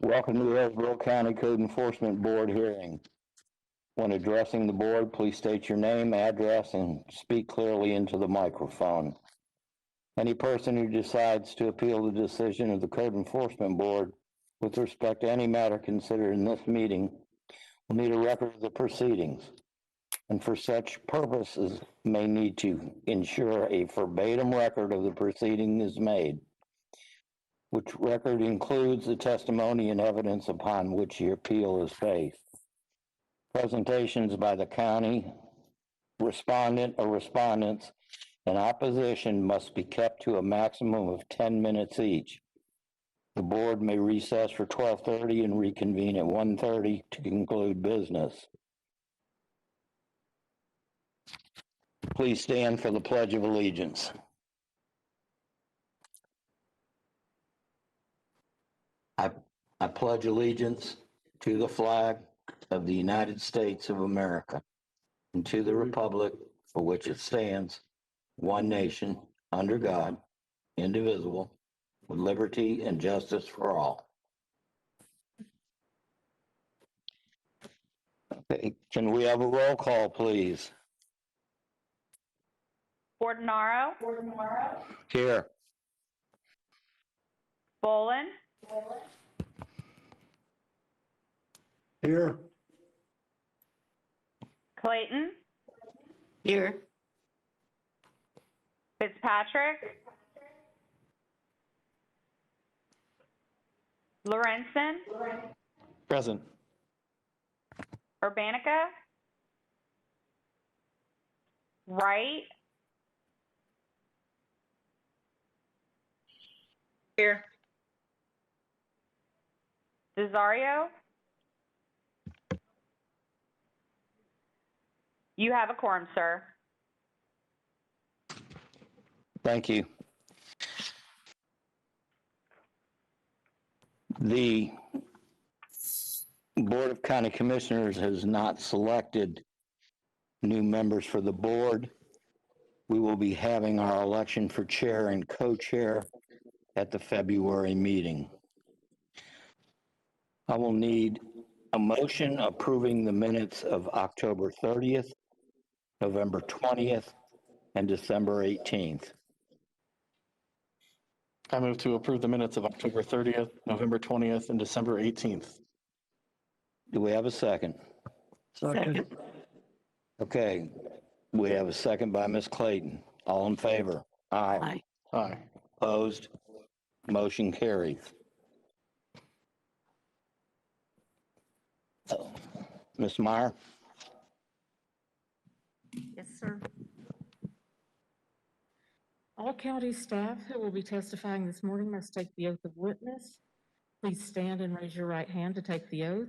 Welcome to the Hillsborough County Code Enforcement Board hearing. When addressing the board, please state your name, address, and speak clearly into the microphone. Any person who decides to appeal the decision of the Code Enforcement Board with respect to any matter considered in this meeting will need a record of the proceedings, and for such purposes may need to ensure a verbatim record of the proceeding is made, which record includes the testimony and evidence upon which the appeal is based. Presentations by the county respondent or respondents in opposition must be kept to a maximum of 10 minutes each. The board may recess for 12:30 and reconvene at 1:30 to conclude business. Please stand for the Pledge of Allegiance. I pledge allegiance to the flag of the United States of America and to the republic for which it stands, one nation, under God, indivisible, with liberty and justice for all. Okay, can we have a roll call, please? Bordenaro. Here. Bolin. Here. Clayton. Here. Fitzpatrick. Lorenzen. Present. Urbanica. Wright. Here. Desario. You have a quorum, sir. Thank you. The Board of County Commissioners has not selected new members for the board. We will be having our election for chair and co-chair at the February meeting. I will need a motion approving the minutes of October 30th, November 20th, and December 18th. I move to approve the minutes of October 30th, November 20th, and December 18th. Do we have a second? Second. Okay, we have a second by Ms. Clayton. All in favor? Aye. Aye. Aye. Opposed? Motion carries. Ms. Meyer? Yes, sir. All county staff who will be testifying this morning must take the oath of witness. Please stand and raise your right hand to take the oath.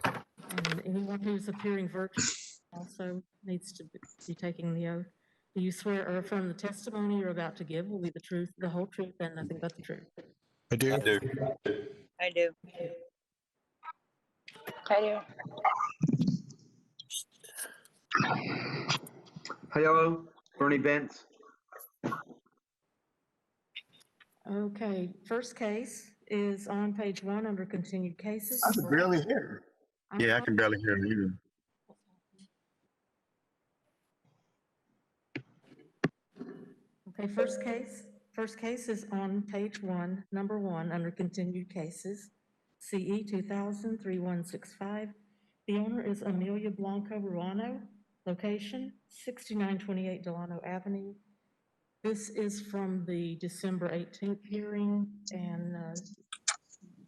And anyone who's appearing virtually also needs to be taking the oath. Do you swear or affirm the testimony you're about to give will be the truth, the whole truth, and nothing but the truth? I do. I do. I do. Hello, Bernie Bentz. Okay, first case is on page 1 under continued cases. I can barely hear. Yeah, I can barely hear you. Okay, first case is on page 1, number 1, under continued cases, CE 2000-3165. The owner is Amelia Blanco Ruano, location 6928 Delano Avenue. This is from the December 18th hearing, and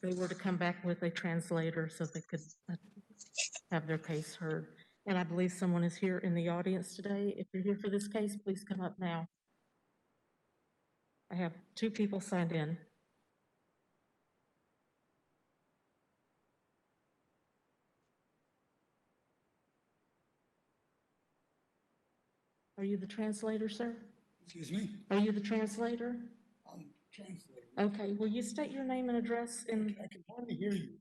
they were to come back with a translator so they could have their case heard. And I believe someone is here in the audience today. If you're here for this case, please come up now. I have 2 people signed in. Are you the translator, sir? Excuse me? Are you the translator? I'm translating. Okay, will you state your name and address in? I can hardly hear you.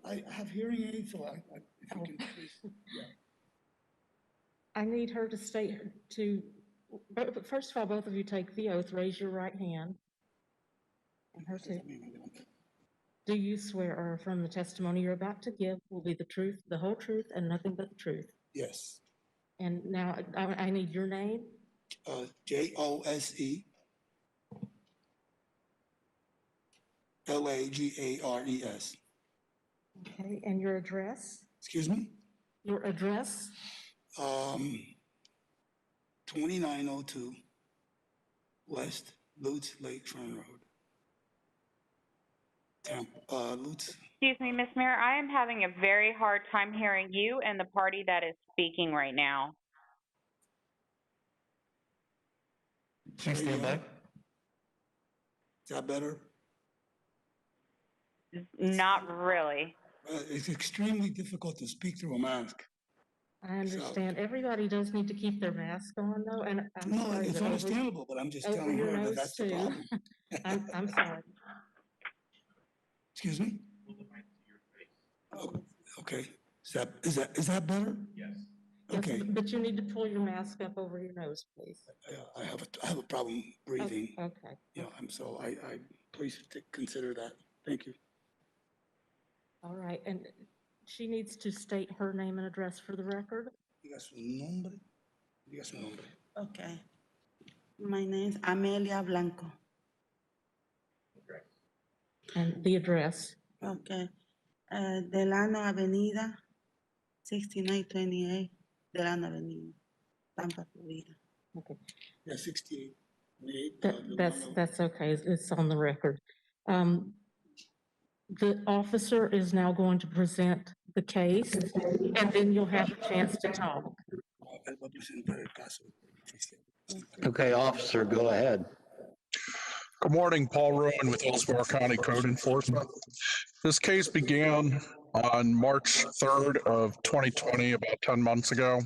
I have hearing aids, so if you can please, yeah. I need her to state, but first of all, both of you take the oath, raise your right hand. And her too. Do you swear or affirm the testimony you're about to give will be the truth, the whole truth, and nothing but the truth? Yes. And now I need your name. Jose Lagares. Okay, and your address? Excuse me? Your address? 2902 West Lutz Lakefront Road. Lutz. Excuse me, Ms. Mayor, I am having a very hard time hearing you and the party that is speaking right now. Can you stand back? Is that better? Not really. It's extremely difficult to speak through a mask. I understand. Everybody does need to keep their mask on though, and I'm No, sorry. it's that understandable, but I'm just over telling your her that nose that's the too. problem. I'm sorry. Excuse me? Oh, okay. Is that better? Yes, Okay. but you need to pull your mask up over your nose, please. I have a problem breathing. Okay. Yeah, I please consider that. Thank you. All right, and she needs to state her name and address for the record. Diga su nombre. Diga su nombre. Okay. My name is Amelia Blanco. And the address. Okay. Delano Avenida, 6928, Delano Avenida, Tampa, Florida. Okay. Yeah, 68. That's okay. It's on the record. The officer is now going to present the case, and then you'll have a chance to talk. Okay, officer, go ahead. Good morning, Paul Rowan with Hillsborough County Code Enforcement. This case began on March 3rd of 2020, about 10 months ago.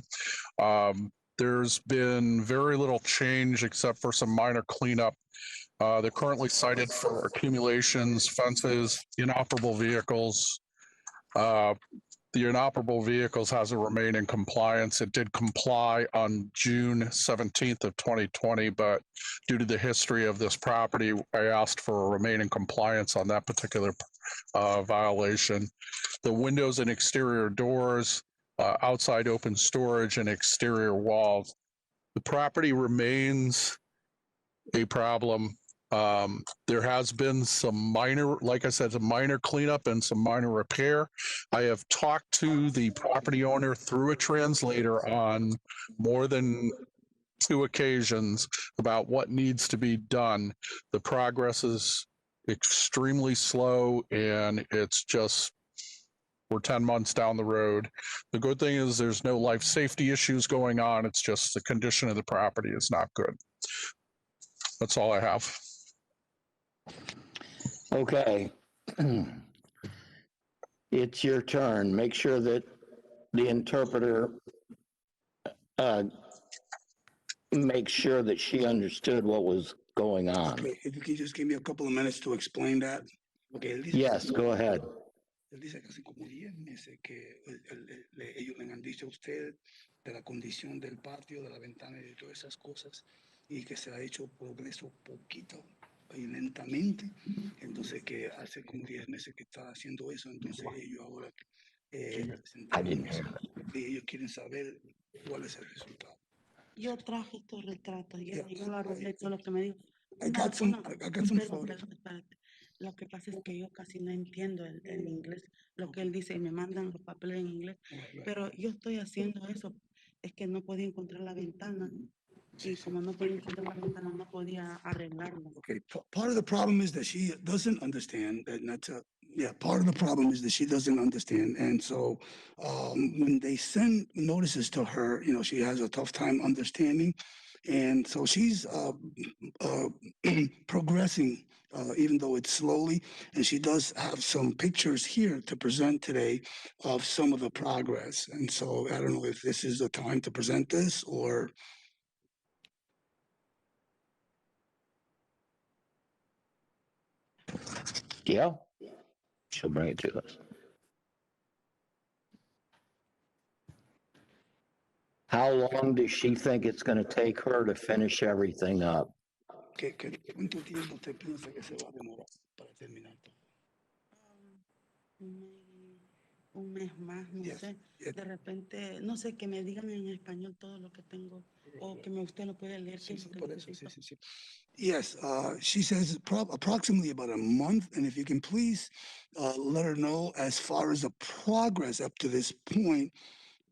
There's been very little change except for some minor cleanup. They're currently cited for accumulations, fences, inoperable vehicles. The inoperable vehicles has to remain in compliance. It did comply on June 17th of 2020, but due to the history of this property, I asked for a remain in compliance on that particular violation. The windows and exterior doors, outside open storage and exterior walls. The property remains a problem. There has been some minor, like I said, some minor cleanup and some minor repair. I have talked to the property owner through a translator on more than 2 occasions about what needs to be done. The progress is extremely slow, and it's just, we're 10 months down the road. The good thing is there's no life safety issues going on. It's just the condition of the property is not good. That's all I have. Okay. It's your turn. Make sure that the interpreter make sure that she understood what was going on. Okay, if you can just give me a couple of minutes to explain that. Okay. Yes, go ahead. Él dice que hace como 10 meses que ellos le han dicho a usted de la condición del patio, de la ventana y de todas esas cosas, y que se ha hecho progreso poquito y lentamente. Entonces que hace como 10 meses que está haciendo eso, entonces ellos ahora ellos quieren saber cuál es el resultado. Yo traje estos retratos, yo lo arreglé todo lo que me dijo. I got some photos. Espérate. Lo que pasa es que yo casi no entiendo el inglés, lo que él dice, y me mandan los papeles en inglés, pero yo estoy haciendo eso, es que no podía encontrar la ventana, y como no podía encontrar la ventana, no podía arreglarlo. Okay, part of the problem is that she doesn't understand, part of the problem is that she doesn't understand. And so when they send notices to her, she has a tough time understanding. And so she's progressing, even though it's slowly. And she does have some pictures here to present today of some of the progress. And so I don't know if this is the time to present this or. Yeah, she'll bring it to us. How long does she think it's going to take her to finish everything up? ¿Cuánto tiempo usted piensa que se va a demorar para terminar todo? un mes más, no Yes, sé. yes. De repente, no sé, que me digan en español todo lo que tengo o que usted lo puede leer, qué Sí, es lo sí, que por eso, necesito. sí, sí, sí. Yes, she says approximately about a month, and if you can please let her know as far as the progress up to this point,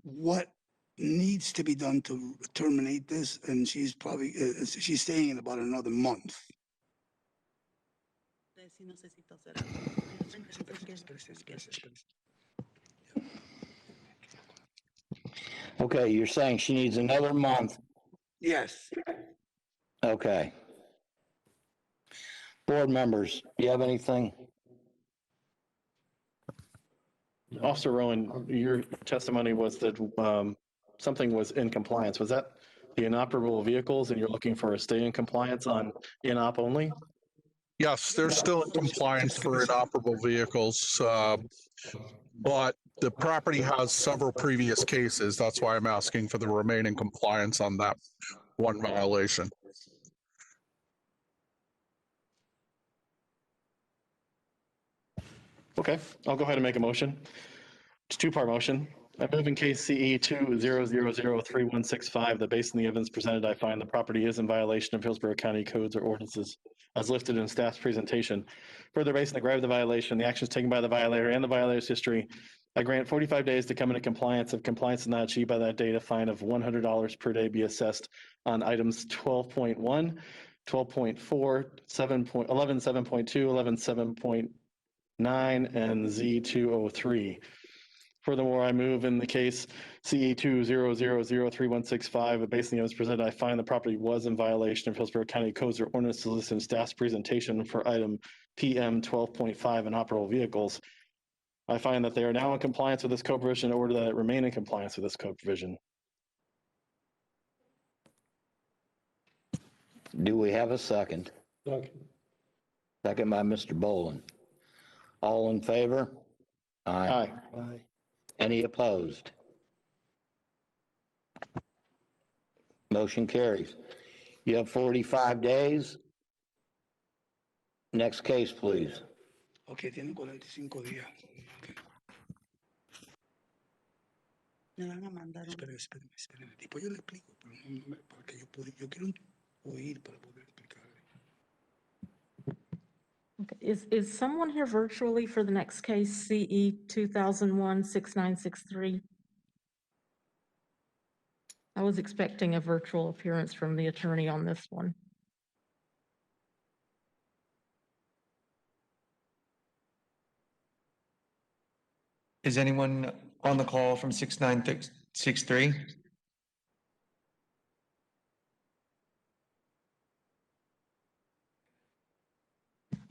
what needs to be done to terminate this, and she's probably, she's saying in about another month. Sí necesito hacer algo. De repente, no sé qué es lo que tengo que hacer. Okay, you're saying she needs another month. Yes. Okay. Board members, do you have anything? Officer Rowan, your testimony was that something was in compliance. Was that the inoperable vehicles and you're looking for a stay in compliance on inop only? Yes, they're still in compliance for inoperable vehicles, but the property has several previous cases. That's why I'm asking for the remaining compliance on that one violation. Okay, I'll go ahead and make a motion. It's a two-part motion. I move in case CE 200036165 that based on the evidence presented, I find the property is in violation of Hillsborough County codes or ordinances as listed in staff's presentation. Further, based on the gravity of the violation, the actions taken by the violator and the violator's history, I grant 45 days to come into compliance. If compliance is not achieved by that date, a fine of $100 per day be assessed on items 12.1, 12.4, 11, 7.2, 11, 7.9, and Z203. Furthermore, I move in the case CE 200036165, based on the evidence presented, I find the property was in violation of Hillsborough County codes or ordinances listed in staff's presentation for item PM 12.5 inoperable vehicles. I find that they are now in compliance with this code provision in order that it remain in compliance with this code provision. Do we have a second? Second by Mr. Boland. All in favor? Aye. Any opposed? Motion carries. You have 45 days. Next case, please. Okay, tienen 45 días. Okay. Me van a mandar un... Espéreme. Después yo le explico, pero porque yo quiero oír para poder explicarle. Okay. Is someone here virtually for the next case, CE 2001-6963? I was expecting a virtual appearance from the attorney on this one. Is anyone on the call from 6963?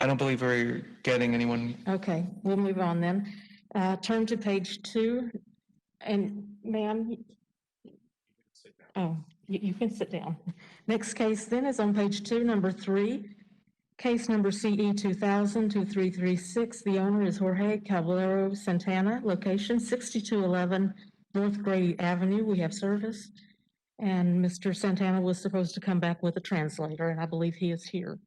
I don't believe we're getting anyone. Okay, we'll move on then. Turn to page 2, and ma'am, oh, you can sit down. Next case then is on page 2, number 3. Case number CE 2000-2336. The owner is Jorge Caballero Santana, location 6211 North Grady Avenue. We have service. And Mr. Santana was supposed to come back with a translator, and I believe he is here.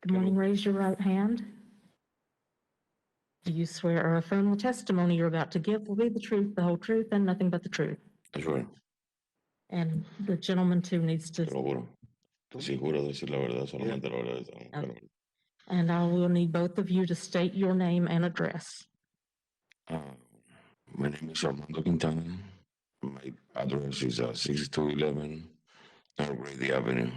Good morning. Raise your right hand. Do you swear or affirm the testimony you're about to give will be the truth, the whole truth, and nothing but the truth? Eso es, And the gentleman too needs te to, lo juro. Sí, juro decir la verdad, solamente la verdad. Okay. And I will need both of you to state your name and address. My name is Armando Quintana. My address is 6211 North Grady Avenue,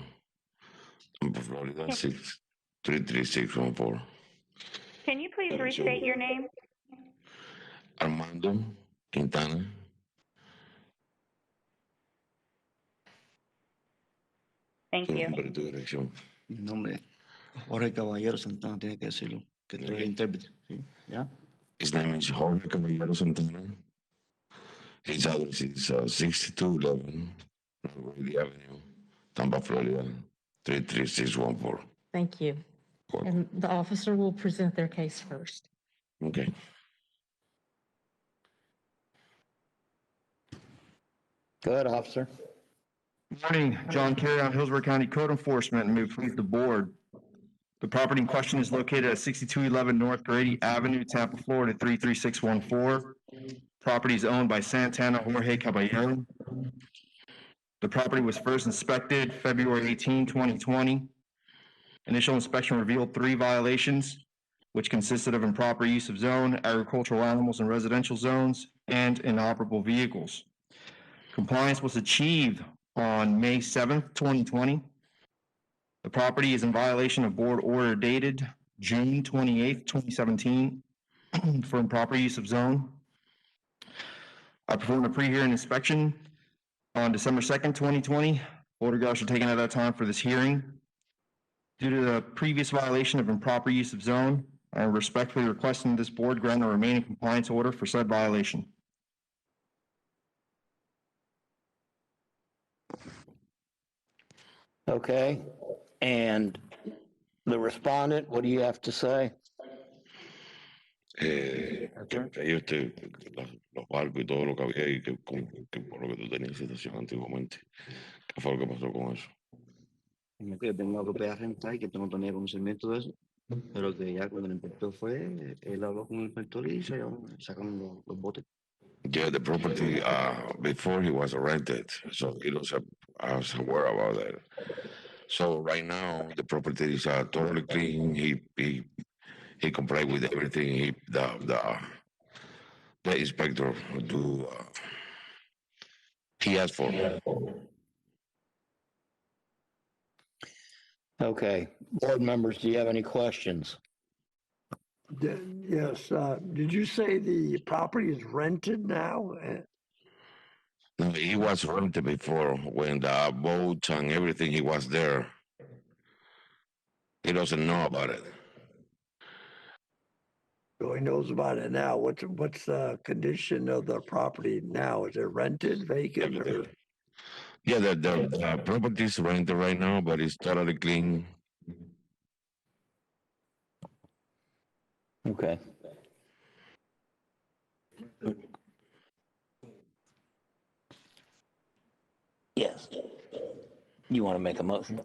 Tampa, Florida, 633614. Can you please restate your name? Armando Quintana. Thank Tu you. nombre y tu dirección. Mi nombre, Jorge Caballero Santana, tiene que decirlo, que tú eres el intérprete, ¿sí? ¿Ya? His name is Jorge Caballero Santana. His address is 6211 North Grady Avenue, Tampa, Florida, 33614. Thank you. And the officer will present their case first. Okay. Go ahead, officer. Morning, John Carey on Hillsborough County Code Enforcement, and may it please the board. The property in question is located at 6211 North Grady Avenue, Tampa, Florida, 33614. Property is owned by Santana Jorge Caballero. The property was first inspected February 18, 2020. Initial inspection revealed 3 violations, which consisted of improper use of zone, agricultural animals in residential zones, and inoperable vehicles. Compliance was achieved on May 7th, 2020. The property is in violation of board order dated June 28th, 2017 for improper use of zone. I performed a pre-hearing inspection on December 2nd, 2020. Photographs were taken at that time for this hearing. Due to the previous violation of improper use of zone, I am respectfully requesting this board grant a remaining compliance order for said violation. Okay, and the respondent, what do you have to say? Que ellos los barcos y todo lo que había y que por lo que tú tenías situación antiguamente. ¿Qué fue lo que pasó con eso? Como que yo tengo una propiedad rentada y que tú no tenías conocimiento de eso. Pero que ya cuando el inspector fue, él habló con el inspector y se sacaron los botes. Yeah, the property, before he was rented, so he was aware about that. So right now, the property is totally clean. He complied with everything. The inspector he asked for. Okay, board members, do you have any questions? Yes, did you say the property is rented now? No, he was rented before when the boat and everything, he was there. He doesn't know about it. So he knows about it now. What's the condition of the property now? Is it rented, vacant, or? Yeah, the property is rented right now, but it's totally clean. Okay. Yes. You want to make a motion?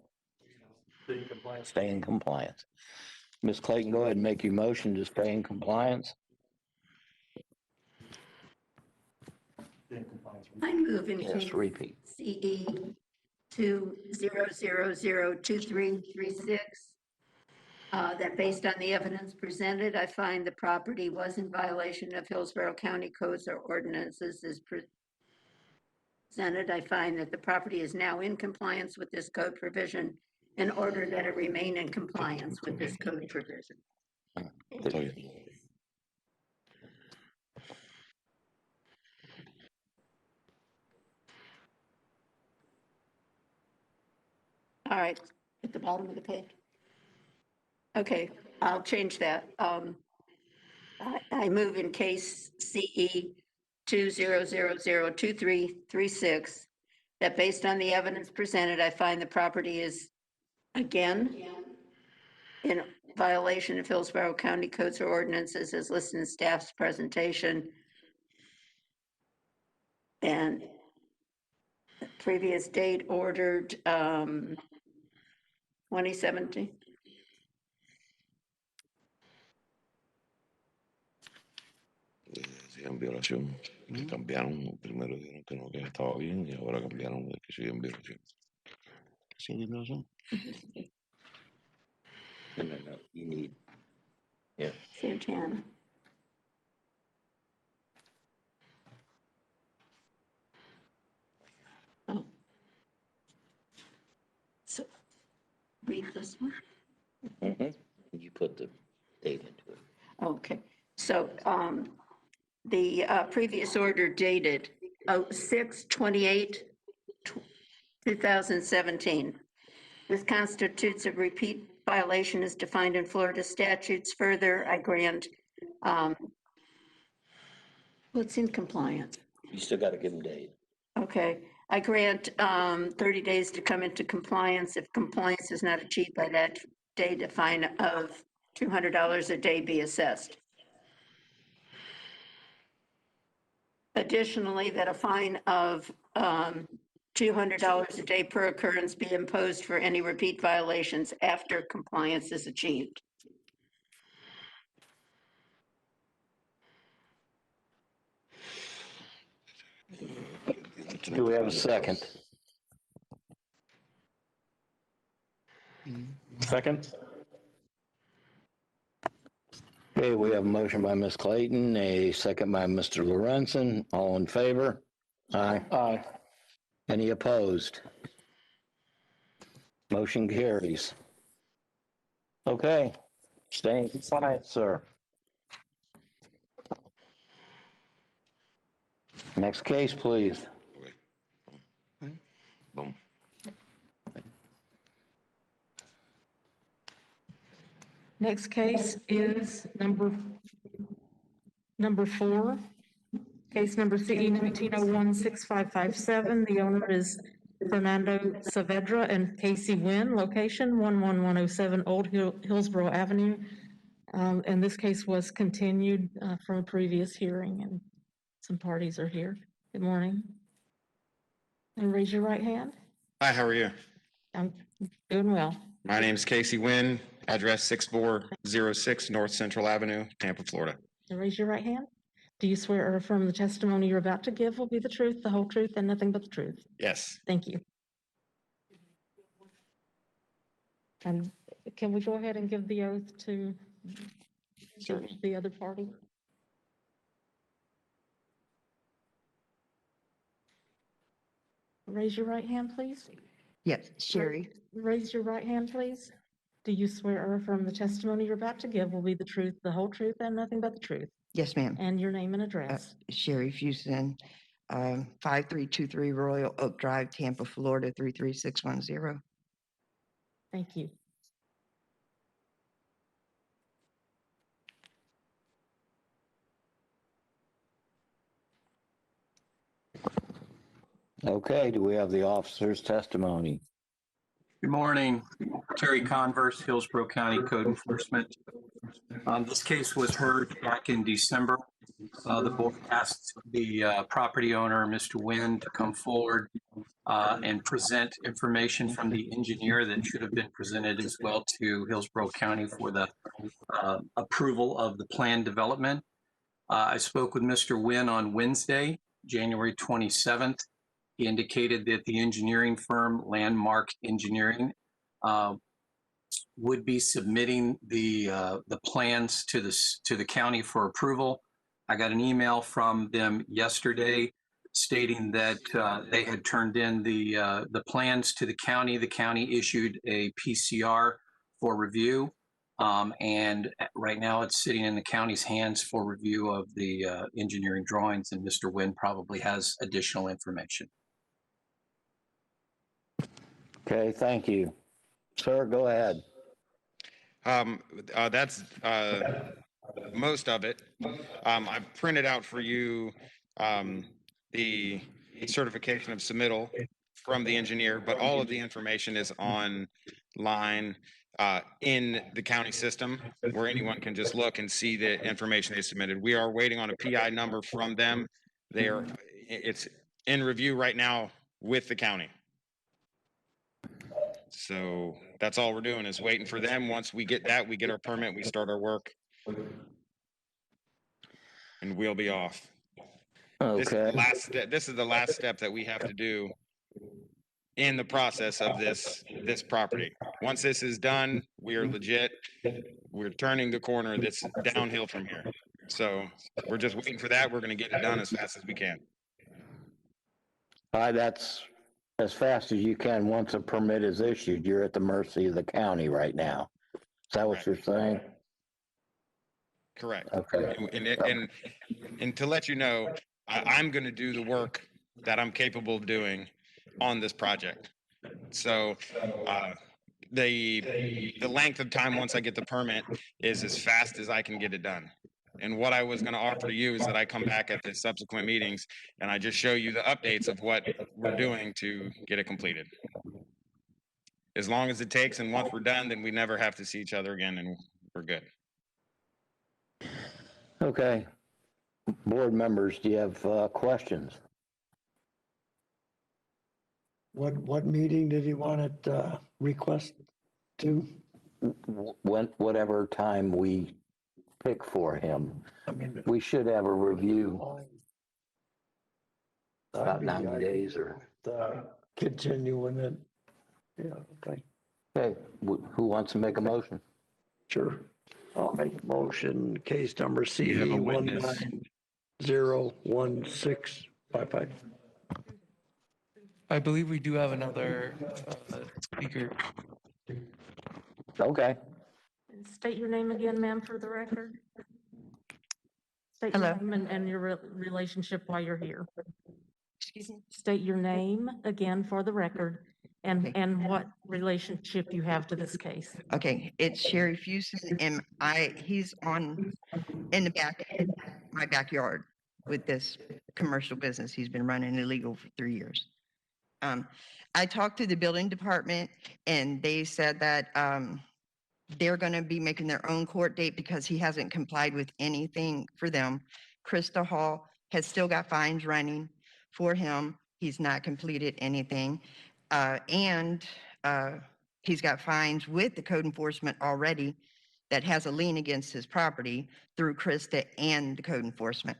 Stay in compliance. Ms. Clayton, go ahead and make your motion to stay in compliance. I move in Yes, case repeat. CE 2002336, that based on the evidence presented, I find the property was in violation of Hillsborough County codes or ordinances as presented. I find that the property is now in compliance with this code provision in order that it remain in compliance with this code provision. All right, at the bottom of the page. Okay, I'll change that. I move in case CE 2002336 that based on the evidence presented, I find the property is again in violation of Hillsborough County codes or ordinances as listed in staff's presentation. And previous date ordered 2017. Sigue en violación. Que cambiaron, primero dijeron que no, que estaba bien y ahora cambiaron de que sigue en violación. ¿Sigue en violación? No, you need. Yeah. Santana. Oh. So, read this one. You put the date into it. Okay, so the previous order dated 06/28/2017. This constitutes a repeat violation as defined in Florida statutes. Further, I grant, what's in compliance? You still got to give them date. Okay, I grant 30 days to come into compliance. If compliance is not achieved by that date, a fine of $200 a day be assessed. Additionally, that a fine of $200 a day per occurrence be imposed for any repeat violations after compliance is achieved. Do we have a second? Second? Okay, we have a motion by Ms. Clayton, a second by Mr. Lorenzen. All in favor? Aye. Aye. Any opposed? Motion carries. Okay, stay in compliance, sir. Next case, please. Boom. Next case is number 4, case number CE 19016557. The owner is Fernando Saavedra and Casey Nguyen, location 11107 Old Hillsborough Avenue. And this case was continued from a previous hearing, and some parties are here. Good morning. And raise your right hand. Hi, how are you? I'm doing well. My name is Casey Nguyen, address 6406 North Central Avenue, Tampa, Florida. And raise your right hand. Do you swear or affirm the testimony you're about to give will be the truth, the whole truth, and nothing but the truth? Yes. Thank you. And can we go ahead and give the oath to the other party? Raise your right hand, please. Yes, Sherry. Raise your right hand, please. Do you swear or affirm the testimony you're about to give will be the truth, the whole truth, and nothing but the truth? Yes, ma'am. And your name and address? Sherry Fusen, 5323 Royal Oak Drive, Tampa, Florida, 33610. Thank you. Okay, do we have the officer's testimony? Good morning, Terry Converse, Hillsborough County Code Enforcement. This case was heard back in December. The board asked the property owner, Mr. Nguyen, to come forward and present information from the engineer that should have been presented as well to Hillsborough County for the approval of the plan development. I spoke with Mr. Nguyen on Wednesday, January 27th. He indicated that the engineering firm, Landmark Engineering, would be submitting the plans to the county for approval. I got an email from them yesterday stating that they had turned in the plans to the county. The county issued a PCR for review, and right now it's sitting in the county's hands for review of the engineering drawings, and Mr. Nguyen probably has additional information. Okay, thank you. Sir, go ahead. That's most of it. I've printed out for you the certification of submittal from the engineer, but all of the information is online in the county system where anyone can just look and see the information they submitted. We are waiting on a PI number from them. It's in review right now with the county. So that's all we're doing is waiting for them. Once we get that, we get our permit, we start our work, and we'll be off. Okay. This is the last step that we have to do in the process of this property. Once this is done, we are legit. We're turning the corner that's downhill from here. So we're just waiting for that. We're going to get it done as fast as we can. That's as fast as you can. Once a permit is issued, you're at the mercy of the county right now. Is that what you're saying? Correct. Okay. And to let you know, I'm going to do the work that I'm capable of doing on this project. So the length of time once I get the permit is as fast as I can get it done. And what I was going to offer to you is that I come back at the subsequent meetings and I just show you the updates of what we're doing to get it completed. As long as it takes, and once we're done, then we never have to see each other again and we're good. Okay. Board members, do you have questions? What meeting did he want it request to? Whatever time we pick for him. I mean, We should have a review about I'd be 90 days or. continuing it. Yeah, okay, Okay, who wants to make a motion? sure. I'll make a motion, case number have a CE witness. 19016555. I believe we do have another speaker. Okay. State your name again, ma'am, for the record. State Hello. your name and your relationship while you're here. Excuse me? State your name again for the record and what relationship you have to this case. Okay, it's Sherry Fuson, and he's in the back, my backyard with this commercial business. He's been running illegal for 3 years. I talked to the building department and they said that they're going to be making their own court date because he hasn't complied with anything for them. Krista Hall has still got fines running for him. He's not completed anything. And he's got fines with the code enforcement already that has a lien against his property through Krista and the code enforcement.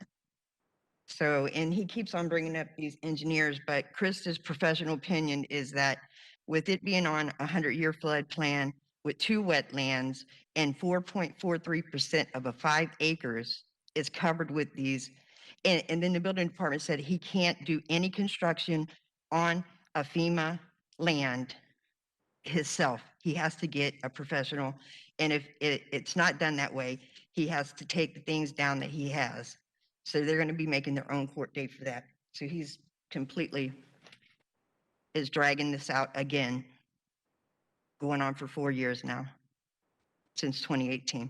So, and he keeps on bringing up these engineers, but Krista's professional opinion is that with it being on a 100-year flood plan with 2 wetlands and 4.43% of a 5 acres is covered with these. And then the building department said he can't do any construction on a FEMA land himself. He has to get a professional. And if it's not done that way, he has to take the things down that he has. So they're going to be making their own court date for that. So he's completely is dragging this out again, going on for 4 years now, since 2018.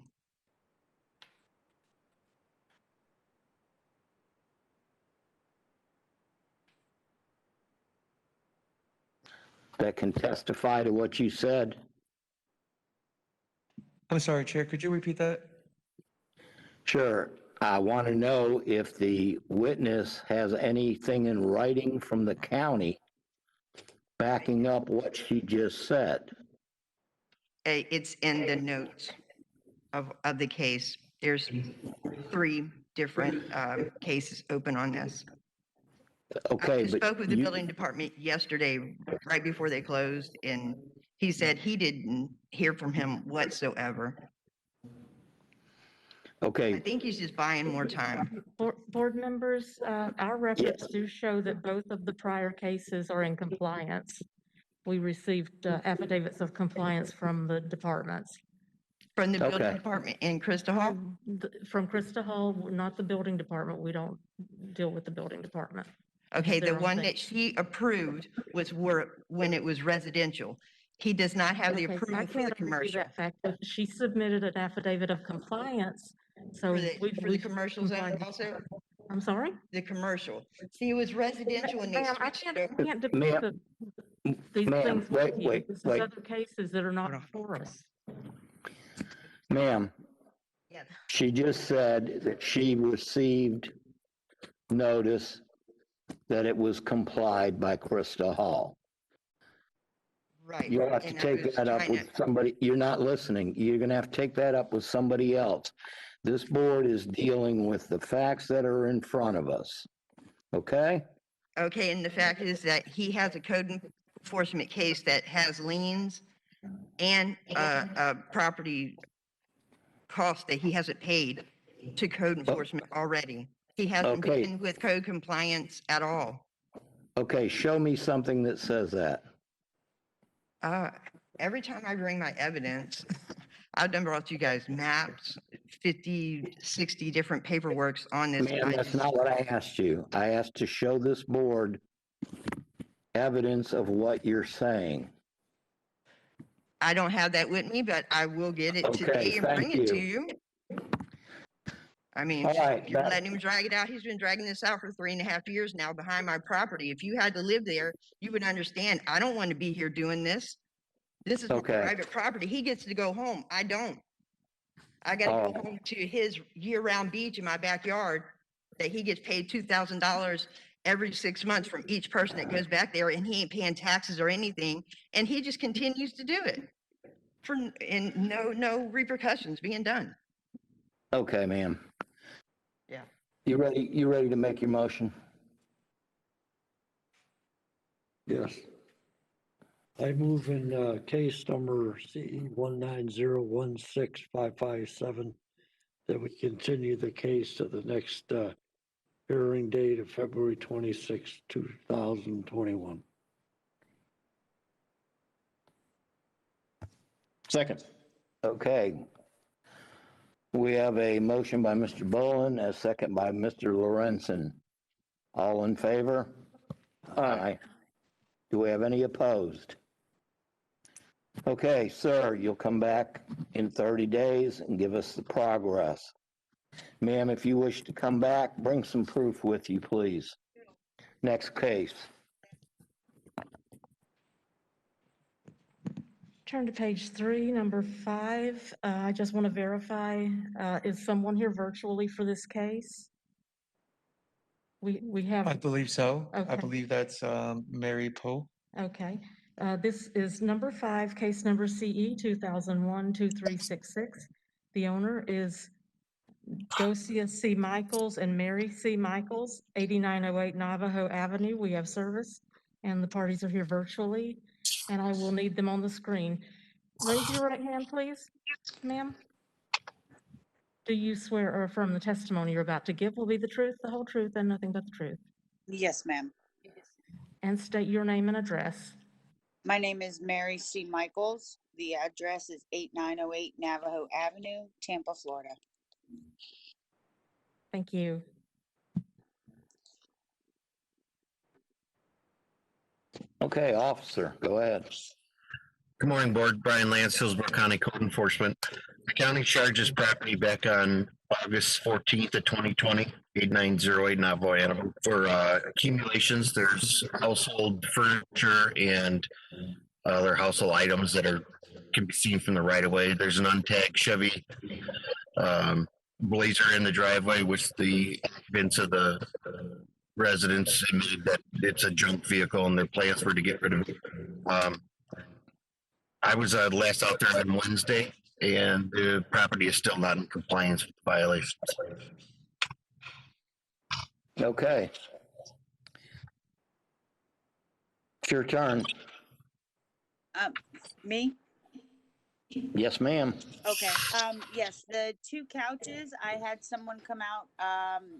That can testify to what you said. I'm sorry, Chair, could you repeat that? Sure. I want to know if the witness has anything in writing from the county backing up what she just said. It's in the notes of the case. There's 3 different cases open on this. Okay, I but spoke with the you- building department yesterday, right before they closed, and he said he didn't hear from him whatsoever. Okay. I think he's just buying more time. Board members, our records do show that both of the prior cases are in compliance. We received affidavits of compliance from the departments. From the building department and Krista Hall? From Krista Hall, not the building department. We don't deal with the building department. Okay, the Their own one thing. that she approved was when it was residential. He does not have the Okay, approval I for the can't argue commercial. that fact, but she submitted an affidavit of compliance, so For the we've commercial zone complied. also? I'm sorry? The commercial. See, it was residential and they Ma'am, I switched can't it over. debate Ma'am, these ma'am, things with you. wait. This is other cases that are not before us. Ma'am, Yeah. she just said that she received notice that it was complied by Krista Hall. Right. You'll have to and I take was that up trying with to- somebody. You're not listening. You're going to have to take that up with somebody else. This board is dealing with the facts that are in front of us. Okay? Okay, and the fact is that he has a code enforcement case that has liens and a property cost that he hasn't paid to code enforcement already. He hasn't Okay. been with code compliance at all. Okay, show me something that says that. Every time I bring my evidence, I've done brought you guys maps, 50, 60 different paperworks on this. Ma'am, that's not what I asked you. I asked to show this board evidence of what you're saying. I don't have that with me, but I will get it Okay, today and bring thank it to you. you. I mean, All right, you're that- letting him drag it out. He's been dragging this out for 3.5 years now behind my property. If you had to live there, you would understand. I don't want to be here doing this. This is my Okay. private property. He gets to go home. I don't. I got to All go home to his year-round beach in my backyard that he gets paid $2,000 every 6 months from each person that goes back there, and he ain't paying taxes or anything, and he just continues to do it and no repercussions being done. Okay, ma'am. Yeah. You ready to make your motion? Yes. I move in case number CE 190165557 that we continue the case to the next hearing date of February 26, 2021. Second. Okay. We have a motion by Mr. Bolin, a second by Mr. Lorenzen. All in favor? Aye. Do we have any opposed? Okay, sir, you'll come back in 30 days and give us the progress. Ma'am, if you wish to come back, bring some proof with you, please. Next case. Turn to page 3, number 5. I just want to verify, is someone here virtually for this case? We have. I believe so. I Okay. believe that's Mary Poe. Okay. This is number 5, case number CE 2001-2366. The owner is Gosia C. Michaels and Mary C. Michaels, 8908 Navajo Avenue. We have service, and the parties are here virtually, and I will need them on the screen. Raise your right hand, please, ma'am. Do you swear or affirm the testimony you're about to give will be the truth, the whole truth, and nothing but the truth? Yes, ma'am. And state your name and address. My name is Mary C. Michaels. The address is 8908 Navajo Avenue, Tampa, Florida. Thank you. Okay, officer, go ahead. Good morning, Board. Brian Lance, Hillsborough County Code Enforcement. The county charges property back on August 14th of 2020, 8908 Navajo Avenue for accumulations. There's household furniture and other household items that can be seen from the right of way. There's an untagged Chevy Blazer in the driveway, which the occupants of the residents admitted that it's a junk vehicle and their plans were to get rid of it. I was last out there on Wednesday, and the property is still not in compliance with the violations. Okay. It's your turn. Me? Yes, ma'am. Okay. Yes, the 2 couches, I had someone come out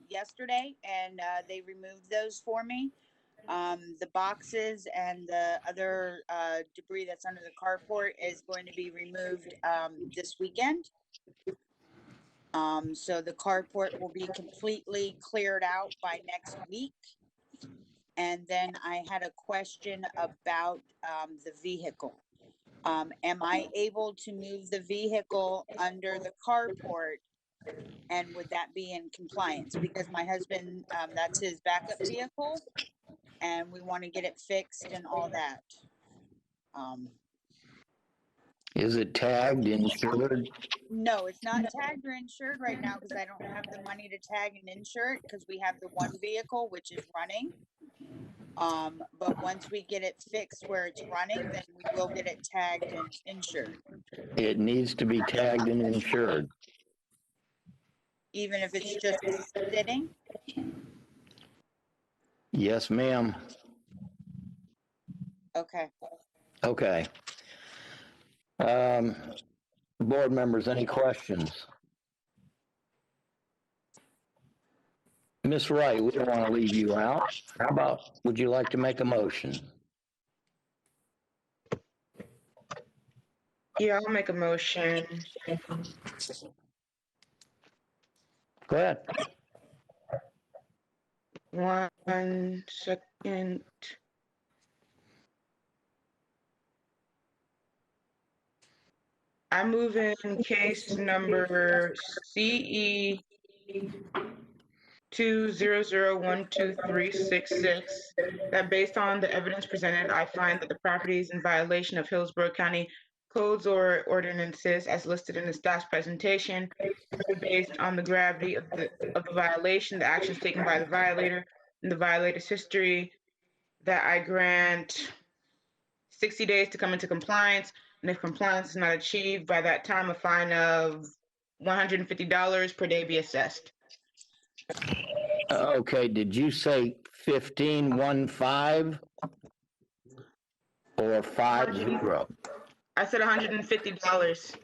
yesterday and they removed those for me. The boxes and the other debris that's under the carport is going to be removed this weekend. So the carport will be completely cleared out by next week. And then I had a question about the vehicle. Am I able to move the vehicle under the carport, and would that be in compliance? Because my husband, that's his backup vehicle, and we want to get it fixed and all that. Is it tagged, insured? No, it's not tagged or insured right now because I don't have the money to tag and insure it because we have the one vehicle which is running. But once we get it fixed where it's running, then we will get it tagged and insured. It needs to be tagged and insured. Even if it's just sitting? Yes, ma'am. Okay. Okay. Board members, any questions? Miss Wright, we don't want to leave you out. How about, would you like to make a motion? Yeah, I'll make a motion. Go ahead. 1 second. I move in case number CE 2001236 that based on the evidence presented, I find that the property is in violation of Hillsborough County codes or ordinances as listed in the staff's presentation, based on the gravity of the violation, the actions taken by the violator, and the violator's history, that I grant 60 days to come into compliance, and if compliance is not achieved by that time, a fine of $150 per day be assessed. Okay, did you say 1515 or 50? I said $150.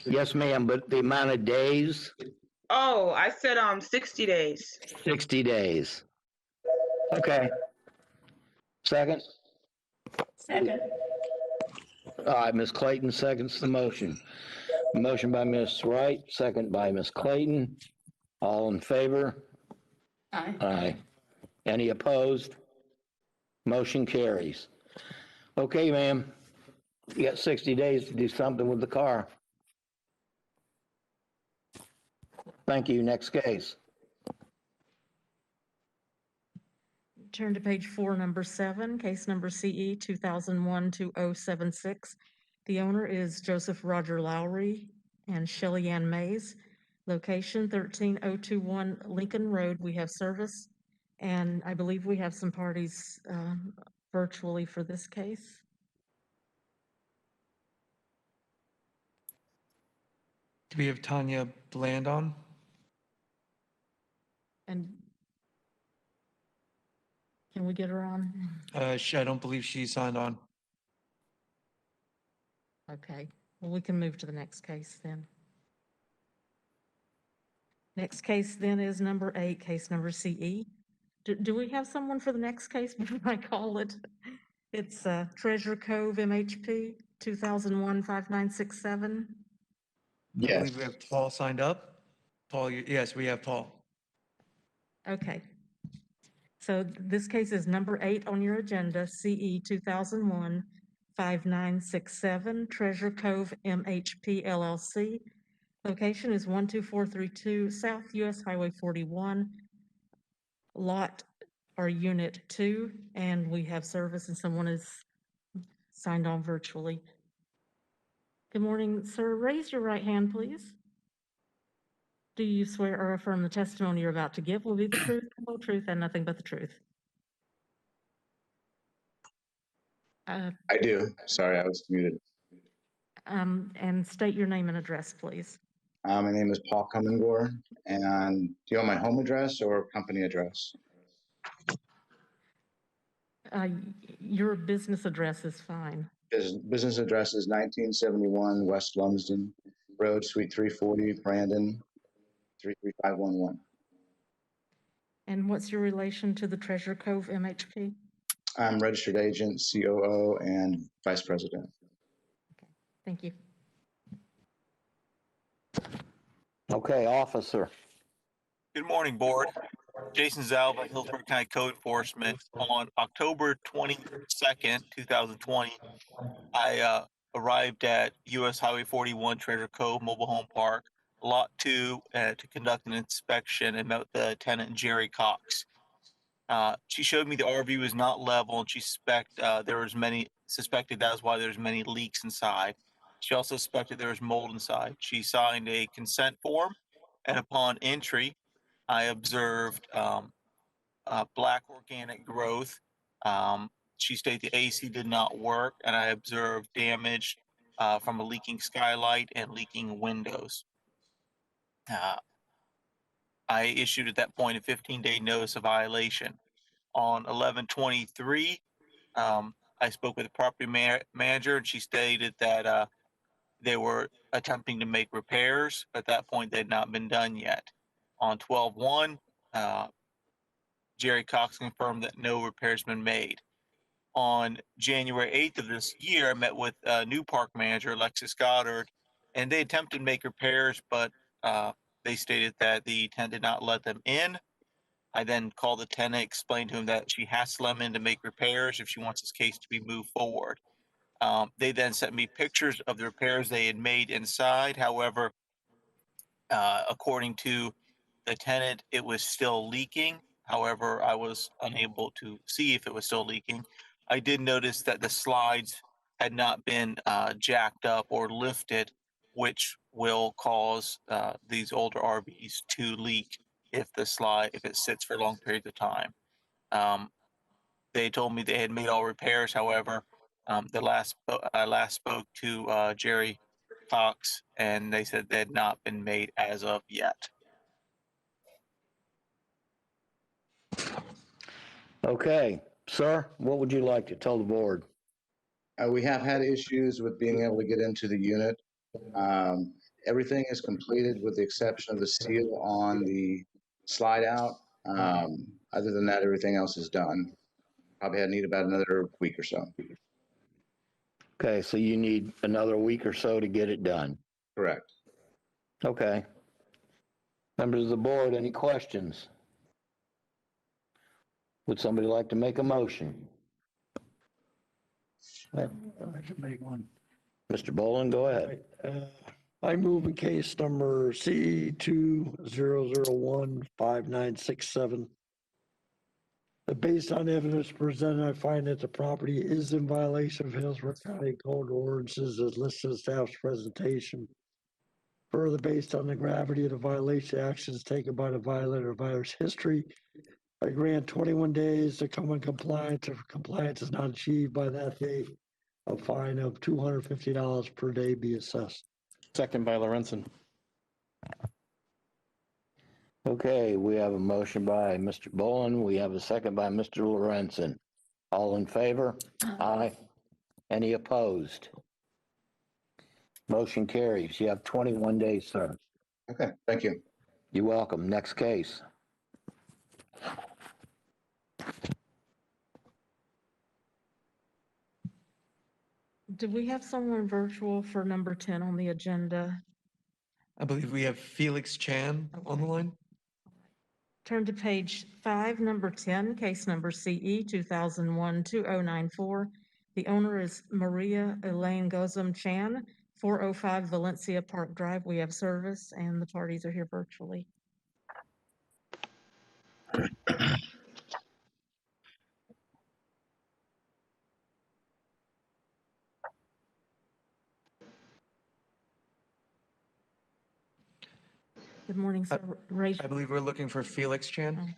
Yes, ma'am, but the amount of days? Oh, I said 60 days. 60 days. Okay. Second? Second. All right, Ms. Clayton seconds the motion. Motion by Ms. Wright, second by Ms. Clayton. All in favor? Aye. Aye. Any opposed? Motion carries. Okay, ma'am. You got 60 days to do something with the car. Thank you. Next case. Turn to page 4, number 7, case number CE 2001-2076. The owner is Joseph Roger Lowry and Shelley Ann Mays. Location 13021 Lincoln Road. We have service, and I believe we have some parties virtually for this case. Do we have Tanya Bland on? And can we get her on? I don't believe she's signed on. Okay, well, we can move to the next case then. Next case then is number 8, case number CE. Do we have someone for the next case before I call it? It's Treasure Cove MHP 2001-5967. I believe we have Paul signed up. Paul, yes, we have Paul. Okay. So this case is number 8 on your agenda, CE 2001-5967, Treasure Cove MHP LLC. Location is 12432 South US Highway 41, lot or unit 2, and we have service and someone is signed on virtually. Good morning, sir. Raise your right hand, please. Do you swear or affirm the testimony you're about to give will be the truth, the whole truth, and nothing but the truth? I do. Sorry, I was muted. And state your name and address, please. My name is Paul Cummingore, and do you want my home address or company address? Your business address is fine. Business address is 1971 West Lumsden Road, Suite 340, Brandon, 33511. And what's your relation to the Treasure Cove MHP? I'm registered agent, COO, and vice president. Thank you. Okay, officer. Good morning, board. Jason Zalba, Hillsborough County Code Enforcement. On October 22nd, 2020, I arrived at US Highway 41 Treasure Cove Mobile Home Park, Lot 2, to conduct an inspection and met with the tenant, Jerry Cox. She showed me the RV was not level, and she suspected that was why there's many leaks inside. She also suspected there was mold inside. She signed a consent form, and upon entry, I observed black organic growth. She stated the AC did not work, and I observed damage from a leaking skylight and leaking windows. I issued at that point a 15-day notice of violation. On 11/23, I spoke with the property manager, and she stated that they were attempting to make repairs. At that point, they had not been done yet. On 12/1, Jerry Cox confirmed that no repairs been made. On January 8th of this year, I met with new park manager, Alexis Goddard, and they attempted to make repairs, but they stated that the tenant did not let them in. I then called the tenant, explained to him that she has to let him in to make repairs if she wants this case to be moved forward. They then sent me pictures of the repairs they had made inside. However, according to the tenant, it was still leaking. However, I was unable to see if it was still leaking. I did notice that the slides had not been jacked up or lifted, which will cause these older RVs to leak if it sits for long periods of time. They told me they had made all repairs. However, I last spoke to Jerry Cox, and they said they had not been made as of yet. Okay, sir, what would you like to tell the board? We have had issues with being able to get into the unit. Everything is completed with the exception of the seal on the slide out. Other than that, everything else is done. Probably need about another week or so. Okay, so you need another week or so to get it done. Correct. Okay. Members of the board, any questions? Would somebody like to make a motion? I can make one. Mr. Boland, go ahead. I move in case number CE 20015967. Based on evidence presented, I find that the property is in violation of Hillsborough County Code ordinances as listed in staff's presentation. Further, based on the gravity of the violation actions taken by the violator or violator's history, I grant 21 days to come in compliance. If compliance is not achieved by that date, a fine of $250 per day be assessed. Second by Lorenzen. Okay, we have a motion by Mr. Boland. We have a second by Mr. Lorenzen. All in favor? Aye. Any opposed? Motion carries. You have 21 days, sir. Okay, thank you. You're welcome. Next case. Do we have someone virtual for number 10 on the agenda? I believe we have Felix Chan on the line. Turn to page 5, number 10, case number CE 2001-2094. The owner is Maria Elaine Gozum Chan, 405 Valencia Park Drive. We have service and the parties are here virtually. Good morning, sir. I believe we're looking for Felix Chan.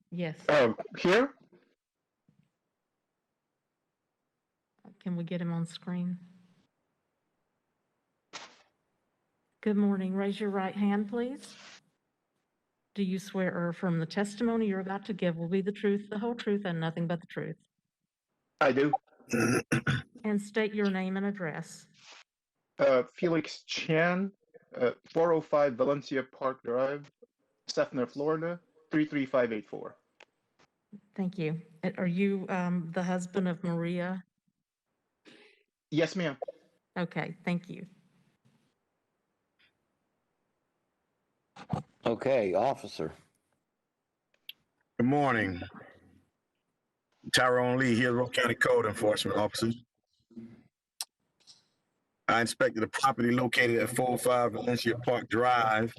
Yes. Here? Can we get him on screen? Good morning. Raise your right hand, please. Do you swear or affirm the testimony you're about to give will be the truth, the whole truth, and nothing but the truth? I do. And state your name and address. Felix Chan, 405 Valencia Park Drive, Sefner, Florida, 33584. Thank you. Are you the husband of Maria? Yes, ma'am. Okay, thank you. Okay, officer. Good morning. Tyrone Lee, Hillsborough County Code Enforcement Officer. I inspected a property located at 405 Valencia Park Drive.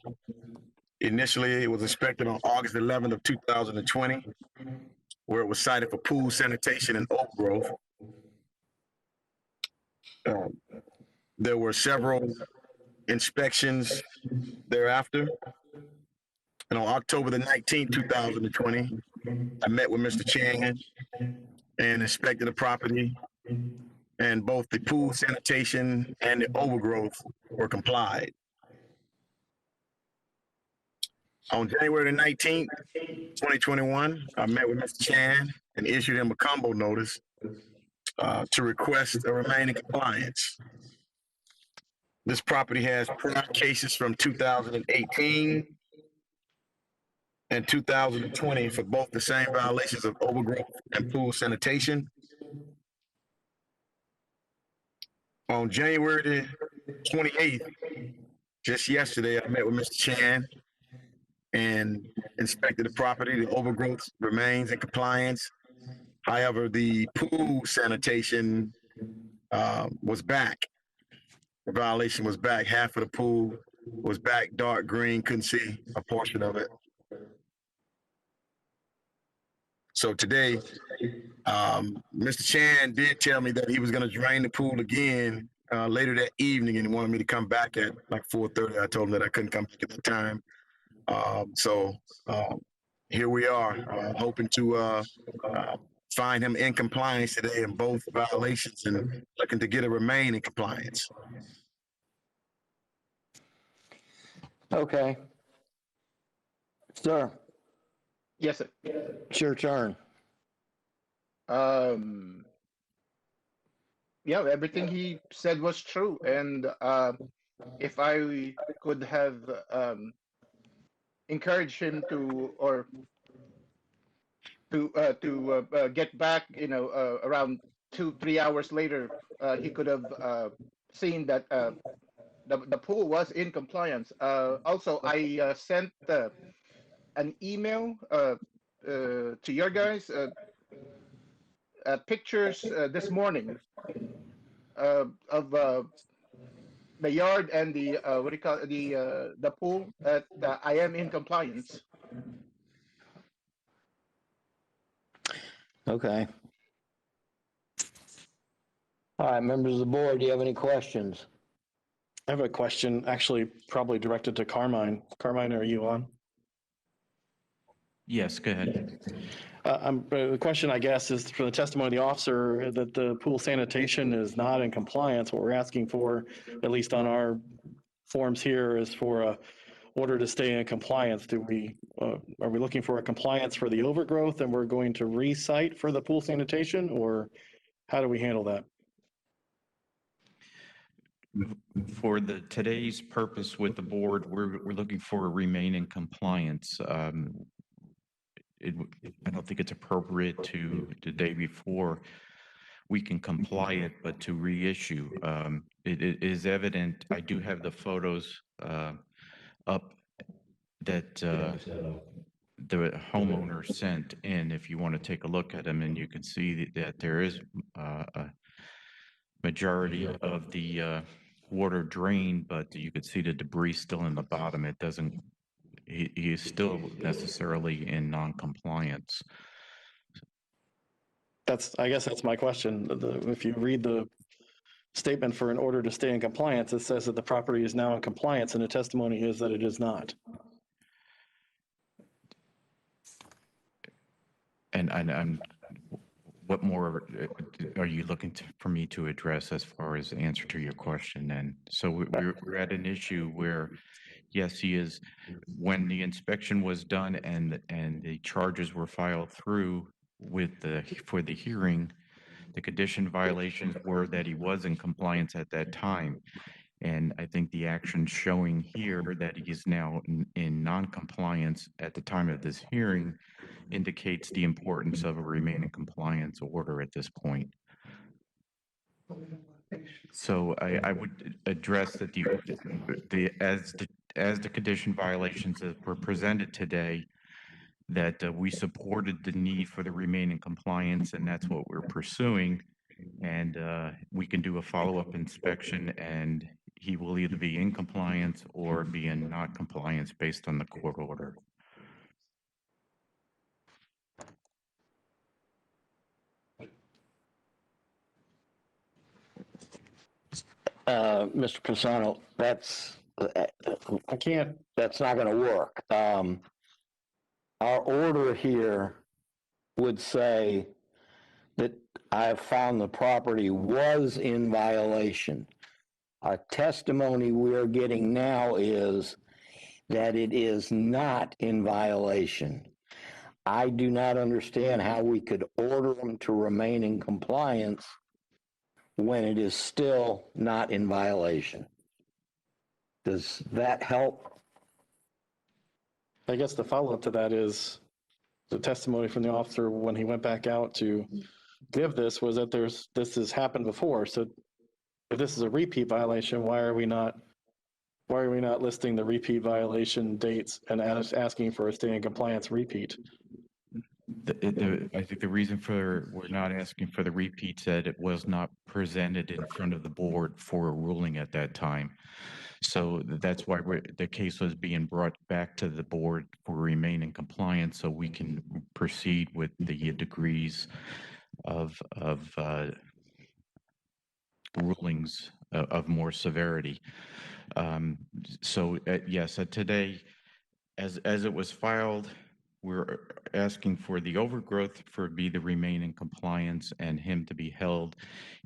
Initially, it was inspected on August 11th of 2020, where it was cited for pool sanitation and overgrowth. There were several inspections thereafter. And on October the 19th, 2020, I met with Mr. Chan and inspected the property, and both the pool sanitation and the overgrowth were complied. On January the 19th, 2021, I met with Mr. Chan and issued him a combo notice to request a remaining compliance. This property has prior cases from 2018 and 2020 for both the same violations of overgrowth and pool sanitation. On January the 28th, just yesterday, I met with Mr. Chan and inspected the property. The overgrowth remains in compliance. However, the pool sanitation was back. The violation was back. Half of the pool was back dark green, couldn't see a portion of it. So today, Mr. Chan did tell me that he was going to drain the pool again later that evening, and he wanted me to come back at like 4:30. I told him that I couldn't come back at that time. Here we are, hoping to find him in compliance today in both violations and looking to get a remain in compliance. Okay. Sir, Yes, sir. it's your turn. Yeah, everything he said was true, and if I could have encouraged him to, or to get back, around 2-3 hours later, he could have seen that the pool was in compliance. Also, I sent an email to your guys, pictures this morning of the yard and the what do you call it, the pool. That I am in compliance. Okay. All right, members of the board, do you have any questions? I have a question, actually probably directed to Carmine. Carmine, are you on? Yes, go ahead. The question, I guess, is for the testimony of the officer that the pool sanitation is not in compliance. What we're asking for, at least on our forms here, is for a order to stay in compliance. Are we looking for a compliance for the overgrowth and we're going to re-site for the pool sanitation, or how do we handle that? For today's purpose with the board, we're looking for a remain in compliance. I don't think it's appropriate to the day before we can comply it, but to reissue. It is evident, I do have the photos up that the homeowner sent in, if you want to take a look at them, and you can see that there is a majority of the water drained, but you could see the debris still in the bottom. It doesn't, he is still necessarily in non-compliance. I guess that's my question. If you read the statement for an order to stay in compliance, it says that the property is now in compliance, and the testimony is that it is not. And what more are you looking for me to address as far as the answer to your question then? So we're at an issue where, yes, he is, when the inspection was done and the charges were filed through for the hearing, the condition violations were that he was in compliance at that time. And I think the action showing here that he is now in non-compliance at the time of this hearing indicates the importance of a remain in compliance order at this point. So I would address that as the condition violations that were presented today, that we supported the need for the remain in compliance, and that's what we're pursuing. And we can do a follow-up inspection, and he will either be in compliance or be in non-compliance based on the court order. Mr. Pisano, that's not going to work. Our order here would say that I have found the property was in violation. Our testimony we're getting now is that it is not in violation. I do not understand how we could order them to remain in compliance when it is still not in violation. Does that help? I guess the follow-up to that is the testimony from the officer when he went back out to give this was that this has happened before. So if this is a repeat violation, why are we not listing the repeat violation dates and asking for a stay in compliance repeat? I think the reason we're not asking for the repeats that it was not presented in front of the board for a ruling at that time. So that's why the case was being brought back to the board for remain in compliance so we can proceed with the degrees of rulings of more severity. So yes, today, as it was filed, we're asking for the overgrowth for be to remain in compliance and him to be held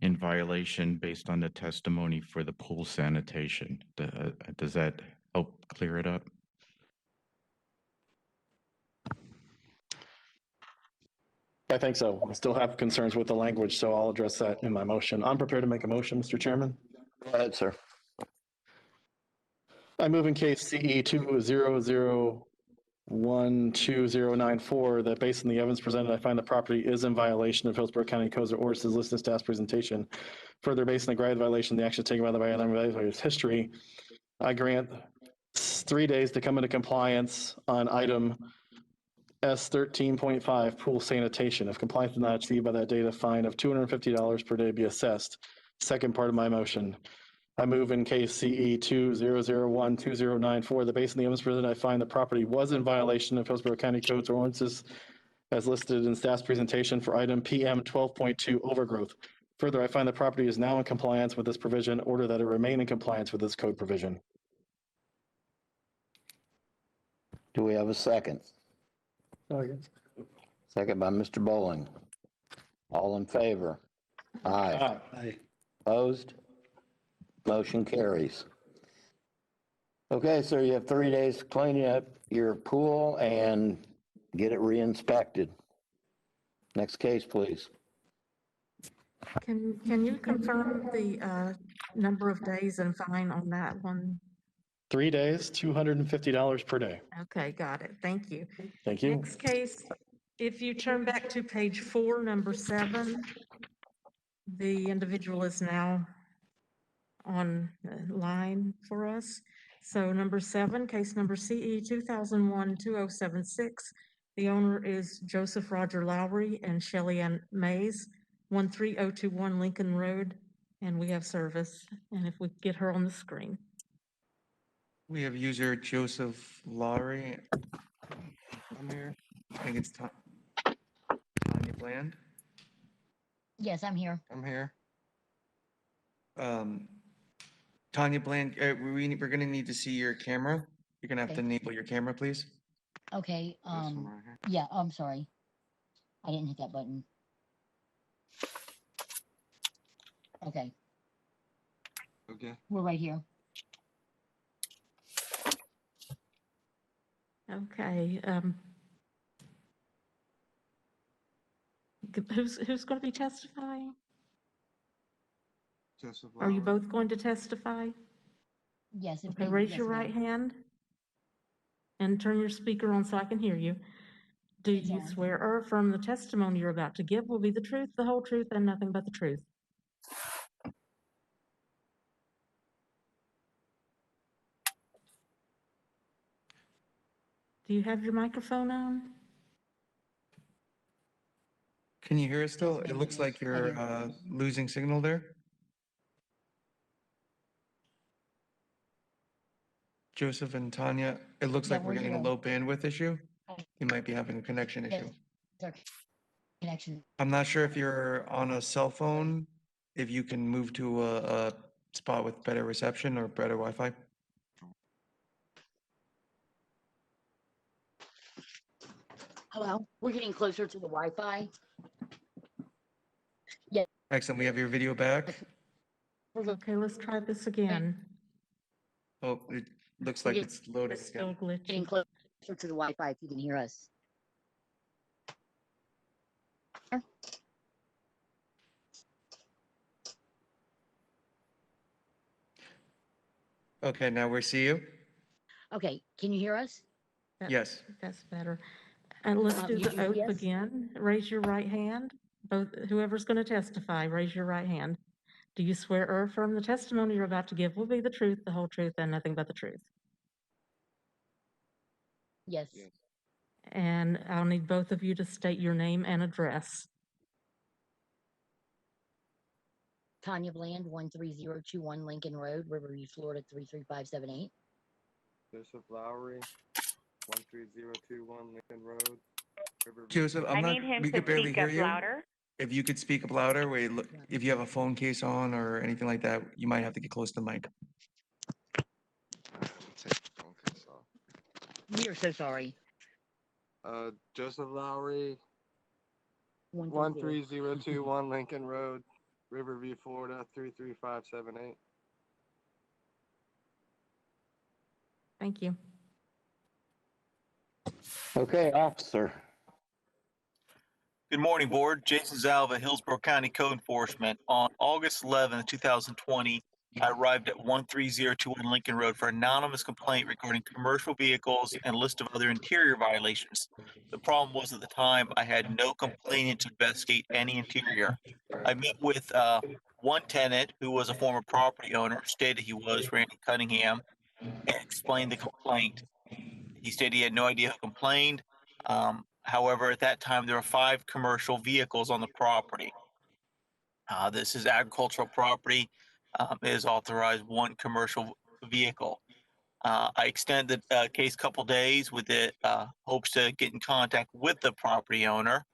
in violation based on the testimony for the pool sanitation. Does that help clear it up? I think so. I still have concerns with the language, so I'll address that in my motion. I'm prepared to make a motion, Mr. Chairman. Go ahead, sir. I move in case CE 200129094 that based on the evidence presented, I find the property is in violation of Hillsborough County Codes or ordinances listed in staff's presentation. Further, based on the granted violation, the action taken by the violator's history, I grant 3 days to come into compliance on item S 13.5 pool sanitation. If compliance is not achieved by that date, a fine of $250 per day be assessed. Second part of my motion. I move in case CE 200129094, the based on the evidence presented, I find the property was in violation of Hillsborough County Codes or ordinances as listed in staff's presentation for item PM 12.2 overgrowth. Further, I find the property is now in compliance with this provision, order that it remain in compliance with this code provision. Do we have a second? Second. Second by Mr. Bowling. All in favor? Aye. Aye. Opposed? Motion carries. Okay, sir, you have 3 days to clean up your pool and get it re-inspected. Next case, please. Can you confirm the number of days and fine on that one? 3 days, $250 per day. Okay, got it. Thank you. Thank you. Next case, if you turn back to page 4, number 7, the individual is now on line for us. So number 7, case number CE 2001-2076. The owner is Joseph Roger Lowry and Shelley Ann Mays, 13021 Lincoln Road, and we have service. And if we get her on the screen. We have user Joseph Lowry. I'm here. I think it's Tanya Bland. Yes, I'm here. I'm here. Tanya Bland, we're going to need to see your camera. You're going to have to enable your camera, please. Okay, yeah, I'm sorry. I didn't hit that button. Okay, Okay. we're right here. Okay, who's going to be testifying? Joseph Are you Lowry. both going to testify? Yes. Okay, raise your right hand and turn your speaker on so I can hear you. Do you swear or affirm the testimony you're about to give will be the truth, the whole truth, and nothing but the truth? Do you have your microphone on? Can you hear us still? It looks like you're losing signal there. Joseph and Tanya, it looks like we're getting a low bandwidth issue. You might be having a connection issue. Connection. I'm not sure if you're on a cell phone, if you can move to a spot with better reception or better Wi-Fi. Hello, we're getting closer to the Wi-Fi. Yeah. Excellent, we have your video back. Okay, let's try this again. Oh, it looks like it's loading It's still again. glitchy. Getting closer to the Wi-Fi if you can hear us. Okay, now we see you. Okay, can you hear us? Yes. That's better. And let's do the oath yes? again. Raise your right hand. Both, whoever's going to testify, raise your right hand. Do you swear or affirm the testimony you're about to give will be the truth, the whole truth, and nothing but the truth? Yes. And I'll need both of you to state your name and address. Tanya Bland, 13021 Lincoln Road, Riverview, Florida, 33578. Joseph Lowry, 13021 Lincoln Road, Riverview. Joseph, I need him we to could barely speak hear up you. louder. If you could speak up louder, if you have a phone case on or anything like that, you might have to get close to the mic. Take the phone case off. We are so sorry. Joseph Lowry, 13021 Lincoln Road, Riverview, Florida, 33578. Thank you. Okay, officer. Good morning, Board. Jason Zalva, Hillsborough County Code Enforcement. On August 11th, 2020, I arrived at 13021 Lincoln Road for an anonymous complaint regarding commercial vehicles and a list of other interior violations. The problem was at the time I had no complainant to investigate any interior. I met with one tenant who was a former property owner, stated he was Randy Cunningham, and explained the complaint. He stated he had no idea who complained. However, at that time, there were 5 commercial vehicles on the property. This is agricultural property. It is authorized 1 commercial vehicle. I extended the case a couple days with the hopes to get in contact with the property owner.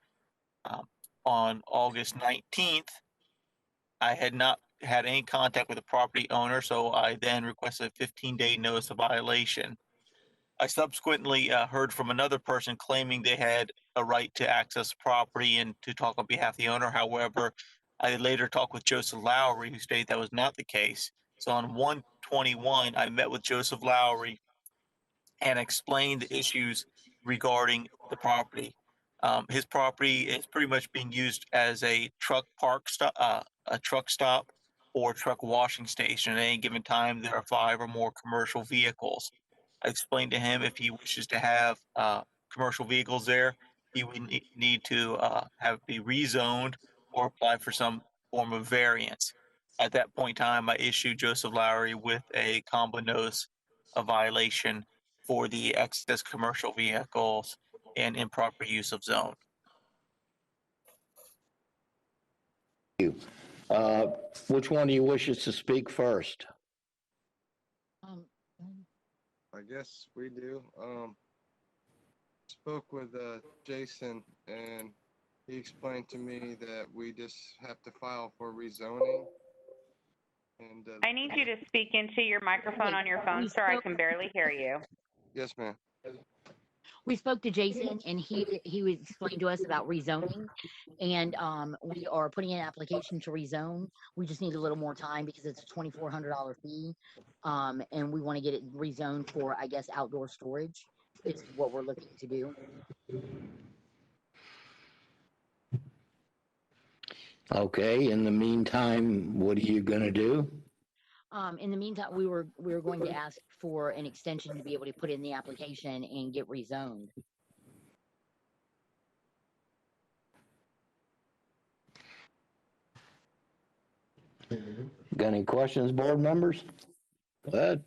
On August 19th, I had not had any contact with the property owner, so I then requested a 15-day notice of violation. I subsequently heard from another person claiming they had a right to access property and to talk on behalf of the owner. However, I later talked with Joseph Lowry, who stated that was not the case. So on 121, I met with Joseph Lowry and explained the issues regarding the property. His property is pretty much being used as a truck stop or truck washing station. At any given time, there are 5 or more commercial vehicles. I explained to him if he wishes to have commercial vehicles there, he would need to have it be rezoned or apply for some form of variance. At that point in time, I issued Joseph Lowry with a combo notice of violation for the excess commercial vehicles and improper use of zone. Which one do you wish us to speak first? I guess we do. Spoke with Jason, and he explained to me that we just have to file for rezoning. And I need you to speak into your microphone on your phone, sir. I can barely hear you. Yes, ma'am. We spoke to Jason, and he would explain to us about rezoning, and we are putting in an application to rezone. We just need a little more time because it's a $2,400 fee, and we want to get it rezoned for, I guess, outdoor storage is what we're looking to do. Okay, in the meantime, what are you gonna do? In the meantime, we were going to ask for an extension to be able to put in the application and get rezoned. Got any questions, board members? Go ahead.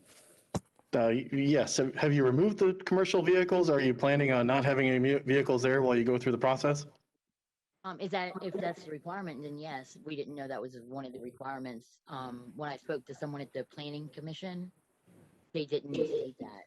Yes. Have you removed the commercial vehicles? Are you planning on not having any vehicles there while you go through the process? If that's the requirement, then yes. We didn't know that was one of the requirements. When I spoke to someone at the planning commission, they didn't state that.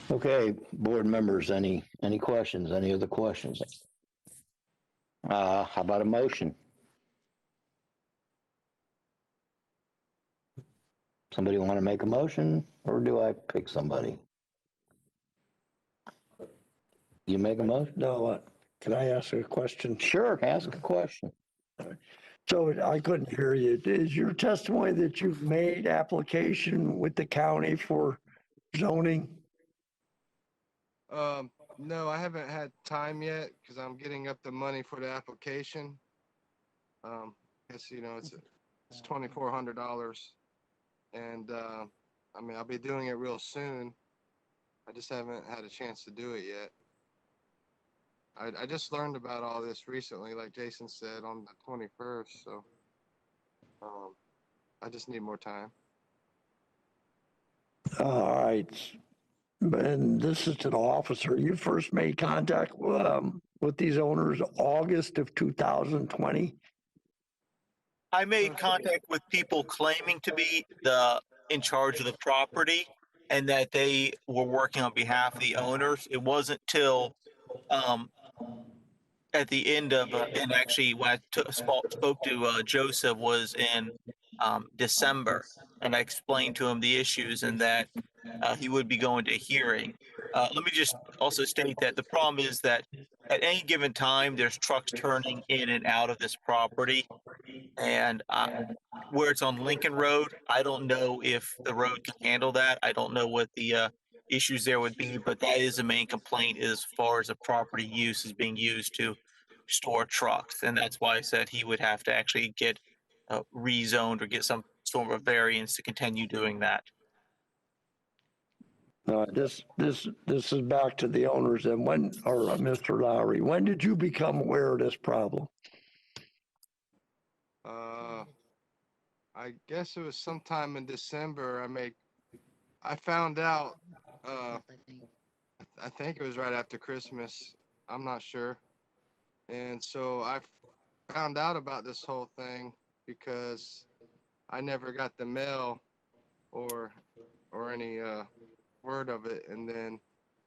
Okay, board members, any questions? Any other questions? How about a motion? Somebody want to make a motion, or do I pick somebody? You make a motion? No, can I ask a question? Sure, ask a question. So I couldn't hear you. Is your testimony that you've made application with the county for zoning? No, I haven't had time yet because I'm getting up the money for the application. Guess it's $2,400, and I mean I'll be doing it real soon. I just haven't had a chance to do it yet. I just learned about all this recently, like Jason said, on the 21st. So I just need more time. All right. And this is to the officer. You first made contact with these owners August of 2020. I made contact with people claiming to be in charge of the property and that they were working on behalf of the owners. It wasn't till at the end of and actually when spoke to Joseph was in December, and I explained to him the issues and that he would be going to a hearing. Let me just also state that the problem is that at any given time there's trucks turning in and out of this property, and where it's on Lincoln Road, I don't know if the road can handle that. I don't know what the issues there would be, but that is the main complaint as far as the property use is being used to store trucks. And that's why I said he would have to actually get rezoned or get some sort of variance to continue doing that. This is back to the owners. And when, or Mr. Lowry, when did you become aware of this problem? I guess it was sometime in December. I found out, I think it was right after Christmas. I'm not sure. And so I found out about this whole thing because I never got the mail or any word of it. And then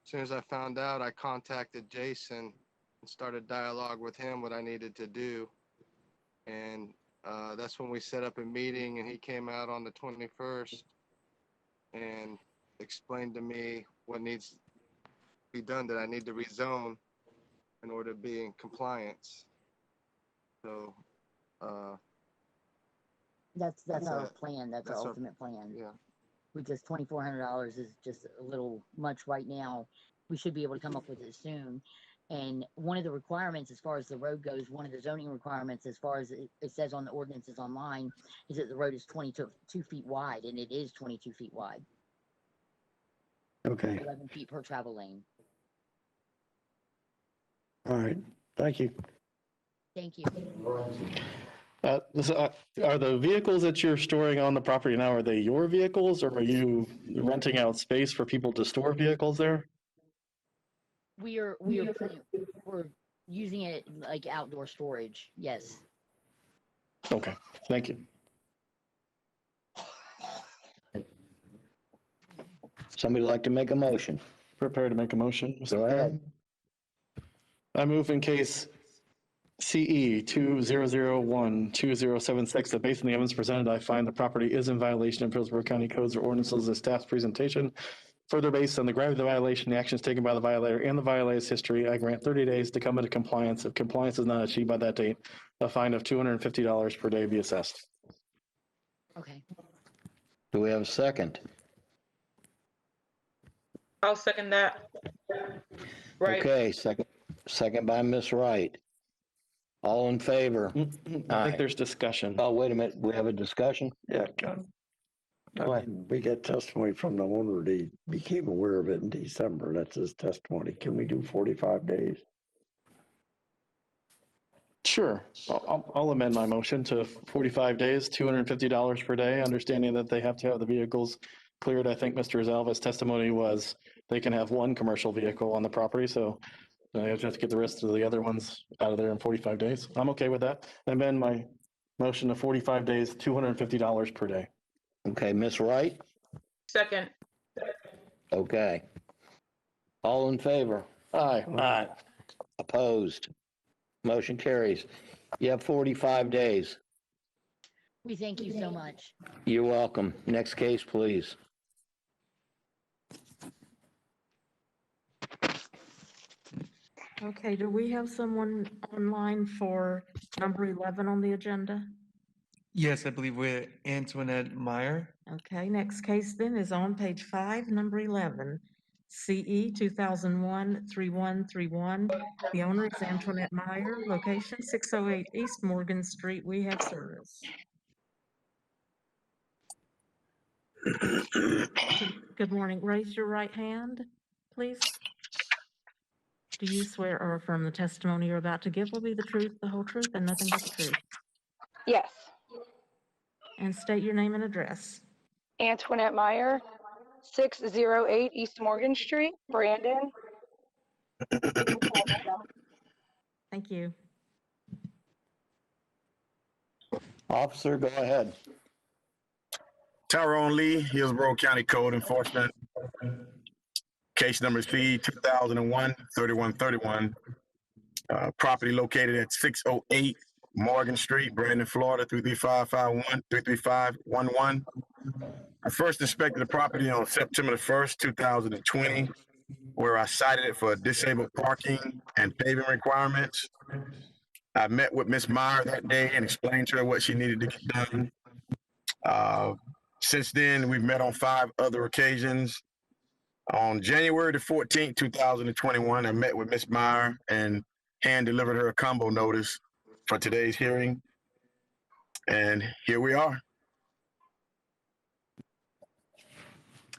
as soon as I found out, I contacted Jason and started dialogue with him what I needed to do. And that's when we set up a meeting, and he came out on the 21st and explained to me what needs to be done, that I need to rezone in order to be in compliance. So that's our plan. That's our ultimate plan. Yeah. We just $2,400 is just a little much right now. We should be able to come up with it soon. And one of the requirements as far as the road goes, one of the zoning requirements as far as it says on the ordinances online, is that the road is 22 feet wide, and it is 22 feet wide. Okay. 11 feet per travel lane. All right. Thank you. Thank you. Are the vehicles that you're storing on the property now, are they your vehicles, or are you renting out space for people to store vehicles there? We're using it like outdoor storage. Yes. Okay, thank you. Somebody like to make a motion? Prepare to make a motion. Go ahead. I move in case CE 2001-2076, that based on the evidence presented, I find the property is in violation of Hillsborough County codes or ordinances as staff's presentation. Further, based on the gravity of the violation, the actions taken by the violator, and the violator's history, I grant 30 days to come into compliance. If compliance is not achieved by that date, a fine of $250 per day be assessed. Okay. Do we have a second? I'll second that. Right. Okay, second by Ms. Wright. All in favor? I think there's discussion. Oh, wait a minute. We have a discussion? Yeah. We get testimony from the owner. They became aware of it in December. That's his testimony. Can we do 45 days? Sure. I'll amend my motion to 45 days, $250 per day, understanding that they have to have the vehicles cleared. I think Mr. Zalva's testimony was they can have one commercial vehicle on the property, so I have to get the rest of the other ones out of there in 45 days. I'm okay with that. Amend my motion to 45 days, $250 per day. Okay, Ms. Wright? Second. Okay. All in favor? Aye. Aye. Opposed? Motion carries. You have 45 days. We thank you so much. You're welcome. Next case, please. Okay, do we have someone online for number 11 on the agenda? Yes, I believe we're Antoinette Meyer. Okay, next case then is on page 5, number 11, CE 2001-3131. The owner is Antoinette Meyer, location 608 East Morgan Street. We have service. Good morning. Raise your right hand, please. Do you swear or affirm the testimony you're about to give will be the truth, the whole truth, and nothing but the truth? Yes. And state your name and address. Antoinette Meyer, 608 East Morgan Street, Brandon. Thank you. Officer, go ahead. Tyrone Lee, Hillsborough County Code Enforcement. Case number C 2001-3131. Property located at 608 Morgan Street, Brandon, Florida, 33511. I first inspected the property on September the 1st, 2020, where I cited it for disabled parking and paving requirements. I met with Ms. Meyer that day and explained to her what she needed to get done. Since then, we've met on 5 other occasions. On January the 14th, 2021, I met with Ms. Meyer and hand delivered her a combo notice for today's hearing. And here we are.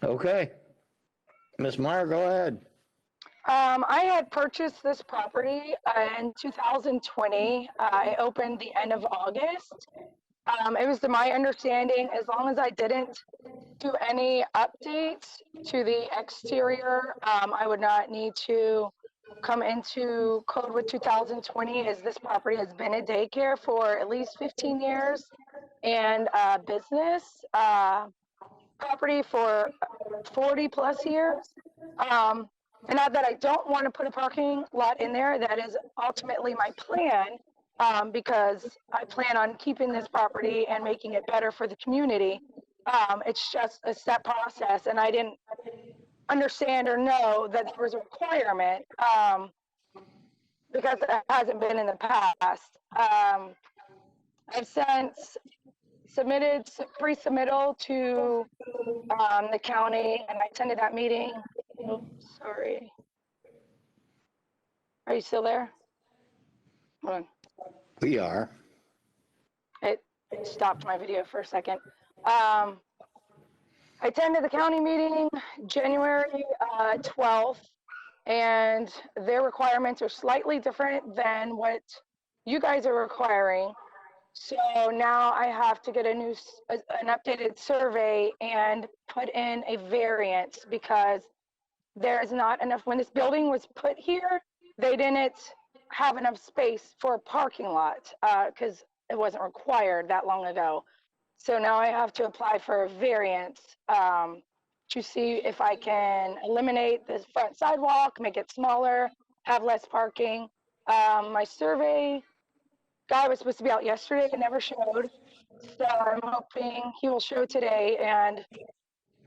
Okay. Ms. Meyer, go ahead. I had purchased this property in 2020. I opened the end of August. It was to my understanding, as long as I didn't do any updates to the exterior, I would not need to come into code with 2020, as this property has been a daycare for at least 15 years and a business property for 40 plus years. And not that I don't want to put a parking lot in there, that is ultimately my plan, because I plan on keeping this property and making it better for the community. It's just a step process, and I didn't understand or know that there was a requirement, because it hasn't been in the past. I've since submitted pre-submittal to the county, and I attended that meeting. Oh, sorry. Are you still there? Hold on. We are. It stopped my video for a second. I attended the county meeting January 12th, and their requirements are slightly different than what you guys are requiring. So now I have to get an updated survey and put in a variance, because there is not enough. When this building was put here, they didn't have enough space for a parking lot, because it wasn't required that long ago. So now I have to apply for a variance to see if I can eliminate the front sidewalk, make it smaller, have less parking. My survey guy was supposed to be out yesterday, it never showed. So I'm hoping he will show today and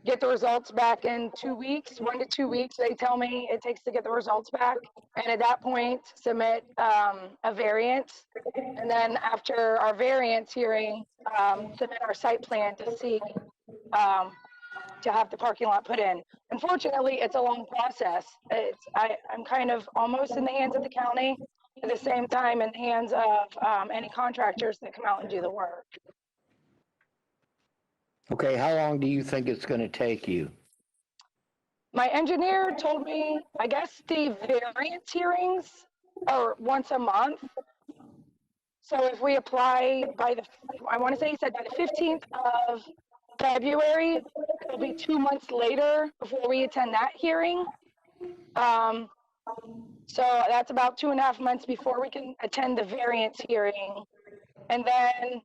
get the results back in 2 weeks, 1 to 2 weeks. They tell me it takes to get the results back. And at that point, submit a variance. And then after our variance hearing, submit our site plan to see, to have the parking lot put in. Unfortunately, it's a long process. I'm kind of almost in the hands of the county, at the same time in the hands of any contractors that come out and do the work. Okay, how long do you think it's going to take you? My engineer told me, I guess the variance hearings are once a month. So if we apply by I want to say he said by the 15th of February, it'll be 2 months later before we attend that hearing. So that's about 2.5 months before we can attend the variance hearing. And then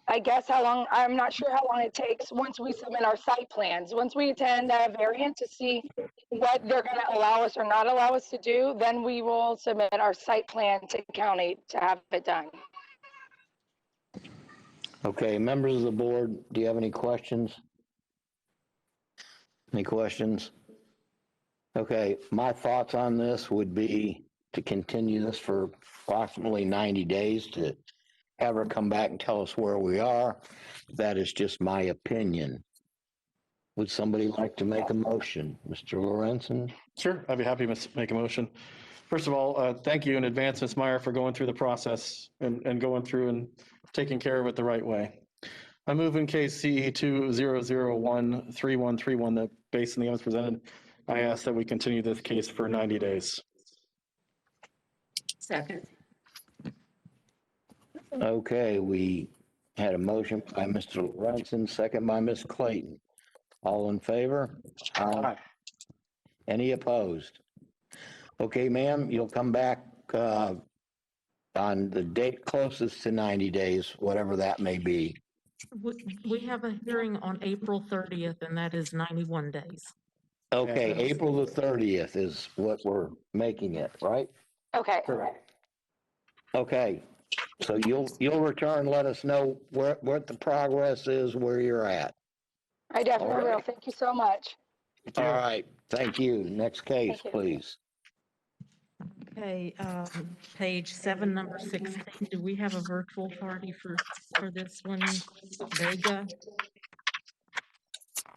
I guess how long, I'm not sure how long it takes once we submit our site plans. Once we attend that variance to see what they're going to allow us or not allow us to do, then we will submit our site plan to the county to have it done. Okay, members of the board, do you have any questions? Any questions? Okay, my thoughts on this would be to continue this for approximately 90 days to have her come back and tell us where we are. That is just my opinion. Would somebody like to make a motion? Mr. Lorenzen? Sure, I'd be happy to make a motion. First of all, thank you in advance, Ms. Meyer, for going through the process and going through and taking care of it the right way. I move in case CE 2001-3131 that based on the evidence presented, I ask that we continue this case for 90 days. Second. Okay, we had a motion by Mr. Lorenzen, second by Ms. Clayton. All in favor? Aye. Any opposed? Okay, ma'am, you'll come back on the date closest to 90 days, whatever that may be. We have a hearing on April 30th, and that is 91 days. Okay, April the 30th is what we're making it, right? Okay. Okay, so you'll return, let us know what the progress is, where you're at. I definitely will. Thank you so much. All right, thank you. Next case, Thank you. please. Okay, page 7, number 16. Do we have a virtual party for this one? Vega?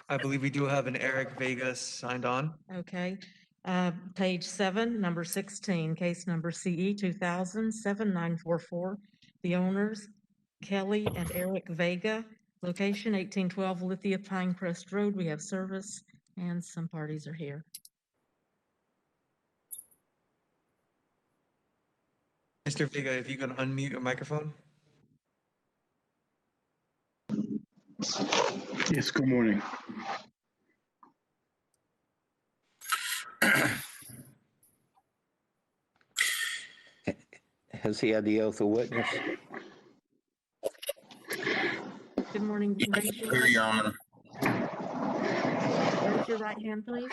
I believe we do have an Eric Vegas signed on. Okay. Page 7, number 16, case number CE 2000-7944. The owners, Kelly and Eric Vega. Location 1812 Lithia Pinecrest Road. We have service and some parties are here. Mr. Vega, if you can unmute your microphone. Yes, good morning. Has he had the oath of witness? Good morning. Raise your Here, Your Honor. right hand, please.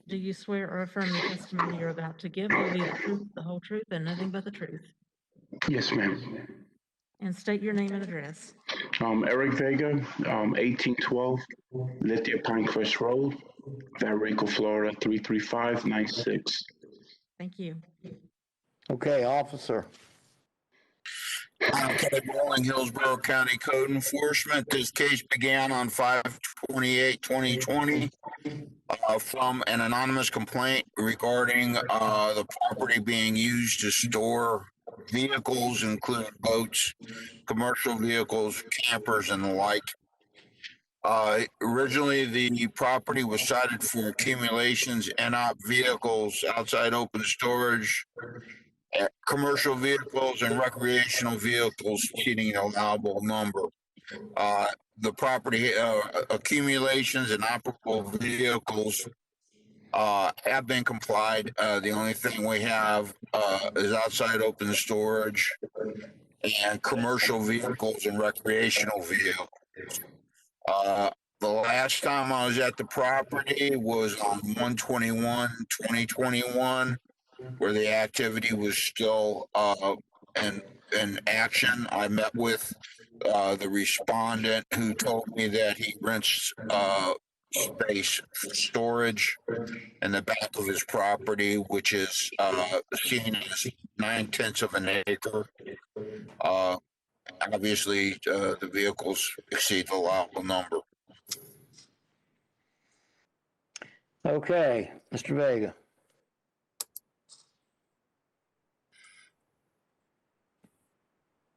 Do you swear or affirm the testimony you're about to give will be the truth, the whole truth, and nothing but the truth? Yes, ma'am. And state your name and address. Eric Vega, 1812 Lithia Pinecrest Road, Valrico, Florida, 33596. Thank you. Okay, officer. Good morning, Hillsborough County Code Enforcement. This case began on 5/28/2020 from an anonymous complaint regarding the property being used to store vehicles, including boats, commercial vehicles, campers, and the like. Originally, the property was cited for accumulations, NOP vehicles, outside open storage, commercial vehicles, and recreational vehicles exceeding an allowable number. The property accumulations and operable vehicles have been complied. The only thing we have is outside open storage and commercial vehicles and recreational vehicles. The last time I was at the property was on 1/21/2021, where the activity was still in action. I met with the respondent, who told me that he rents space for storage in the back of his property, which is seen as 9/10 of an acre. Obviously, the vehicles exceed the allowable number. Okay, Mr. Vega.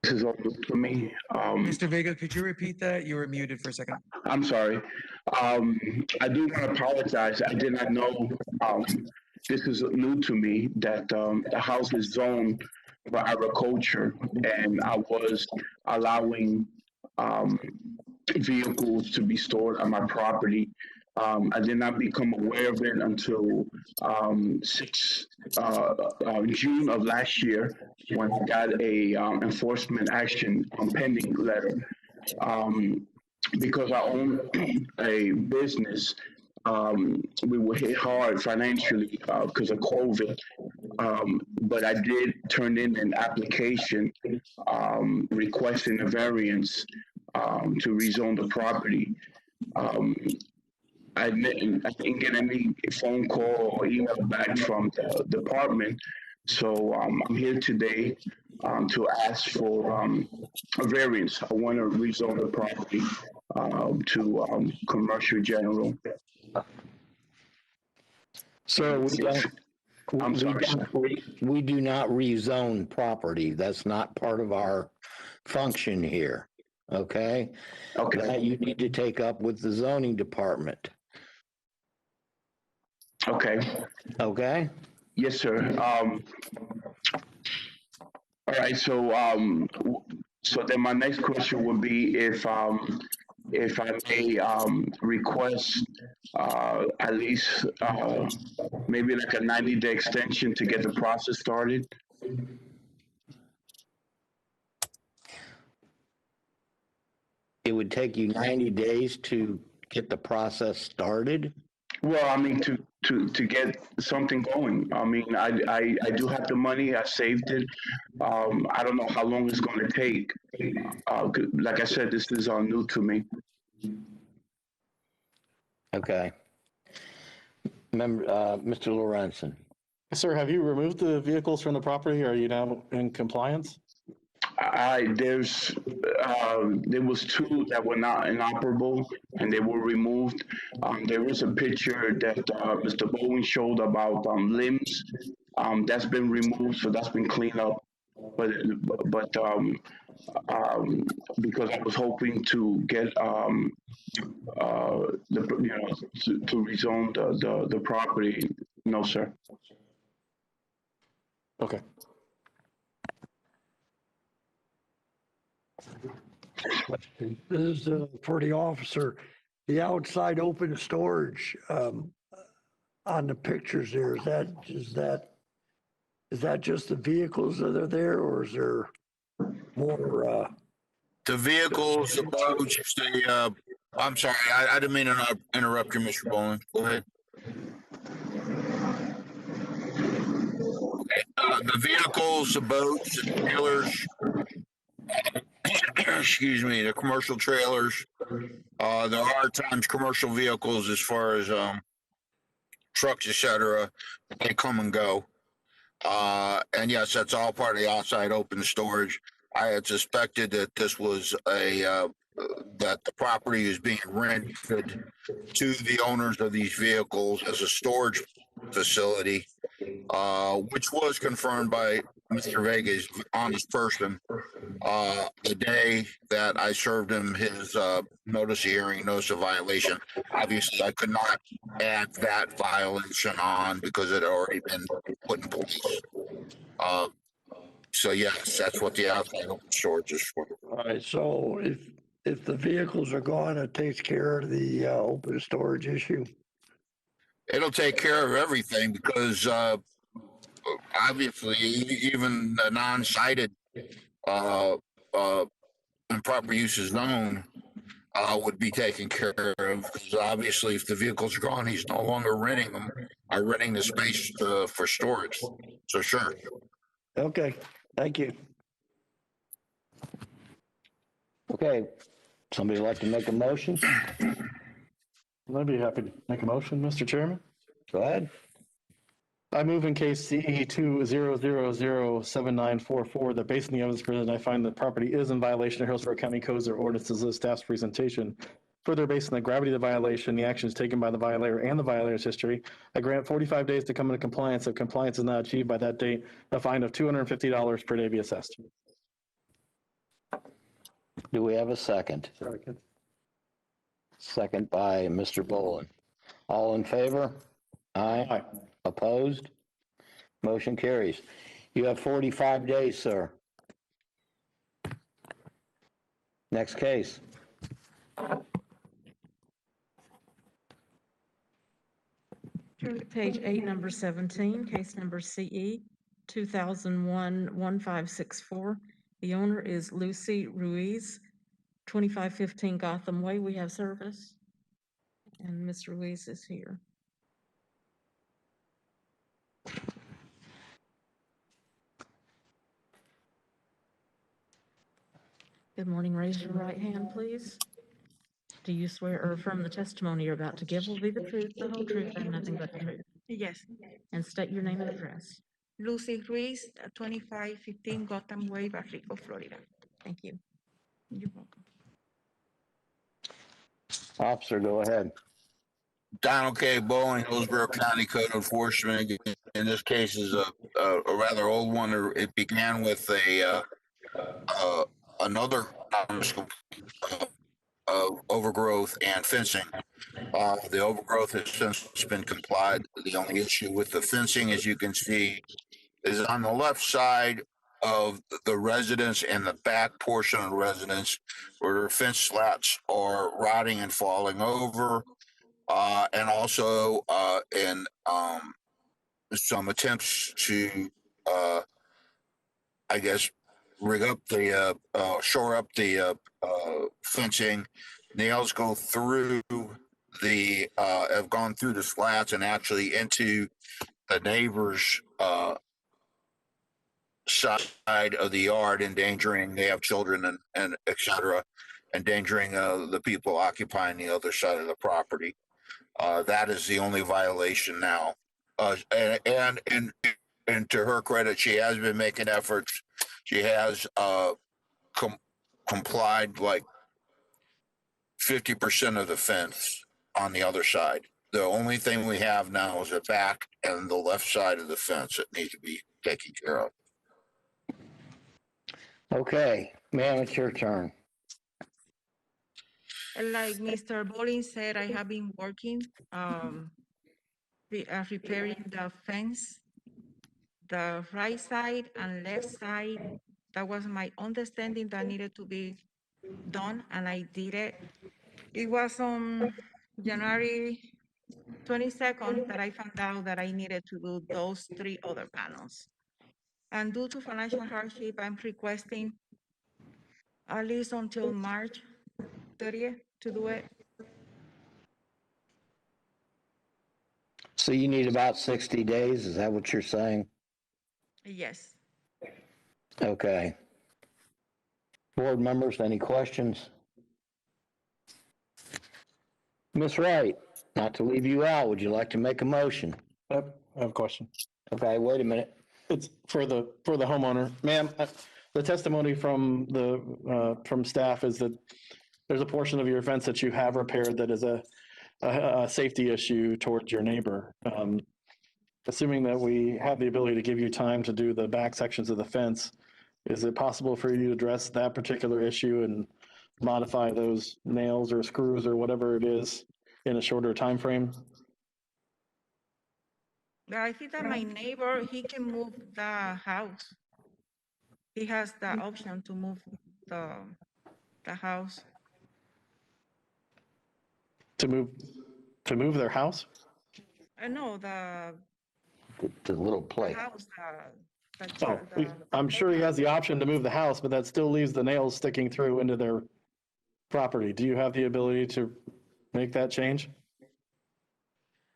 This is all new to me. Mr. Vega, could you repeat that? You were muted for a second. I'm sorry. I do want to apologize. I did not know, this is new to me, that the house is zoned for agriculture, and I was allowing vehicles to be stored on my property. I did not become aware of it until June of last year, when I got a enforcement action pending letter. Because I own a business, we were hit hard financially because of COVID. But I did turn in an application requesting a variance to rezone the property. I didn't get any phone call or email back from the department. So I'm here today to ask for a variance. I want to rezone the property to commercial general. So we do not rezone property. That's not part of our function here. Okay? Okay. That you need to take up with the zoning department. Okay. Okay? Yes, sir. All right. So then my next question would be if if I may request at least maybe like a 90-day extension to get the process started. It would take you 90 days to get the process started? Well, I mean, to get something going. I mean, I do have the money. I saved it. I don't know how long it's going to take. Like I said, this is new to me. Okay. Mr. Lorenzen. Sir, have you removed the vehicles from the property? Are you now in compliance? There was two that were not inoperable and they were removed. There is a picture that Mr. Bowen showed about limbs. That's been removed, so that's been cleaned up. But because I was hoping to get to rezone the property, no, sir. Okay. This is for the officer. The outside open storage on the pictures there, is that just the vehicles that are there, or is there more? The vehicles, the boats, I'm sorry, I didn't mean to interrupt you, Mr. Bowen. Go ahead. The vehicles, the boats, the trailers, excuse me, the commercial trailers. There are times commercial vehicles as far as trucks, etc. They come and go. And yes, that's all part of the outside open storage. I had suspected that this was that the property is being rented to the owners of these vehicles as a storage facility, which was confirmed by Mr. Vega's honest person the day that I served him his notice of hearing, notice of violation. Obviously, I could not add that violation on because it had already been put in place. So yes, that's what the outside open storage is for. All right, so if the vehicles are gone, it takes care of the open storage issue? It'll take care of everything because obviously even the non-cited improper uses known would be taken care of, because obviously if the vehicles are gone, he's no longer renting them, or renting the space for storage. So sure. Okay, thank you. Okay, somebody like to make a motion? I'd be happy to make a motion, Mr. Chairman. Go ahead. I move in case CE 2007944 that based on the evidence presented, I find the property is in violation of Hillsborough County codes or ordinances of the staff's presentation. Further, based on the gravity of the violation, the actions taken by the violator and the violator's history, I grant 45 days to come into compliance. If compliance is not achieved by that date, a fine of $250 per day be assessed. Do we have a second? Second. Second by Mr. Boland. All in favor? Aye. Aye. Opposed? Motion carries. You have 45 days, sir. Next case. Turn to page 8, number 17, case number CE 2001-1564. The owner is Lucy Ruiz, 2515 Gotham Way. We have service. And Ms. Ruiz is here. Good morning. Raise your right hand, please. Do you swear or affirm the testimony you're about to give will be the truth, the whole truth, and nothing but the truth? Yes. And state your name and address. Lucy Ruiz, 2515 Gotham Way, Barrico, Florida. Thank you. You're welcome. Officer, go ahead. Donald K. Bowen, Hillsborough County Code Enforcement. In this case is a rather old one. It began with another overgrowth and fencing. The overgrowth has since been complied. The only issue with the fencing, as you can see, is on the left side of the residence and the back portion of the residence where their fence slats are rotting and falling over. And also in some attempts to, I guess, rig up the, shore up the fencing. Nails go through the, have gone through the slats and actually into the neighbor's side of the yard, endangering, they have children and et cetera, endangering the people occupying the other side of the property. That is the only violation now. And to her credit, she has been making efforts. She has complied like 50% of the fence on the other side. The only thing we have now is the back and the left side of the fence that need to be taken care of. Okay, ma'am, it's your turn. Like Mr. Bolin said, I have been working, repairing the fence, the right side and left side. That was my understanding that needed to be done, and I did it. It was on January 22nd that I found out that I needed to do those 3 other panels. And due to financial hardship, I'm requesting at least until March 30th to do it. So you need about 60 days, is that what you're saying? Yes. Okay. Board members, any questions? Ms. Wright, not to leave you out, would you like to make a motion? I have a question. Okay, wait a minute. It's for the homeowner. Ma'am, the testimony from from staff is that there's a portion of your fence that you have repaired that is a safety issue towards your neighbor. Assuming that we have the ability to give you time to do the back sections of the fence, is it possible for you to address that particular issue and modify those nails or screws or whatever it is in a shorter time frame? I think that my neighbor, he can move the house. He has the option to move the house. To move their house? No, the little plate. house, I'm sure he has the option to move the house, but that still leaves the nails sticking through into their property. Do you have the ability to make that change?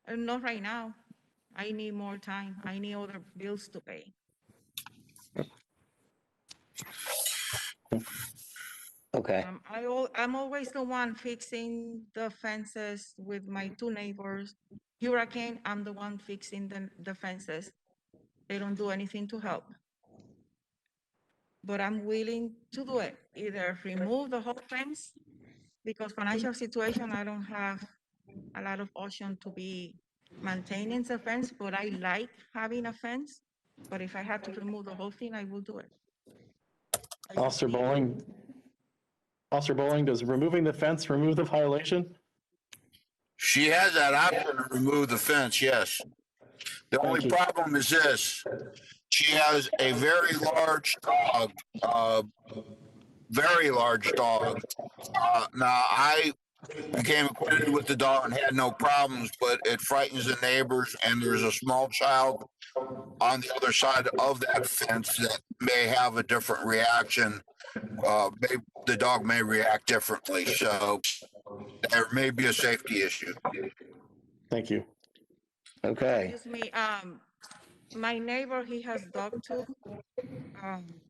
Not right now. I need more time. I need other bills to pay. Okay. I'm always the one fixing the fences with my 2 neighbors. Hurricane, I'm the one fixing the fences. They don't do anything to help. But I'm willing to do it. Either remove the whole fence, because financial situation, I don't have a lot of option to be maintaining the fence, but I like having a fence. But if I had to remove the whole thing, I will do it. Officer Bowling, does removing the fence remove the violation? She has that option to remove the fence, yes. The only problem is this. She has a very large dog, Now, I became acquainted with the dog and had no problems, but it frightens the neighbors, and there's a small child on the other side of that fence that may have a different reaction. The dog may react differently, so there may be a safety issue. Thank you. Okay. Excuse me, my neighbor, he has dog too.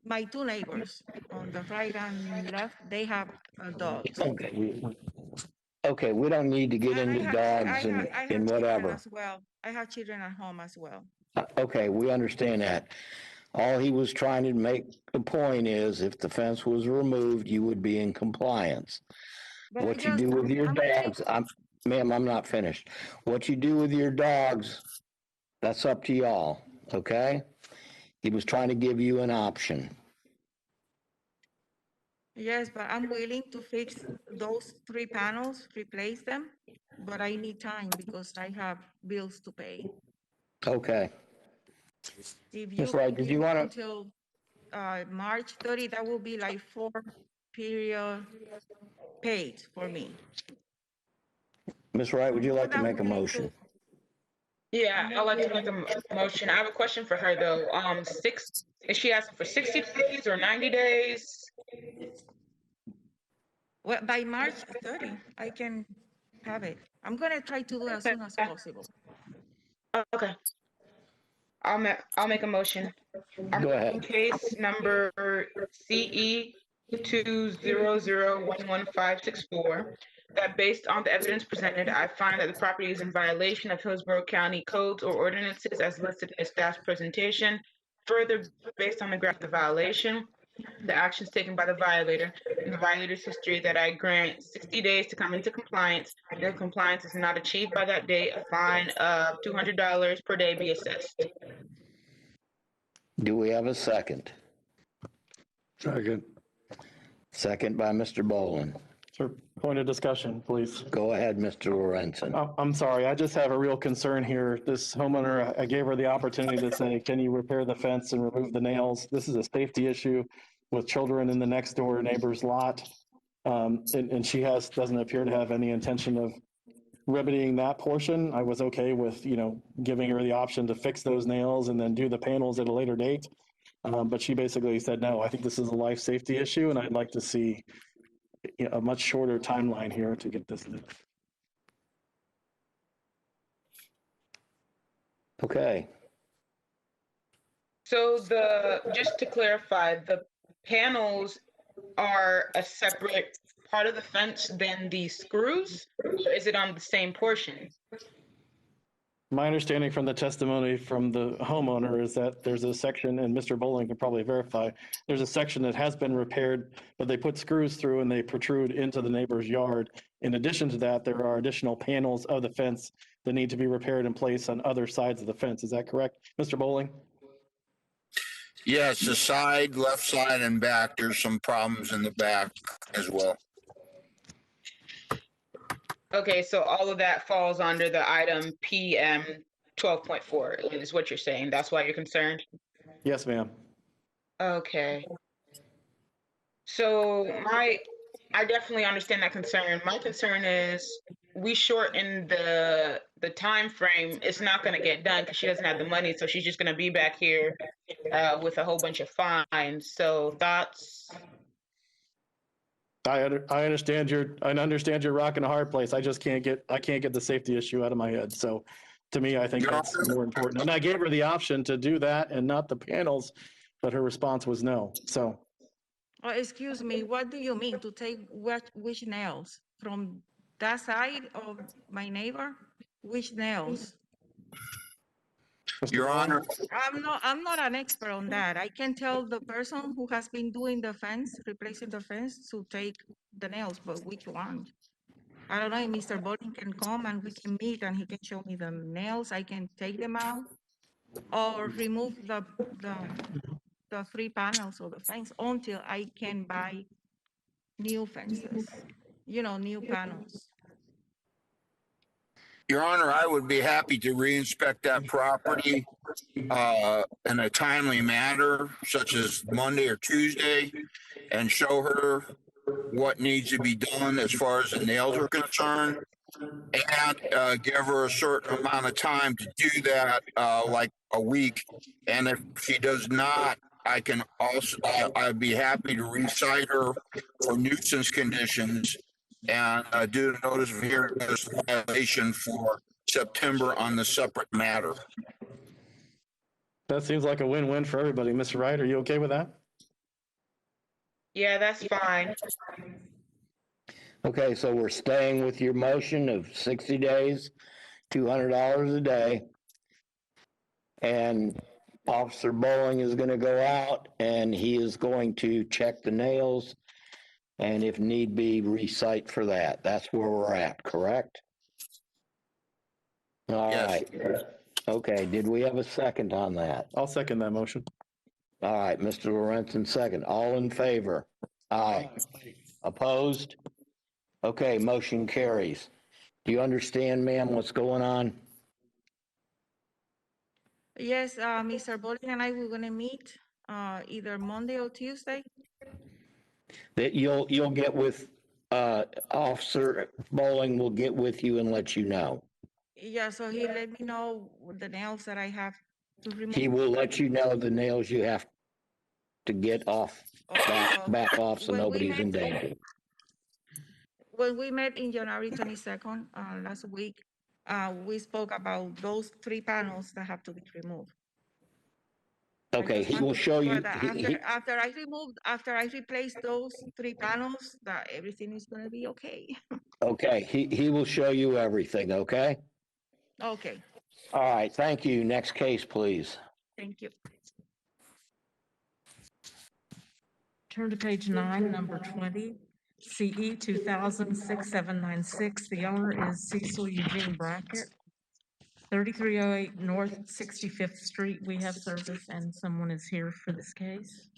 My 2 neighbors on the right and left, they have dogs. Okay, we don't need to get into dogs I and have children whatever. as well. I have children at home as well. Okay, we understand that. All he was trying to make the point is if the fence was removed, you would be in compliance. But what you do with your dogs, ma'am, I'm not finished. What you do with your dogs, that's up to y'all, okay? He was trying to give you an option. Yes, but I'm willing to fix those 3 panels, replace them, but I need time because I have bills to pay. Okay. If Ms. Wright, did you want to? March 30, that will be like 4 period paid for me. Ms. Wright, would you like to That make a will motion? include- Yeah, I'd like to make a motion. I have a question for her though. Is she asking for 60 days or 90 days? Well, by March 30, I can have it. I'm gonna try to do it as soon as possible. Okay. I'll make a motion. Go ahead. Case number CE 200116564, that based on the evidence presented, I find that the property is in violation of Hillsborough County codes or ordinances as listed in the staff's presentation. Further, based on the graph of the violation, the actions taken by the violator, and the violator's history, that I grant 60 days to come into compliance. And if compliance is not achieved by that date, a fine of $200 per day be assessed. Do we have a second? Second. Second by Mr. Boland. Sir, point of discussion, please. Go ahead, Mr. Lorenzen. I'm sorry, I just have a real concern here. This homeowner, I gave her the opportunity to say, can you repair the fence and remove the nails? This is a safety issue with children in the next door neighbor's lot. And she doesn't appear to have any intention of remedying that portion. I was okay with, giving her the option to fix those nails and then do the panels at a later date. But she basically said, no, I think this is a life safety issue and I'd like to see a much shorter timeline here to get this done. Okay. So just to clarify, the panels are a separate part of the fence than the screws, or is it on the same portion? My understanding from the testimony from the homeowner is that there's a section, and Mr. Bowling can probably verify, there's a section that has been repaired, but they put screws through and they protrude into the neighbor's yard. In addition to that, there are additional panels of the fence that need to be repaired in place on other sides of the fence. Is that correct, Mr. Bowling? Yes, the side, left side and back, there's some problems in the back as well. Okay, so all of that falls under the item PM 12.4 is what you're saying. That's why you're concerned? Yes, ma'am. Okay. So I definitely understand that concern. My concern is we shorten the time frame. It's not going to get done because she doesn't have the money, so she's just going to be back here with a whole bunch of fines. So thoughts? I understand you're rocking a hard place. I can't get the safety issue out of my head. So to me, I think that's more important. And I gave her the option to do that and not the panels, but her response was no. So. Oh, excuse me, what do you mean to take which nails? From that side of my neighbor? Which nails? Your Honor. I'm not an expert on that. I can tell the person who has been doing the fence, replacing the fence, to take the nails, but which one? I don't know if Mr. Bowling can come and we can meet and he can show me the nails. I can take them out or remove the 3 panels of the fence until I can buy new fences, new panels. Your Honor, I would be happy to re-inspect that property in a timely manner, such as Monday or Tuesday, and show her what needs to be done as far as the nails are concerned, and give her a certain amount of time to do that, like a week. And if she does not, I can also, I'd be happy to recite her for nuisance conditions and do the notice of hearing as a violation for September on the separate matter. That seems like a win-win for everybody. Mr. Wright, are you okay with that? Yeah, that's fine. Okay, so we're staying with your motion of 60 days, $200 a day. And Officer Bowling is going to go out and he is going to check the nails and if need be, recite for that. That's where we're at, correct? All right. Okay, did we have a second on that? I'll second that motion. All right, Mr. Lorenzen, second. All in favor? Aye. Opposed? Okay, motion carries. Do you understand, ma'am, what's going on? Yes, Mr. Bowling and I were going to meet either Monday or Tuesday. That you'll get with, Officer Bowling will get with you and let you know. Yeah, so he let me know the nails that I have to remove. He will let you know the nails you have to get off, back off so When we nobody's in met- danger. When we met in January 22nd, last week, we spoke about those 3 panels that have to be removed. Okay, he will show you, But after I replace those 3 panels, that everything is gonna be okay. okay, he will show you everything, okay? Okay, All right, thank you. Next case, please. thank you. Turn to page 9, number 20, CE 2000-6796. The owner is Cecil Eugene Brackett, 3308 North 65th Street. We have service and someone is here for this case.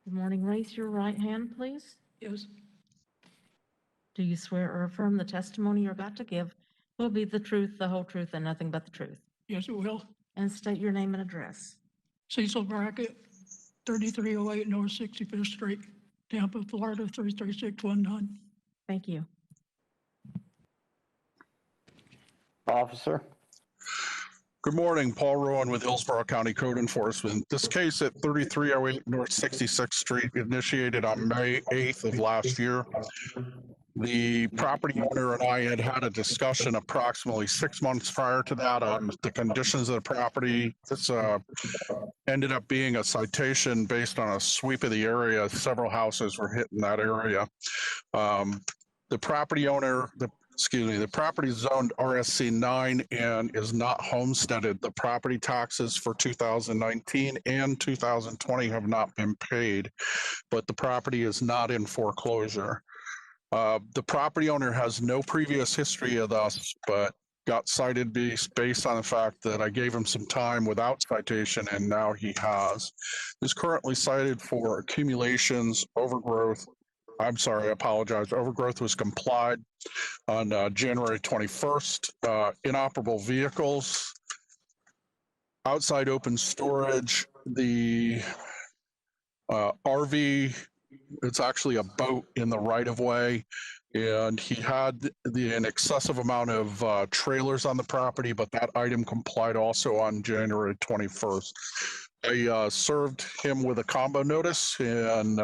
Good morning. Raise your right hand, please. Yes, Do you swear or affirm the testimony you're about to give will be the truth, the whole truth, and nothing but the truth? yes, it will. And state your name and address. Cecil Brackett, 3308 North 65th Street, Tampa, Florida, 33619. Thank you. Officer? Good morning, Paul Rowan with Hillsborough County Code Enforcement. This case at 3308 North 66th Street initiated on May 8th of last year. The property owner and I had a discussion approximately 6 months prior to that on the conditions of the property. This ended up being a citation based on a sweep of the area. Several houses were hit in that area. The property owner, the property is zoned RSC 9 and is not homesteaded. The property taxes for 2019 and 2020 have not been paid, but the property is not in foreclosure. The property owner has no previous history of this, but got cited based on the fact that I gave him some time without citation, and now he has. He's currently cited for accumulations, overgrowth. I'm sorry, I apologize. Overgrowth was complied on January 21st. Inoperable vehicles, outside open storage, the RV, it's actually a boat in the right of way. And he had an excessive amount of trailers on the property, but that item complied also on January 21st. I served him with a combo notice, and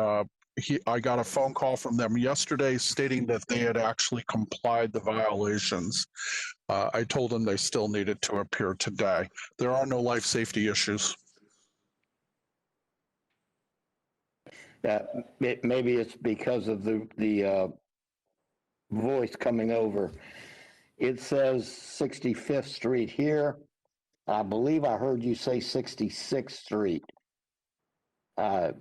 I got a phone call from them yesterday stating that they had actually complied the violations. I told them they still needed to appear today. There are no life safety issues. Maybe it's because of the voice coming over. It says 65th Street here. I believe I heard you say 66th Street. I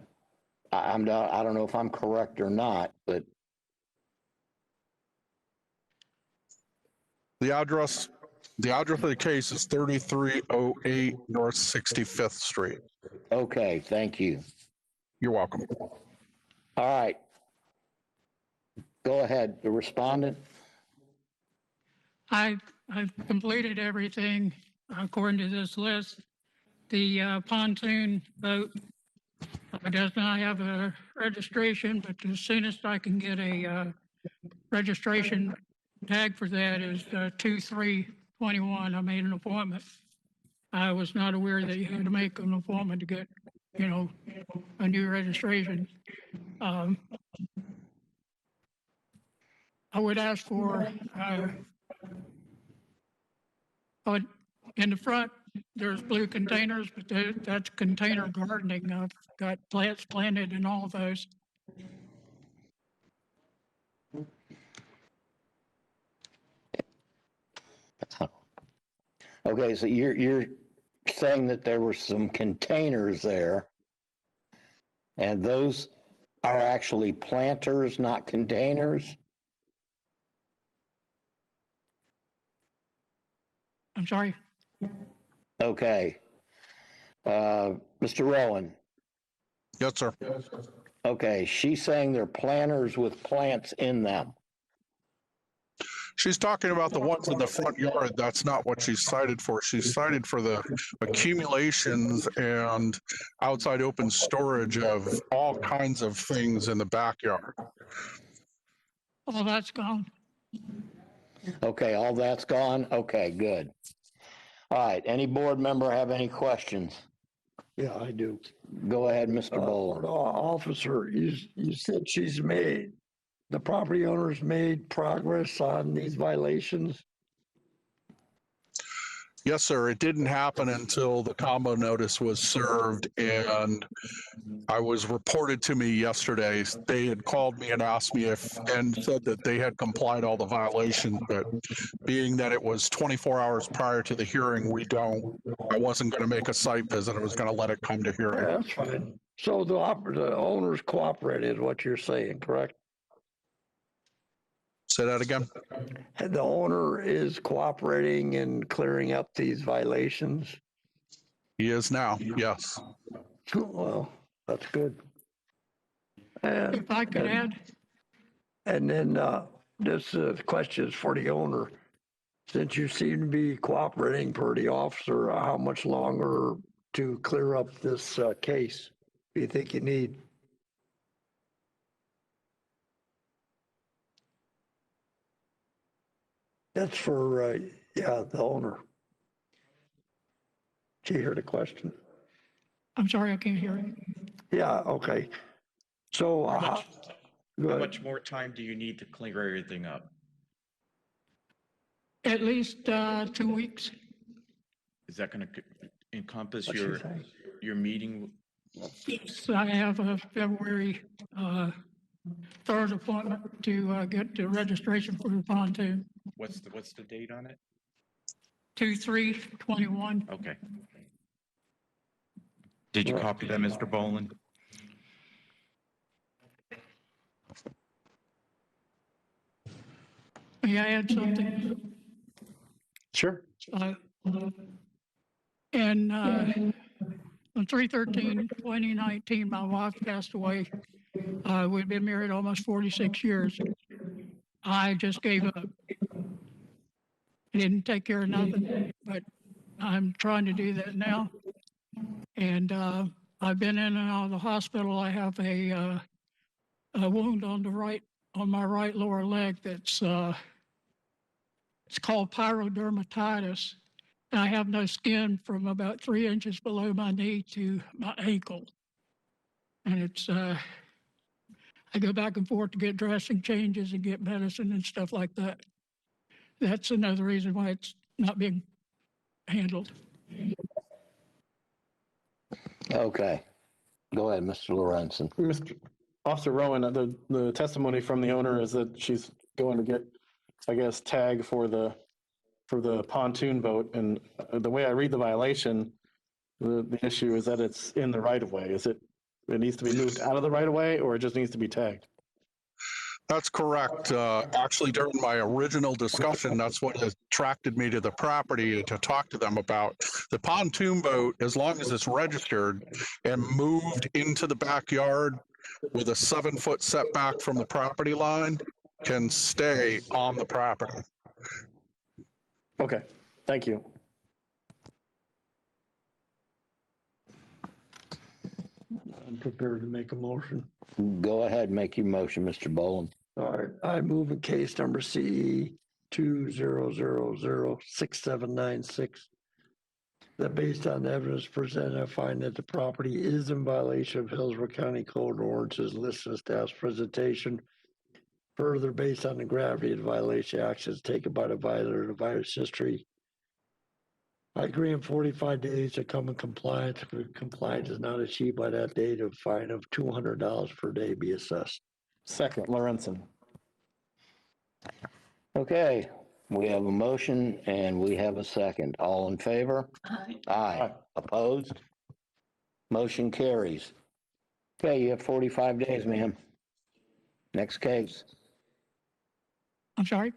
don't know if I'm correct or not, but the address of the case is 3308 North 65th Street. Okay, thank you. You're welcome. All right. Go ahead, the respondent. I've completed everything according to this list. The pontoon boat does not have a registration, but as soon as I can get a registration tag for that is 2321. I made an appointment. I was not aware that you had to make an appointment to get, a new registration. I would ask for, in the front, there's blue containers, but that's container gardening. I've got plants planted in all of those. Okay, so you're saying that there were some containers there, and those are actually planters, not containers? I'm sorry. Okay. Mr. Rowan, Yes, sir. okay, she's saying they're planters with plants in them. She's talking about the ones in the front yard. That's not what she's cited for. She's cited for the accumulations and outside open storage of all kinds of things in the backyard. All that's gone. Okay, all that's gone? Okay, good. All right, any board member have any questions? Yeah, I do. Go ahead, Mr. Bowler. Officer, you said the property owner's made progress on these violations? Yes, sir. It didn't happen until the combo notice was served, and I was reported to me yesterday. They had called me and asked me and said that they had complied all the violations, but being that it was 24 hours prior to the hearing, I wasn't going to make a site visit. I was going to let it come to hearing. Yeah, that's fine. So the owner's cooperated, what you're saying, correct? Say that again. And the owner is cooperating and clearing up these violations? He is now, yes. Well, that's good. And, If I could add, and then this question is for the owner. Since you seem to be cooperating per the officer, how much longer to clear up this case do you think you need? That's for, the owner. Did you hear the question? I'm sorry, I can't hear it. Yeah, okay. So, How go ahead. much more time do you need to clear everything up? At least 2 weeks. Is that going to encompass What'd she your say? meeting? So I have a February 3rd appointment to get the registration for the pontoon. What's the date on it? 2/3/21. Okay. Did you copy that, Mr. Boland? May I add something? Sure. And on 3/13/2019, my wife passed away. We'd been married almost 46 years. I just gave up. I didn't take care of nothing, but I'm trying to do that now. And I've been in and out of the hospital. I have a wound on my right lower leg that's it's called pyrodermatitis. I have no skin from about 3 inches below my knee to my ankle. And it's, I go back and forth to get dressing changes and get medicine and stuff like that. That's another reason why it's not being handled. Okay. Go ahead, Mr. Lorenzen. Mr. Officer Rowan, the testimony from the owner is that she's going to get, I guess, tag for the pontoon boat. And the way I read the violation, the issue is that it's in the right of way. It needs to be moved out of the right of way, or it just needs to be tagged? That's correct. Actually, during my original discussion, that's what attracted me to the property to talk to them about. The pontoon boat, as long as it's registered and moved into the backyard with a 7-foot setback from the property line, can stay on the property. Okay, thank you. I'm prepared to make a motion. Go ahead, make your motion, Mr. Boland. All right, I move in case number CE 20006796 that based on the evidence presented, I find that the property is in violation of Hillsborough County Code ordinances listed in staff's presentation. Further, based on the gravity of the violation actions taken by the violator, the virus history, I agree in 45 days to come in compliance. If compliance is not achieved by that date, a fine of $200 per day be assessed. Second, Lorenzen. Okay, we have a motion and we have a second. All in favor? Aye. Opposed? Motion carries. Okay, you have 45 days, ma'am. Next case. I'm sorry?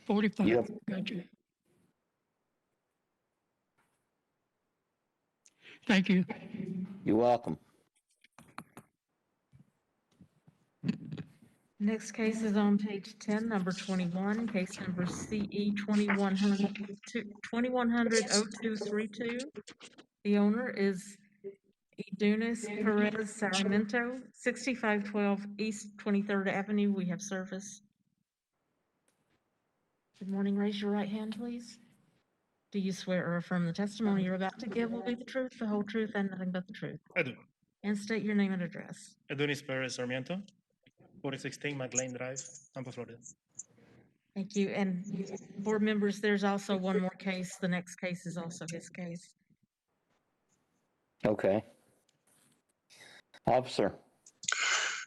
45, Yep. gotcha. Thank you. You're welcome. Next case is on page 10, number 21, case number CE 2100-0232. The owner is Edunis Perez Sarmiento, 6512 East 23rd Avenue. We have service. Good morning. Raise your right hand, please. Do you swear or affirm the testimony you're about to give will be the truth, the whole truth, and nothing but the truth? I do. And state your name and address. Adonis Perez Sarmiento, 4016 McLean Drive, Tampa, Florida. Thank you. And board members, there's also one more case. The next case is also his case. Okay. Officer.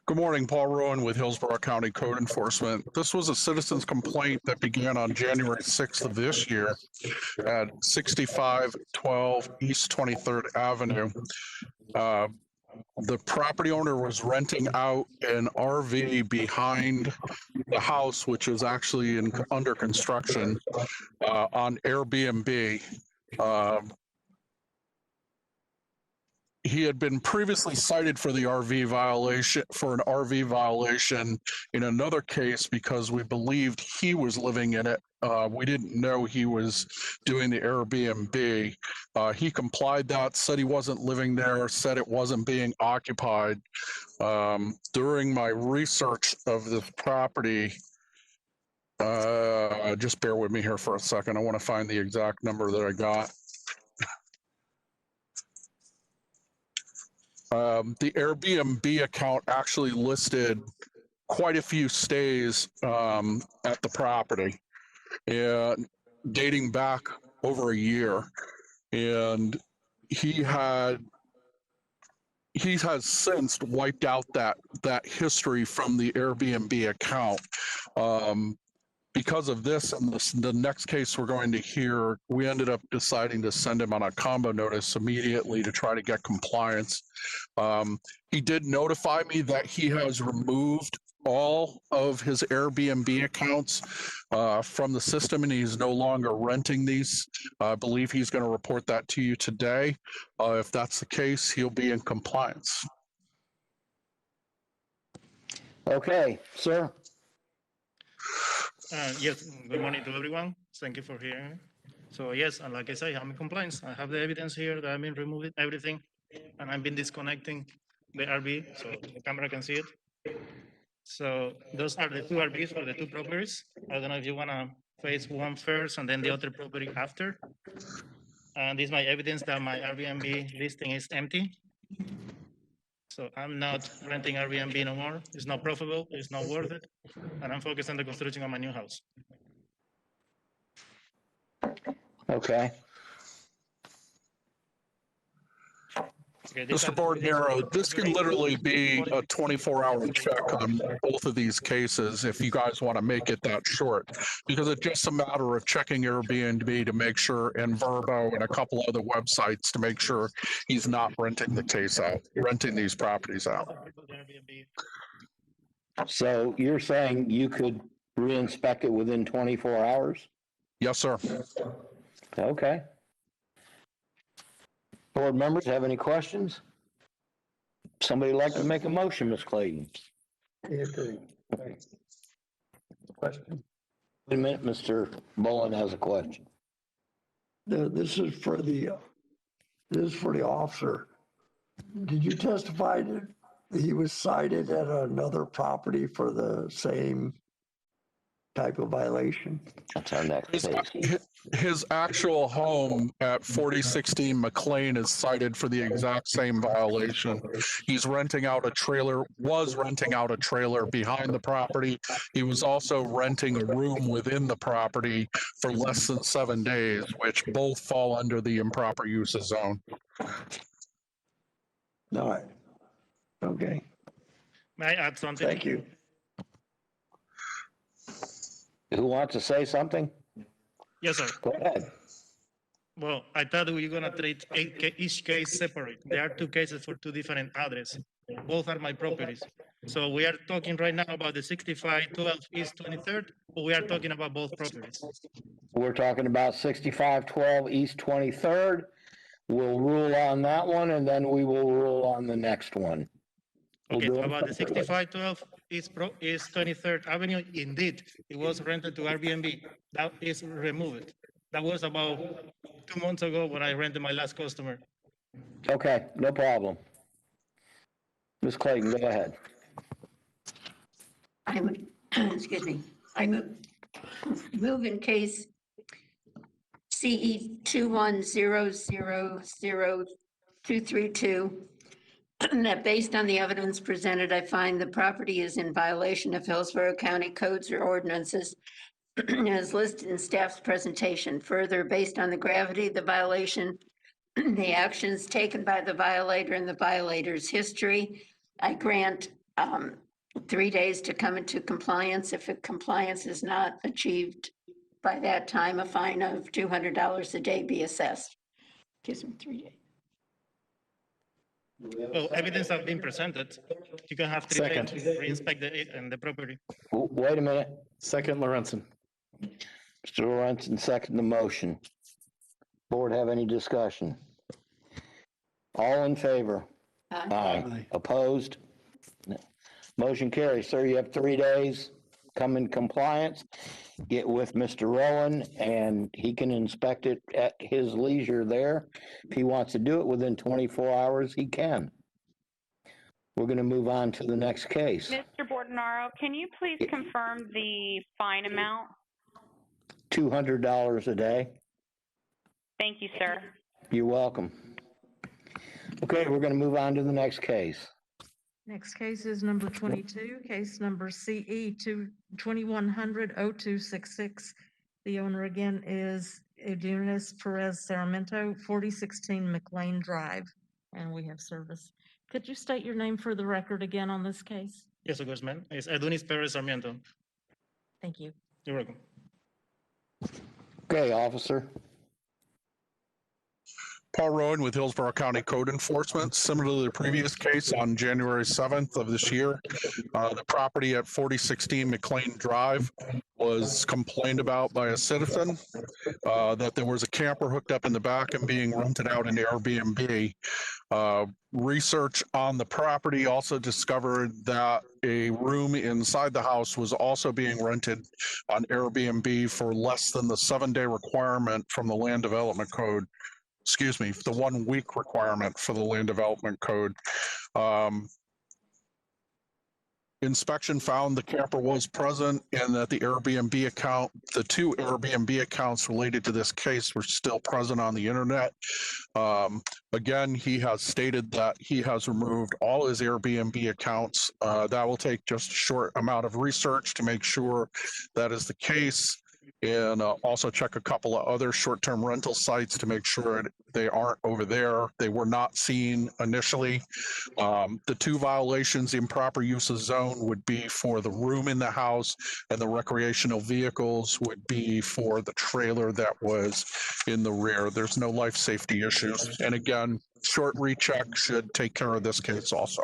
Good morning, Paul Rowan with Hillsborough County Code Enforcement. This was a citizen's complaint that began on January 6th of this year at 6512 East 23rd Avenue. The property owner was renting out an RV behind the house, which was actually under construction, on Airbnb. He had been previously cited for the RV violation, in another case because we believed he was living in it. We didn't know he was doing the Airbnb. He complied that, said he wasn't living there, said it wasn't being occupied. During my research of this property, just bear with me here for a second. I want to find the exact number that I got. The Airbnb account actually listed quite a few stays at the property, and dating back over a year. And he has since wiped out that history from the Airbnb account. Because of this and the next case we're going to hear, we ended up deciding to send him on a combo notice immediately to try to get compliance. He did notify me that he has removed all of his Airbnb accounts from the system, and he's no longer renting these. I believe he's going to report that to you today. If that's the case, he'll be in compliance. Okay, sir. Yes, good morning to everyone. Thank you for hearing me. So yes, and like I say, I'm in compliance. I have the evidence here that I've been removing everything, and I've been disconnecting the RV so the camera can see it. So those are the two RVs for the two properties. I don't know if you want to face one first and then the other property after. And this is my evidence that my Airbnb listing is empty. So I'm not renting Airbnb no more. It's not profitable. It's not worth it. And I'm focused on the construction of my new house. Okay. Mr. Bordnero, this can literally be a 24-hour check on both of these cases if you guys want to make it that short, because it's just a matter of checking Airbnb to make sure, and Verbo and a couple other websites to make sure he's not renting these properties out. So you're saying you could re-inspect it within 24 hours? Yes, sir. Okay. Board members have any questions? Somebody like to make a motion, Ms. Clayton? Question. Wait a minute, Mr. Bullen has a question. This is for the officer. Did you testify that he was cited at another property for the same type of violation? That's our next case. His actual home at 4016 McLean is cited for the exact same violation. He's renting out a trailer, was renting out a trailer behind the property. He was also renting a room within the property for less than 7 days, which both fall under the improper uses zone. All right. Okay. May I add something? Thank you. Who wants to say something? Yes, sir. Go ahead. Well, I thought we were going to treat each case separate. There are two cases for two different addresses. Both are my properties. So we are talking right now about the 6512 East 23rd, but we are talking about both properties. We're talking about 6512 East 23rd. We'll rule on that one and then we will rule on the next one. Okay, so about the 6512 is 23rd Avenue. Indeed, it was rented to Airbnb. That is removed. That was about 2 months ago when I rented my last customer. Okay, no problem. Ms. Clayton, go ahead. Excuse me, I move in case CE 210000232 that based on the evidence presented, I find the property is in violation of Hillsborough County codes or ordinances as listed in staff's presentation. Further, based on the gravity of the violation, the actions taken by the violator and the violator's history, I grant 3 days to come into compliance. If compliance is not achieved by that time, a fine of $200 a day be assessed. Gives them 3 days. Well, evidence has been presented. You can have 3 days to re-inspect the property. Wait a minute. Second, Lorenzen. Mr. Lorenzen, second the motion. Board have any discussion? All in favor? Aye. Opposed? No. Motion carries. Sir, you have 3 days. Come in compliance. Get with Mr. Rowan and he can inspect it at his leisure there. If he wants to do it within 24 hours, he can. We're going to move on to the next case. Mr. Bordenaro, can you please confirm the fine amount? $200 a day. Thank you, sir. You're welcome. Okay, we're going to move on to the next case. Next case is number 22, case number CE 2100-0266. The owner again is Eunice Perez Sarmiento, 4016 McLean Drive, and we have service. Could you state your name for the record again on this case? Yes, of course, ma'am. It's Adonis Perez Sarmiento. Thank you. You're welcome. Okay, officer. Paul Rowan with Hillsborough County Code Enforcement. Similar to the previous case on January 7th of this year, the property at 4016 McLean Drive was complained about by a citizen that there was a camper hooked up in the back and being rented out in Airbnb. Research on the property also discovered that a room inside the house was also being rented on Airbnb for less than the 7-day requirement from the Land Development Code. Excuse me, the 1 week requirement for the Land Development Code. Inspection found the camper was present and that the Airbnb account, the 2 Airbnb accounts related to this case were still present on the internet. Again, he has stated that he has removed all his Airbnb accounts. That will take just a short amount of research to make sure that is the case. And also check a couple of other short-term rental sites to make sure they aren't over there. They were not seen initially. The 2 violations, improper use of zone would be for the room in the house, and the recreational vehicles would be for the trailer that was in the rear. There's no life safety issues. And again, short recheck should take care of this case also.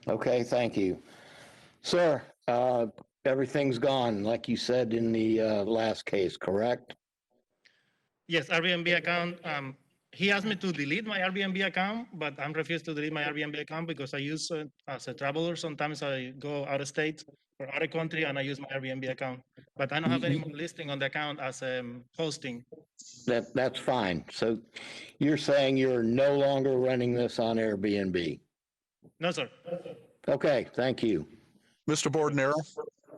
Okay, thank you. Sir, everything's gone, like you said in the last case, correct? Yes, Airbnb account. He asked me to delete my Airbnb account, but I'm refused to delete my Airbnb account because I use it as a traveler. Sometimes I go out of state or out of country and I use my Airbnb account. But I don't have any listing on the account as hosting. That's fine. So you're saying you're no longer running this on Airbnb? No, sir. Okay, thank you. Mr. Bordenaro?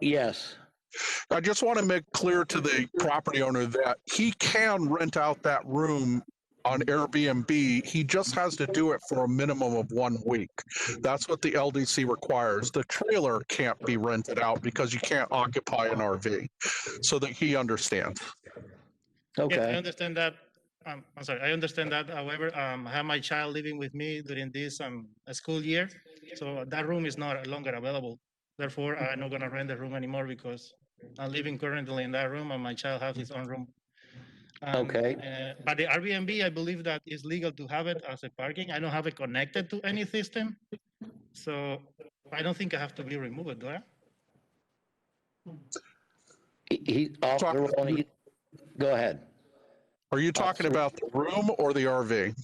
Yes. I just want to make clear to the property owner that he can rent out that room on Airbnb. He just has to do it for a minimum of 1 week. That's what the LDC requires. The trailer can't be rented out because you can't occupy an RV, so that he understands. Okay. Yes, I understand that. I'm sorry, I understand that. However, I have my child living with me during this school year, so that room is no longer available. Therefore, I'm not going to rent the room anymore because I'm living currently in that room and my child has his own room. Okay. But the Airbnb, I believe that it's legal to have it as a parking. I don't have it connected to any system. So I don't think I have to be removed, do I? Go ahead. Are you talking about the room or the RV?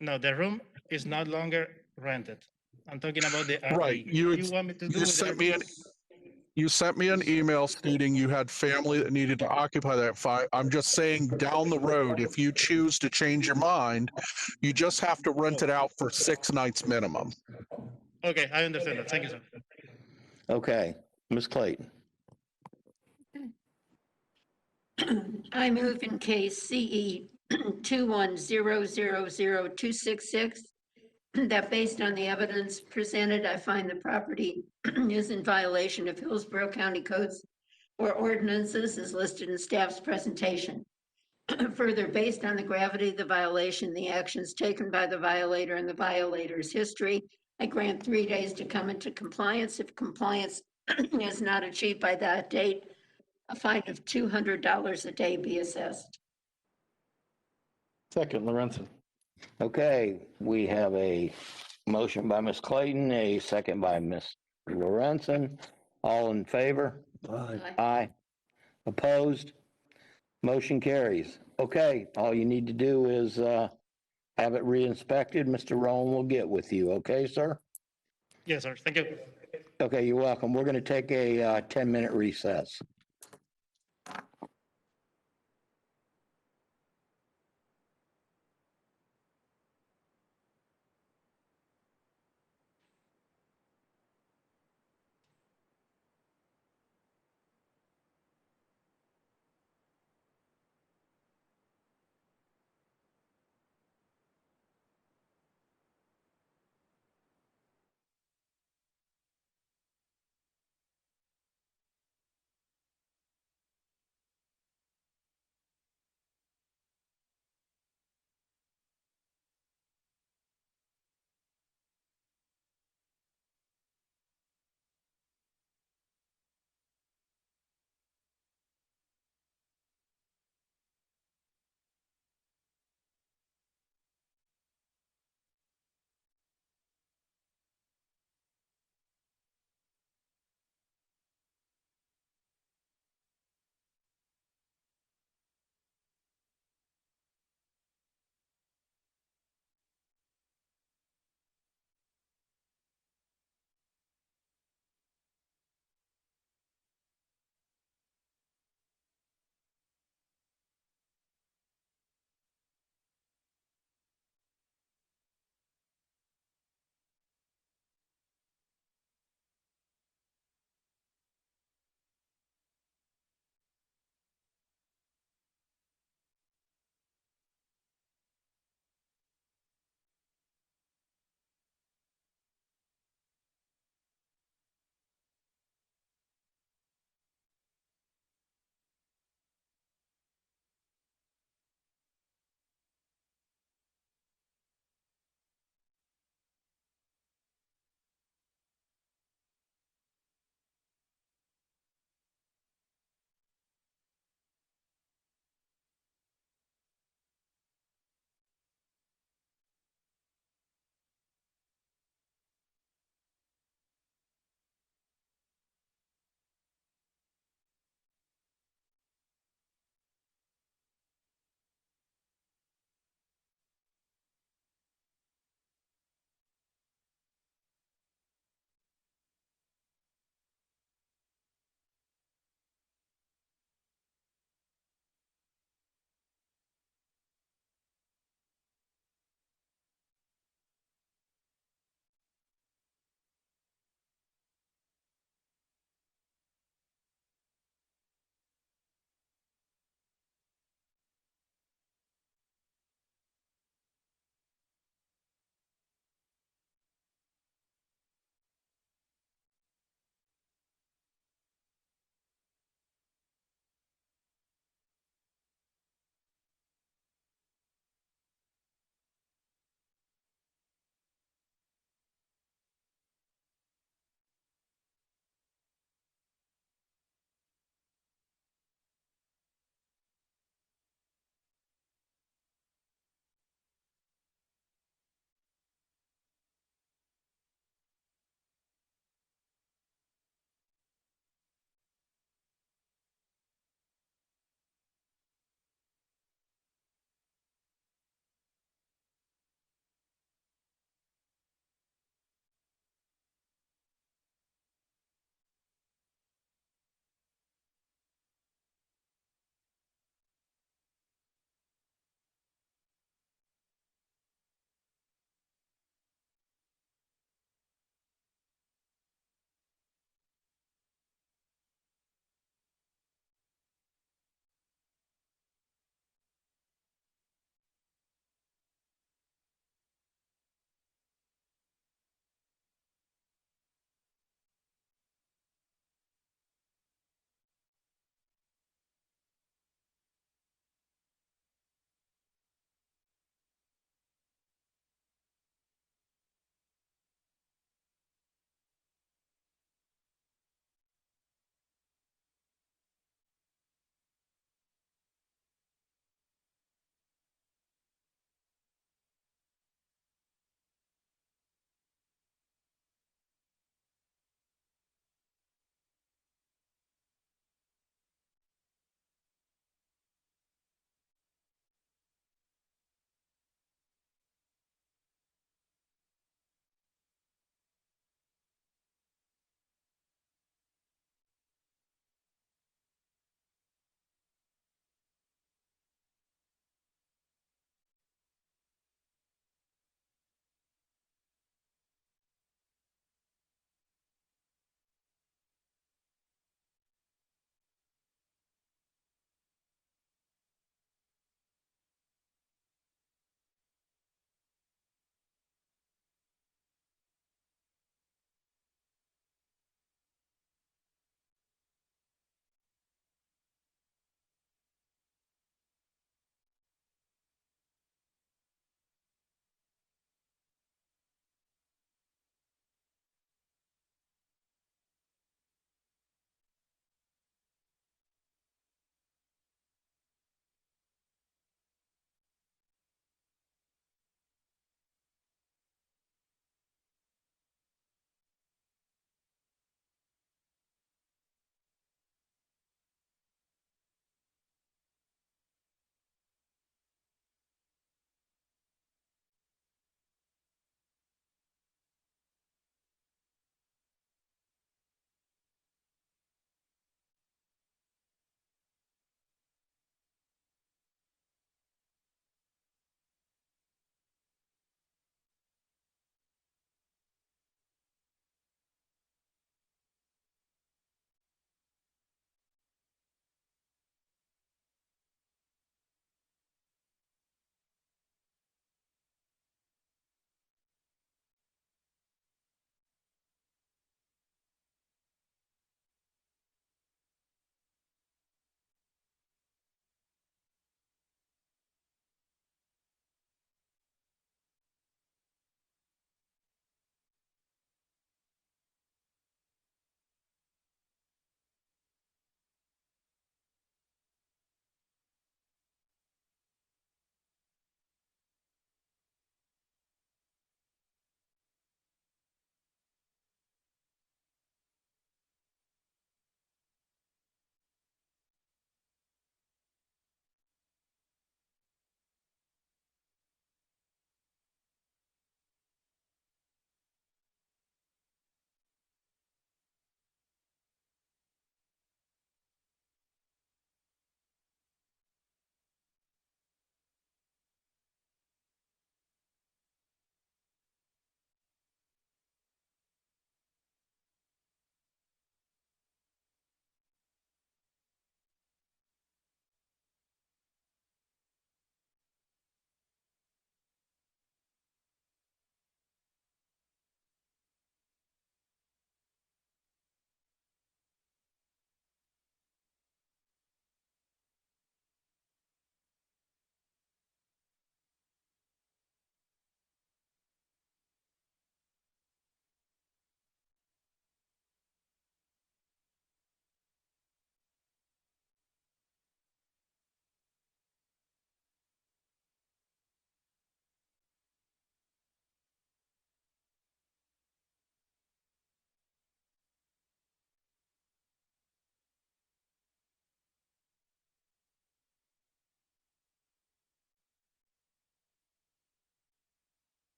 No, the room is no longer rented. I'm talking about the RV. Right. You want me to do You with sent RV? me an you sent me an email stating you had family that needed to occupy that. I'm just saying down the road, if you choose to change your mind, you just have to rent it out for 6 nights minimum. Okay, I understand that. Thank you, sir. Okay, Ms. Clayton. I move in case CE 21000266 that based on the evidence presented, I find the property is in violation of Hillsborough County codes or ordinances as listed in staff's presentation. Further, based on the gravity of the violation, the actions taken by the violator and the violator's history, I grant 3 days to come into compliance. If compliance is not achieved by that date, a fine of $200 a day be assessed. Second, Lorenzen. Okay, we have a motion by Ms. Clayton, a second by Ms. Lorenzen. All in favor? Aye. Aye. Opposed? Motion carries. Okay, all you need to do is have it re-inspected. Mr. Rowan will get with you. Okay, sir? Yes, sir. Thank you. Okay, you're welcome. We're going to take a 10-minute recess.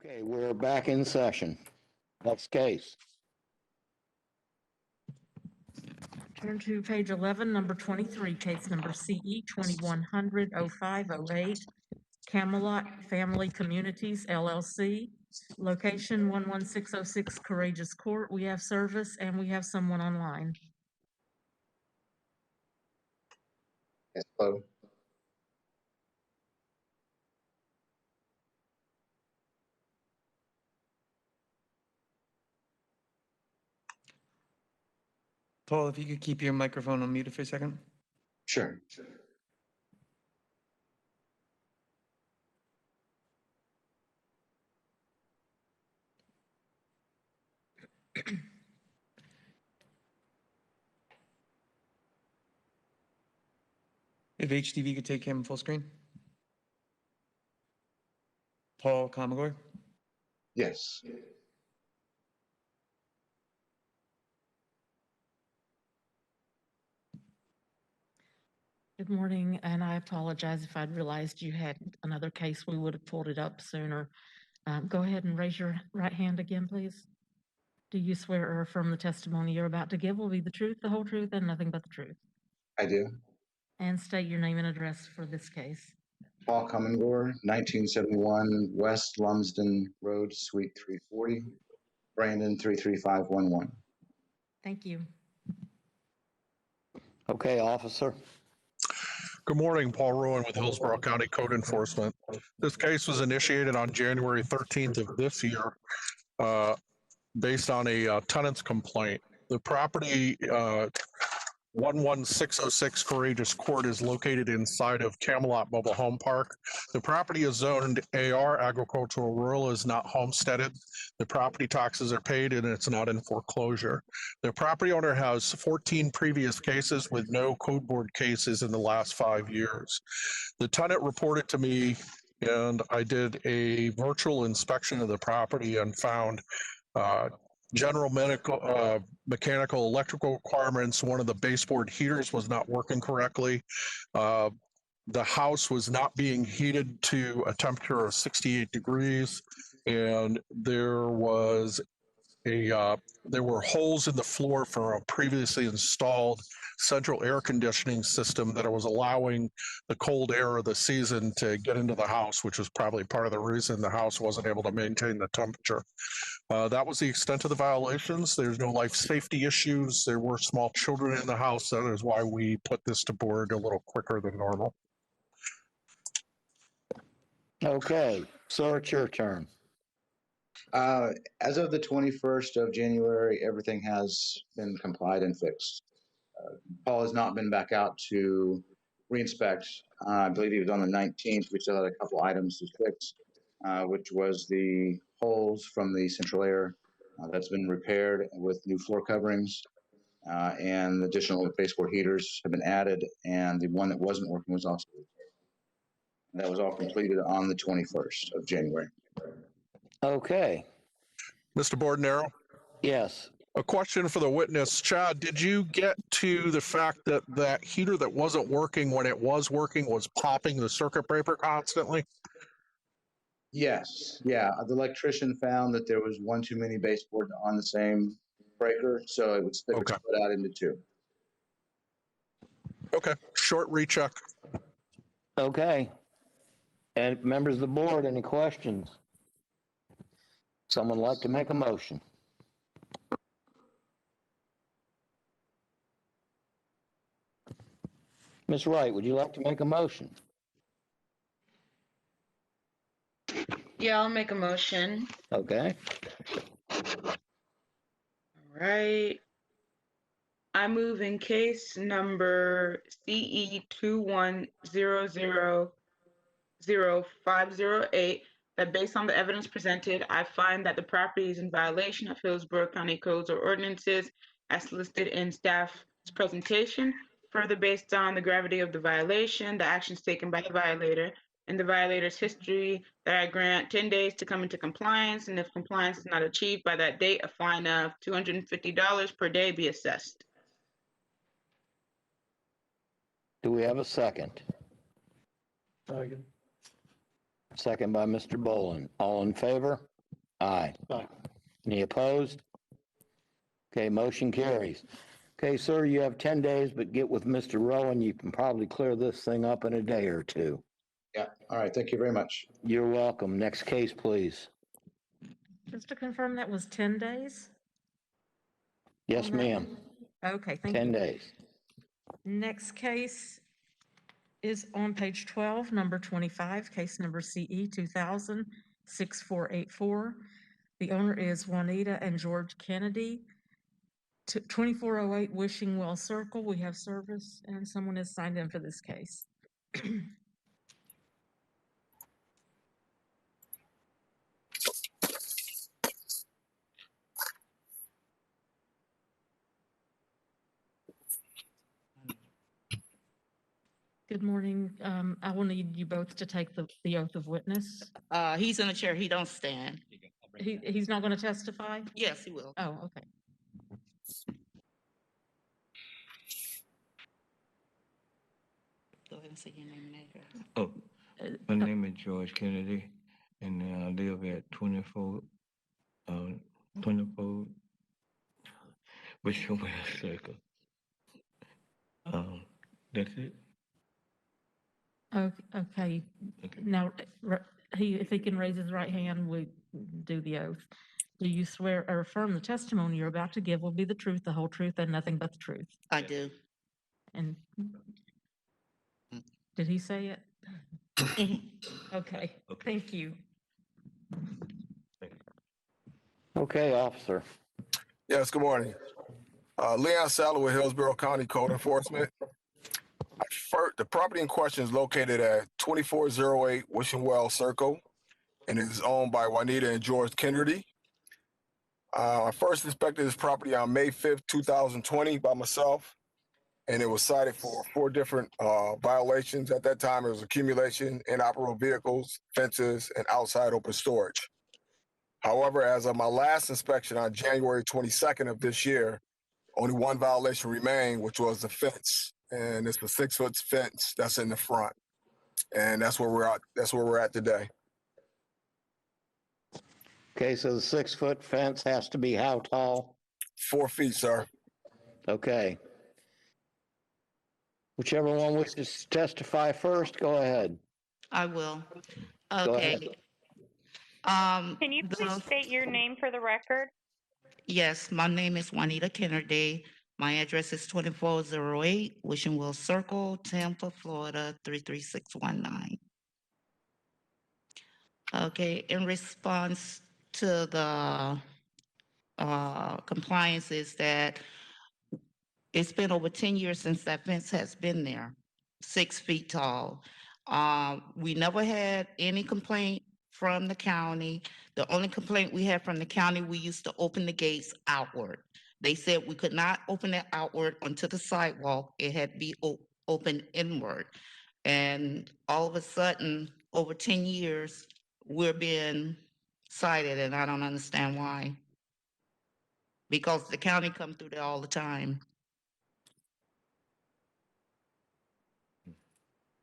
Okay, we're back in session. Next case. Turn to page 11, number 23, case number CE 2100-0508, Camelot Family Communities LLC, location 11606 Courageous Court. We have service and we have someone online. Yes, hello. Paul, if you could keep your microphone unmuted for a second. Sure. If HTV could take him full screen. Paul Comagore. Yes. Good morning, and I apologize if I'd realized you had another case. We would have pulled it up sooner. Go ahead and raise your right hand again, please. Do you swear or affirm the testimony you're about to give will be the truth, the whole truth, and nothing but the truth? I do. And state your name and address for this case. Paul Comagore, 1971 West Lumsden Road, Suite 340, Brandon 33511. Thank you. Okay, officer. Good morning, Paul Rowan with Hillsborough County Code Enforcement. This case was initiated on January 13th of this year based on a tenant's complaint. The property 11606 Courageous Court is located inside of Camelot Mobile Home Park. The property is zoned AR, agricultural rural, is not homesteaded. The property taxes are paid and it's not in foreclosure. The property owner has 14 previous cases with no code board cases in the last 5 years. The tenant reported to me and I did a virtual inspection of the property and found general mechanical electrical requirements. One of the baseboard heaters was not working correctly. The house was not being heated to a temperature of 68 degrees, and there was there were holes in the floor for a previously installed central air conditioning system that was allowing the cold air of the season to get into the house, which was probably part of the reason the house wasn't able to maintain the temperature. That was the extent of the violations. There's no life safety issues. There were small children in the house. That is why we put this to board a little quicker than normal. Okay, sir, it's your turn. As of the 21st of January, everything has been complied and fixed. Paul has not been back out to reinspect. I believe he was on the 19th. We still had a couple items to fix, which was the holes from the central air that's been repaired with new floor coverings, and additional baseboard heaters have been added, and the one that wasn't working was also repaired. That was all completed on the 21st of January. Okay. Mr. Bordenaro? Yes. A question for the witness. Chad, did you get to the fact that that heater that wasn't working when it was working was popping the circuit breaker constantly? Yes. Yeah. The electrician found that there was one too many baseboard on the same breaker, so it would split out into two. Okay. Short recheck. Okay. And members of the board, any questions? Someone like to make a motion? Ms. Wright, would you like to make a motion? Yeah, I'll make a motion. Okay. All right. I move in case number CE 21000508 that based on the evidence presented, I find that the property is in violation of Hillsborough County codes or ordinances as listed in staff's presentation. Further, based on the gravity of the violation, the actions taken by the violator, and the violator's history, that I grant 10 days to come into compliance, and if compliance is not achieved by that date, a fine of $250 per day be assessed. Do we have a second? Second. Second by Mr. Boland. All in favor? Aye. Aye. Any opposed? Okay, motion carries. Okay, sir, you have 10 days, but get with Mr. Rowan. You can probably clear this thing up in a day or two. Yeah, all right, thank you very much. You're welcome. Next case, please. Just to confirm, that was 10 days? Yes, on that ma'am. one? Okay, thank you. 10 days. Next case is on page 12, number 25, case number CE 2000-6484. The owner is Juanita and George Kennedy, 2408 Wishing Well Circle. We have service and someone has signed in for this case. Good morning. I will need you both to take the oath of witness. He's in a chair. He don't stand. He's not going to testify? Yes, he will. Oh, okay. Go ahead and say your name and address. Oh, my name is George Kennedy, and I live at 24 Wishing Well Circle. That's it. Okay. Now, if he can raise his right hand, we do the oath. Do you swear or affirm the testimony you're about to give will be the truth, the whole truth, and nothing but the truth? I do. And did he say it? Okay, thank you. Okay, officer. Yes, good morning. Leon Saller with Hillsborough County Code Enforcement. The property in question is located at 2408 Wishing Well Circle, and it is owned by Juanita and George Kennedy. I first inspected this property on May 5th, 2020 by myself, and it was cited for 4 different violations. At that time, it was accumulation, inoperable vehicles, fences, and outside open storage. However, as of my last inspection on January 22nd of this year, only 1 violation remained, which was the fence. And it's a 6-foot fence that's in the front. And that's where we're at. That's where we're at today. Okay, so the 6-foot fence has to be how tall? 4 feet, sir. Okay. Whichever one wishes to testify first, go ahead. I will. Go Okay. ahead. Can you please state your name for the record? Yes, my name is Juanita Kennedy. My address is 2408 Wishing Well Circle, Tampa, Florida, 33619. Okay, in response to the compliances that it's been over 10 years since that fence has been there, 6 feet tall. We never had any complaint from the county. The only complaint we had from the county, we used to open the gates outward. They said we could not open it outward onto the sidewalk. It had to be open inward. And all of a sudden, over 10 years, we're being cited, and I don't understand why. Because the county come through there all the time.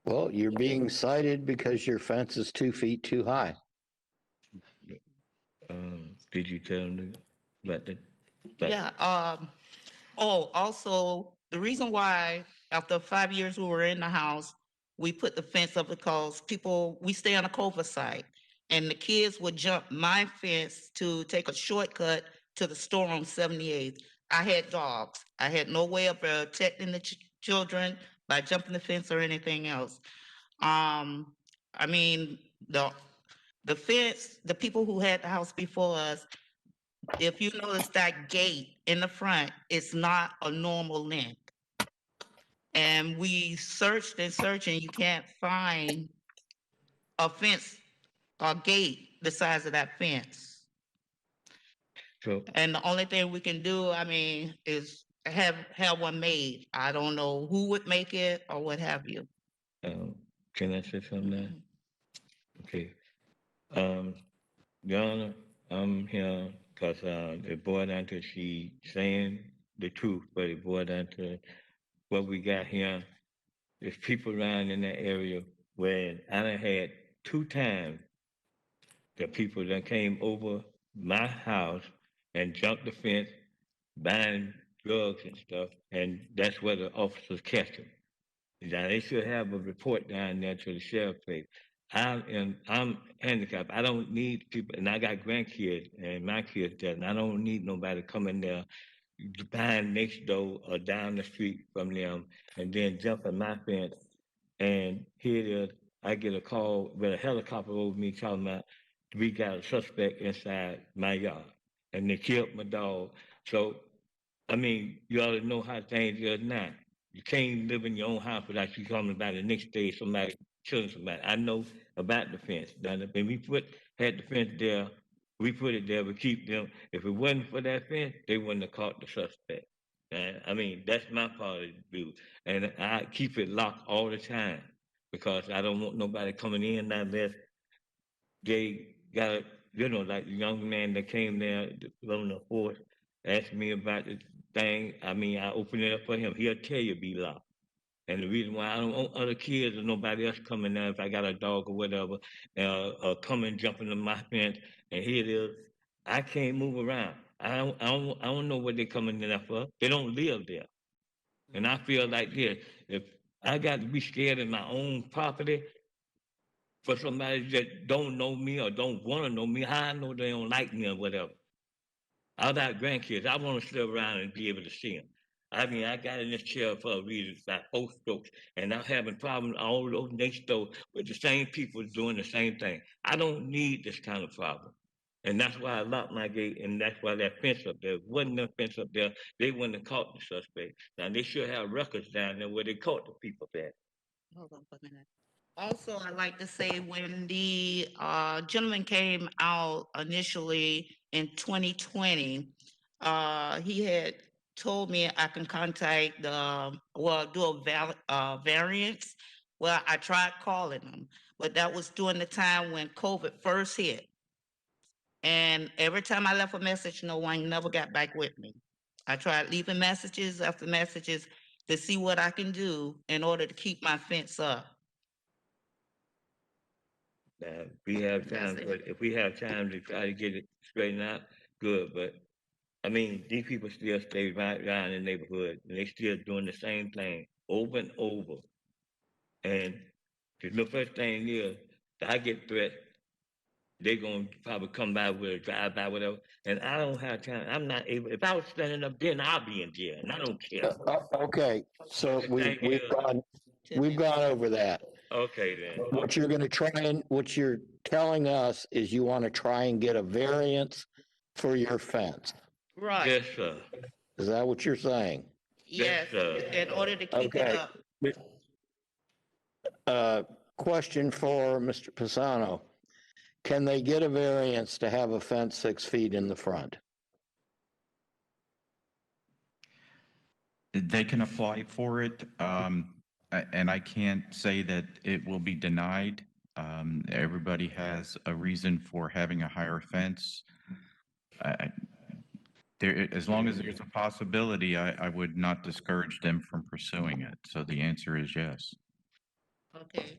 Well, you're being cited because your fence is 2 feet too high. Did you tell them about that? Yeah. Also, the reason why after 5 years we were in the house, we put the fence up because we stay on a covert site, and the kids would jump my fence to take a shortcut to the store on 78th. I had dogs. I had no way of protecting the children by jumping the fence or anything else. I mean, the fence, the people who had the house before us, if you notice that gate in the front, it's not a normal length. And we searched and searched, and you can't find a fence or gate the size of that fence. So, And the only thing we can do, I mean, is have one made. I don't know who would make it or what have you. can I say something now? Okay. Your Honor, I'm here because it boiled down to she saying the truth, but it boiled down to what we got here. There's people around in that area where I done had 2 times the people that came over my house and jumped the fence, buying drugs and stuff, and that's where the officers catch them. Now they should have a report down there to the sheriff place. I'm handicapped. I don't need people, and I got grandkids and my kids there, and I don't need nobody coming there behind next door or down the street from them and then jumping my fence. And here it is, I get a call with a helicopter over me talking about we got a suspect inside my yard and they killed my dog. So, I mean, you ought to know how things are now. You can't live in your own house without you coming by the next day somebody killing somebody. I know about the fence. When we had the fence there, we put it there to keep them. If it wasn't for that fence, they wouldn't have caught the suspect. And I mean, that's my part of the view. And I keep it locked all the time because I don't want nobody coming in unless they got a, like the young man that came there from the force, asked me about the thing. I mean, I opened it up for him. He'll tell you be locked. And the reason why I don't want other kids or nobody else coming there, if I got a dog or whatever, coming, jumping on my fence, and here it is, I can't move around. I don't know what they're coming there for. They don't live there. And I feel like this, if I got to be scared of my own property for somebody that don't know me or don't want to know me, how I know they don't like me or whatever. I got grandkids. I want to sit around and be able to see them. I mean, I got in this chair for a reason, about 4 strokes, and I'm having problems all those next door with the same people doing the same thing. I don't need this kind of problem. And that's why I locked my gate, and that's why that fence up there. If it wasn't that fence up there, they wouldn't have caught the suspect. Now, they should have records down there where they caught the people at. Hold on for a minute. Also, I'd like to say when the gentleman came out initially in 2020, he had told me I can contact do a variance. Well, I tried calling him, but that was during the time when COVID first hit. And every time I left a message, no one never got back with me. I tried leaving messages after messages to see what I can do in order to keep my fence up. We have time, but if we have time to try to get it straightened out, good. But I mean, these people still stay right around in the neighborhood, and they still doing the same thing over and over. And the first thing is, I get threats, they're gonna probably come by with a drive-by, whatever. And I don't have time. I'm not able. If I was standing up then, I'll be in jail, and I don't care. Okay, so we've gone over that. Okay, then. What you're gonna try and, what you're telling us is you want to try and get a variance for your fence. Right. Yes, sir. Is that what you're saying? Yes, in order to keep it up. Question for Mr. Pisano. Can they get a variance to have a fence 6 feet in the front? They can apply for it, and I can't say that it will be denied. Everybody has a reason for having a higher fence. As long as there's a possibility, I would not discourage them from pursuing it. So the answer is yes. Okay.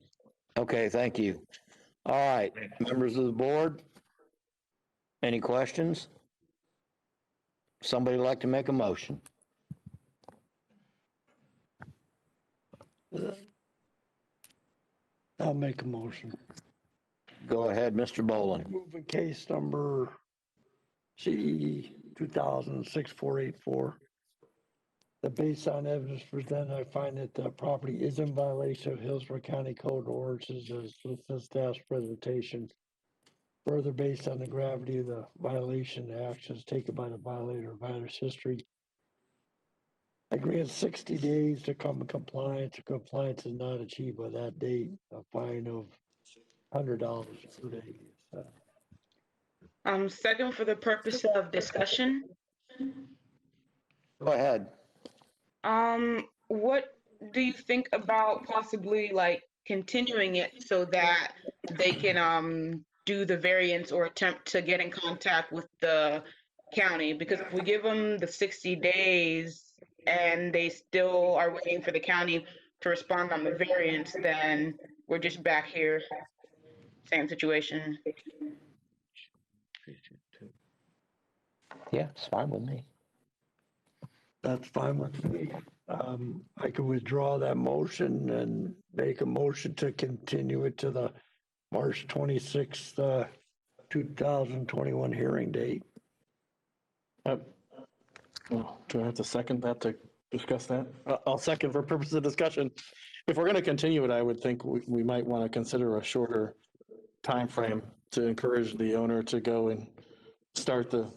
Okay, thank you. All right, members of the board, any questions? Somebody like to make a motion? I'll make a motion. Go ahead, Mr. Boland. Moving case number CE 2006-484. That based on evidence presented, I find that the property is in violation of Hillsborough County Code ordinances as listed in staff's presentation. Further, based on the gravity of the violation, the actions taken by the violator or violator's history, I grant 60 days to come in compliance. If compliance is not achieved by that date, a fine of $100 per day. Second, for the purpose of discussion. Go ahead. What do you think about possibly like continuing it so that they can do the variance or attempt to get in contact with the county? Because if we give them the 60 days and they still are waiting for the county to respond on the variance, then we're just back here. same situation. Yeah, it's fine with me. That's fine with me. I can withdraw that motion and make a motion to continue it to the March 26th, 2021 hearing date. Do I have to second that to discuss that? I'll second for purposes of discussion. If we're going to continue it, I would think we might want to consider a shorter time frame to encourage the owner to go and start the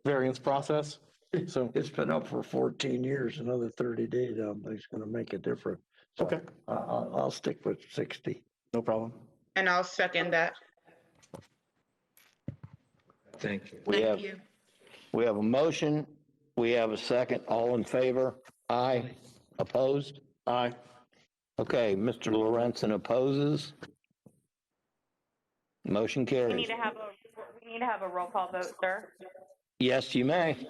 variance process. So it's been up for 14 years, another 30 days, I don't think it's going to make a difference. So okay. I'll stick with 60. No problem. And I'll second that. Thank you. We have a motion. We have a second. All in favor? Aye. Opposed? Aye. Okay, Mr. Lorenzen opposes. Motion We carries. need to have a roll call vote, sir. Yes, you may.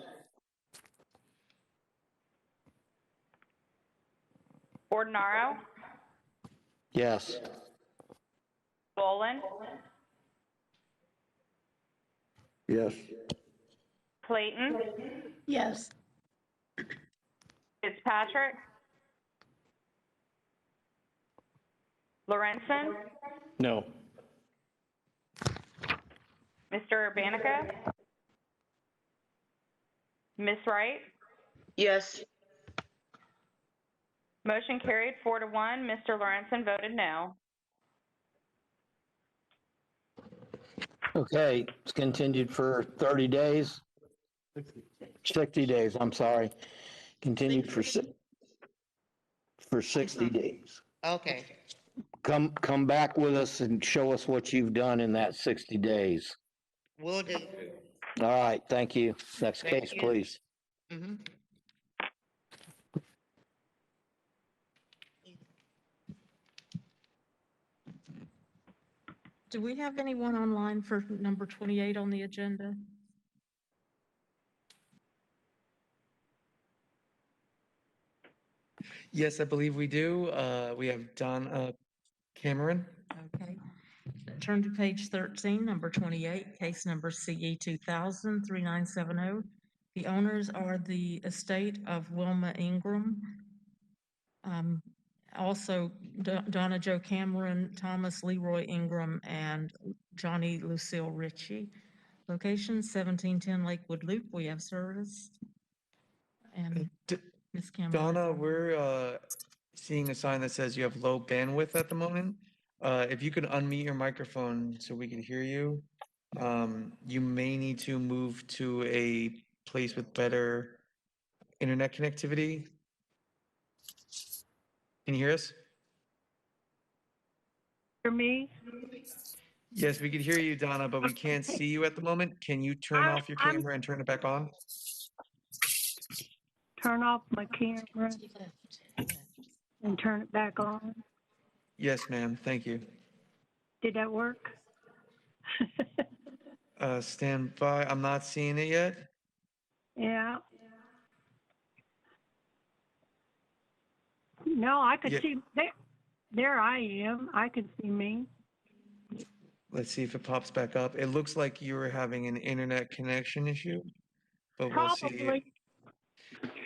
Ordinaro, Yes. Boland, Yes. Clayton, Yes. Fitzpatrick, Lorenzen, No. Mr. Urbanica, Ms. Wright. Yes. Motion carried 4-1. Mr. Lorenzen voted no. Okay, it's continued for 30 days. 60 days, I'm sorry. Continued for 60 days. Okay. Come back with us and show us what you've done in that 60 days. Will do. All right, thank you. Next Thank case, you. please. Mhm. Do we have anyone online for number 28 on the agenda? Yes, I believe we do. We have Don Cameron. Okay. Turn to page 13, number 28, case number CE 2000-3970. The owners are the estate of Wilma Ingram. Also, Donna Jo Cameron, Thomas Leroy Ingram, and Johnny Lucille Ritchie. Location 1710 Lakewood Loop. We have service. And Ms. Cameron. Donna, we're seeing a sign that says you have low bandwidth at the moment. If you could unmute your microphone so we can hear you, you may need to move to a place with better internet connectivity. Can you hear us? For me? Yes, we can hear you, Donna, but we can't see you at the moment. Can you turn off your camera and turn it back on? Turn off my camera and turn it back on. Yes, ma'am. Thank you. Did that work? Stand by. I'm not seeing it yet. Yeah. No, I could see, there I am. I can see me. Let's see if it pops back up. It looks like you were having an internet connection issue, but we'll see. Probably.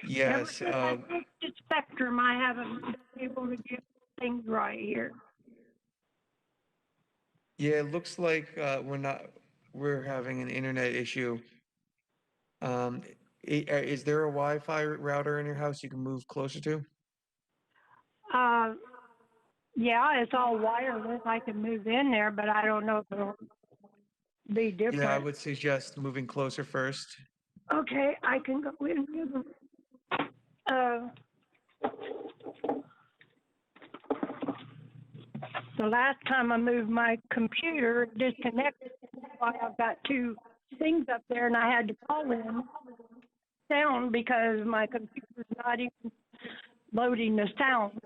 Yes. Ever since I picked the spectrum, I haven't been able to get things right here. Yeah, it looks like we're having an internet issue. Is there a Wi-Fi router in your house you can move closer to? Yeah, it's all wireless. I can move in there, but I don't know if it'll be different. Yeah, I would suggest moving closer first. Okay, I can go in. The last time I moved my computer, it disconnected. I've got two things up there, and I had to call in sound because my computer's not even loading the sound.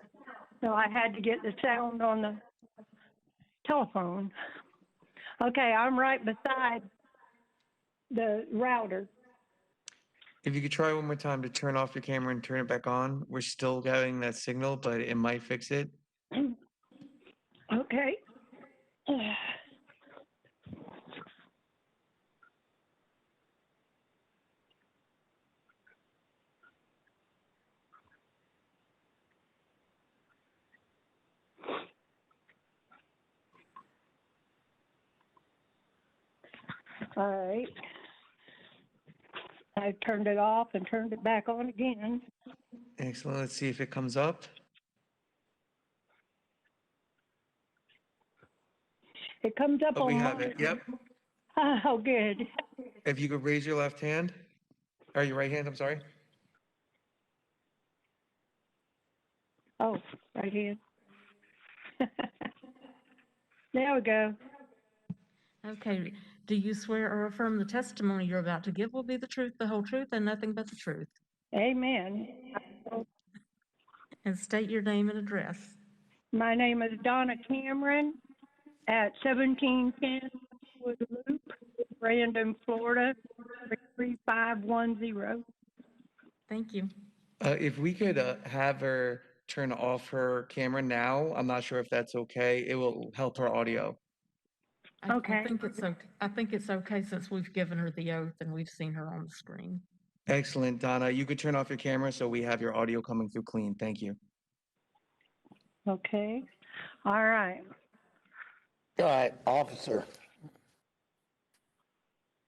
So I had to get the sound on the telephone. Okay, I'm right beside the router. If you could try one more time to turn off your camera and turn it back on, we're still getting that signal, but it might fix it. Okay. All right. I turned it off and turned it back on again. Excellent. Let's see if it comes up. It comes up Oh, on we have mine. it. Yep. Oh, good. If you could raise your left hand, or your right hand, I'm sorry. Oh, right here. There we go. Okay, do you swear or affirm the testimony you're about to give will be the truth, the whole truth, and nothing but the truth? Amen. And state your name and address. My name is Donna Cameron at 1710 Wood Loop, Brandon, Florida, 33510. Thank you. If we could have her turn off her camera now, I'm not sure if that's okay. It will help her audio. I think it's okay. I think it's okay since we've given her the oath and we've seen her on the screen. Excellent, Donna. You could turn off your camera so we have your audio coming through clean. Thank you. Okay. All right. All right, officer.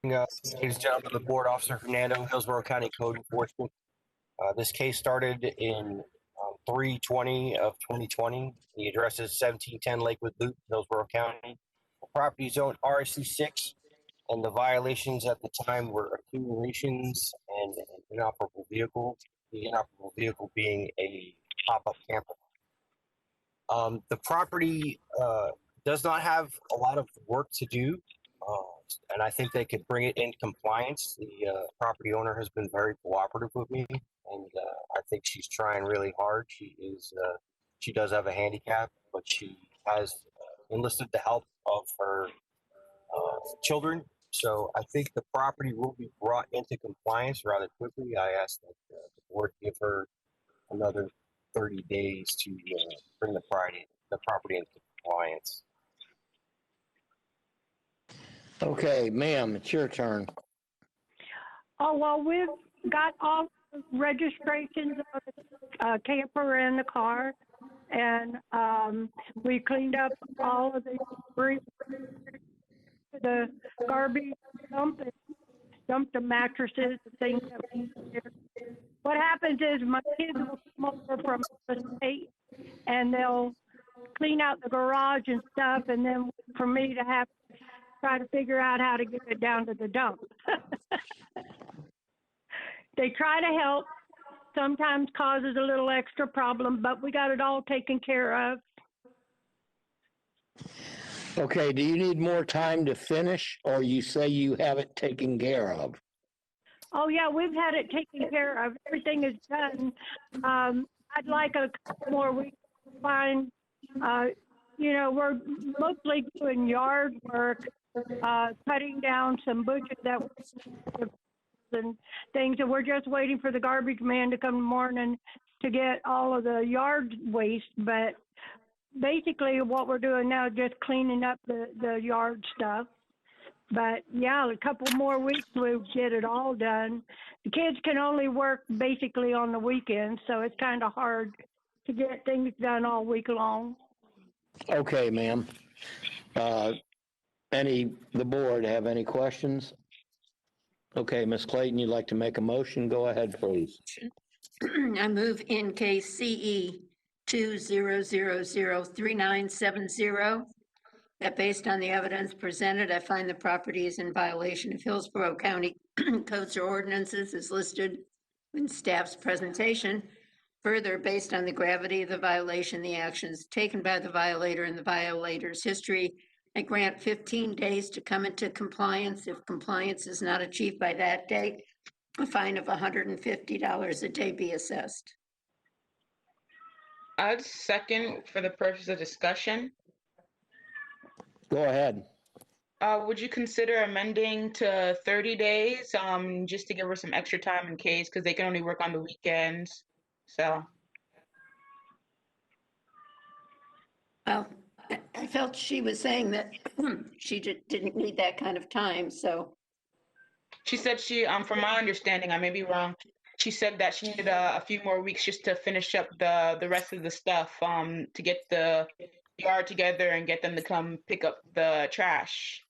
Ladies and gentlemen of the board, Officer Fernando, Hillsborough County Code Enforcement. This case started in 3/20 of 2020. The address is 1710 Lakewood Loop, Hillsborough County. The property zone RSC6, and the violations at the time were accumulations and an inoperable vehicle. The inoperable vehicle being a pop-up camper. The property does not have a lot of work to do, and I think they could bring it in compliance. The property owner has been very cooperative with me, and I think she's trying really hard. She does have a handicap, but she has enlisted the help of her children. So I think the property will be brought into compliance rather quickly. I asked that the board give her another 30 days to bring the property into compliance. Okay, ma'am, it's your turn. Oh, well, we've got all the registrations of the camper and the car, and we cleaned up all of the garbage dump and dumped the mattresses, the things that we there. What happens is my kids will come over from the state and they'll clean out the garage and stuff, and then for me to have to try to figure out how to get it down to the dump. They try to help, sometimes causes a little extra problem, but we got it all taken care of. Okay, do you need more time to finish, or you say you have it taken care of? Oh, yeah, we've had it taken care of. Everything is done. I'd like a couple more weeks to find, we're mostly doing yard work, cutting down some bushes that and things, and we're just waiting for the garbage man to come in the morning to get all of the yard waste. But basically what we're doing now is just cleaning up the yard stuff. But yeah, a couple more weeks we'll get it all done. The kids can only work basically on the weekends, so it's kind of hard to get things done all week long. Okay, ma'am. The board have any questions? Okay, Ms. Clayton, you'd like to make a motion? Go ahead, please. I move in case CE 20003970 that based on the evidence presented, I find the property is in violation of Hillsborough County codes or ordinances as listed in staff's presentation. Further, based on the gravity of the violation, the actions taken by the violator and the violator's history, I grant 15 days to come into compliance. If compliance is not achieved by that date, a fine of $150 a day be assessed. I'd second for the purpose of discussion. Go ahead. Would you consider amending to 30 days, just to give her some extra time in case, because they can only work on the weekends, so. Well, I felt she was saying that she didn't need that kind of time, so. She said from my understanding, I may be wrong, she said that she needed a few more weeks just to finish up the rest of the stuff, to get the yard together and get them to come pick up the trash.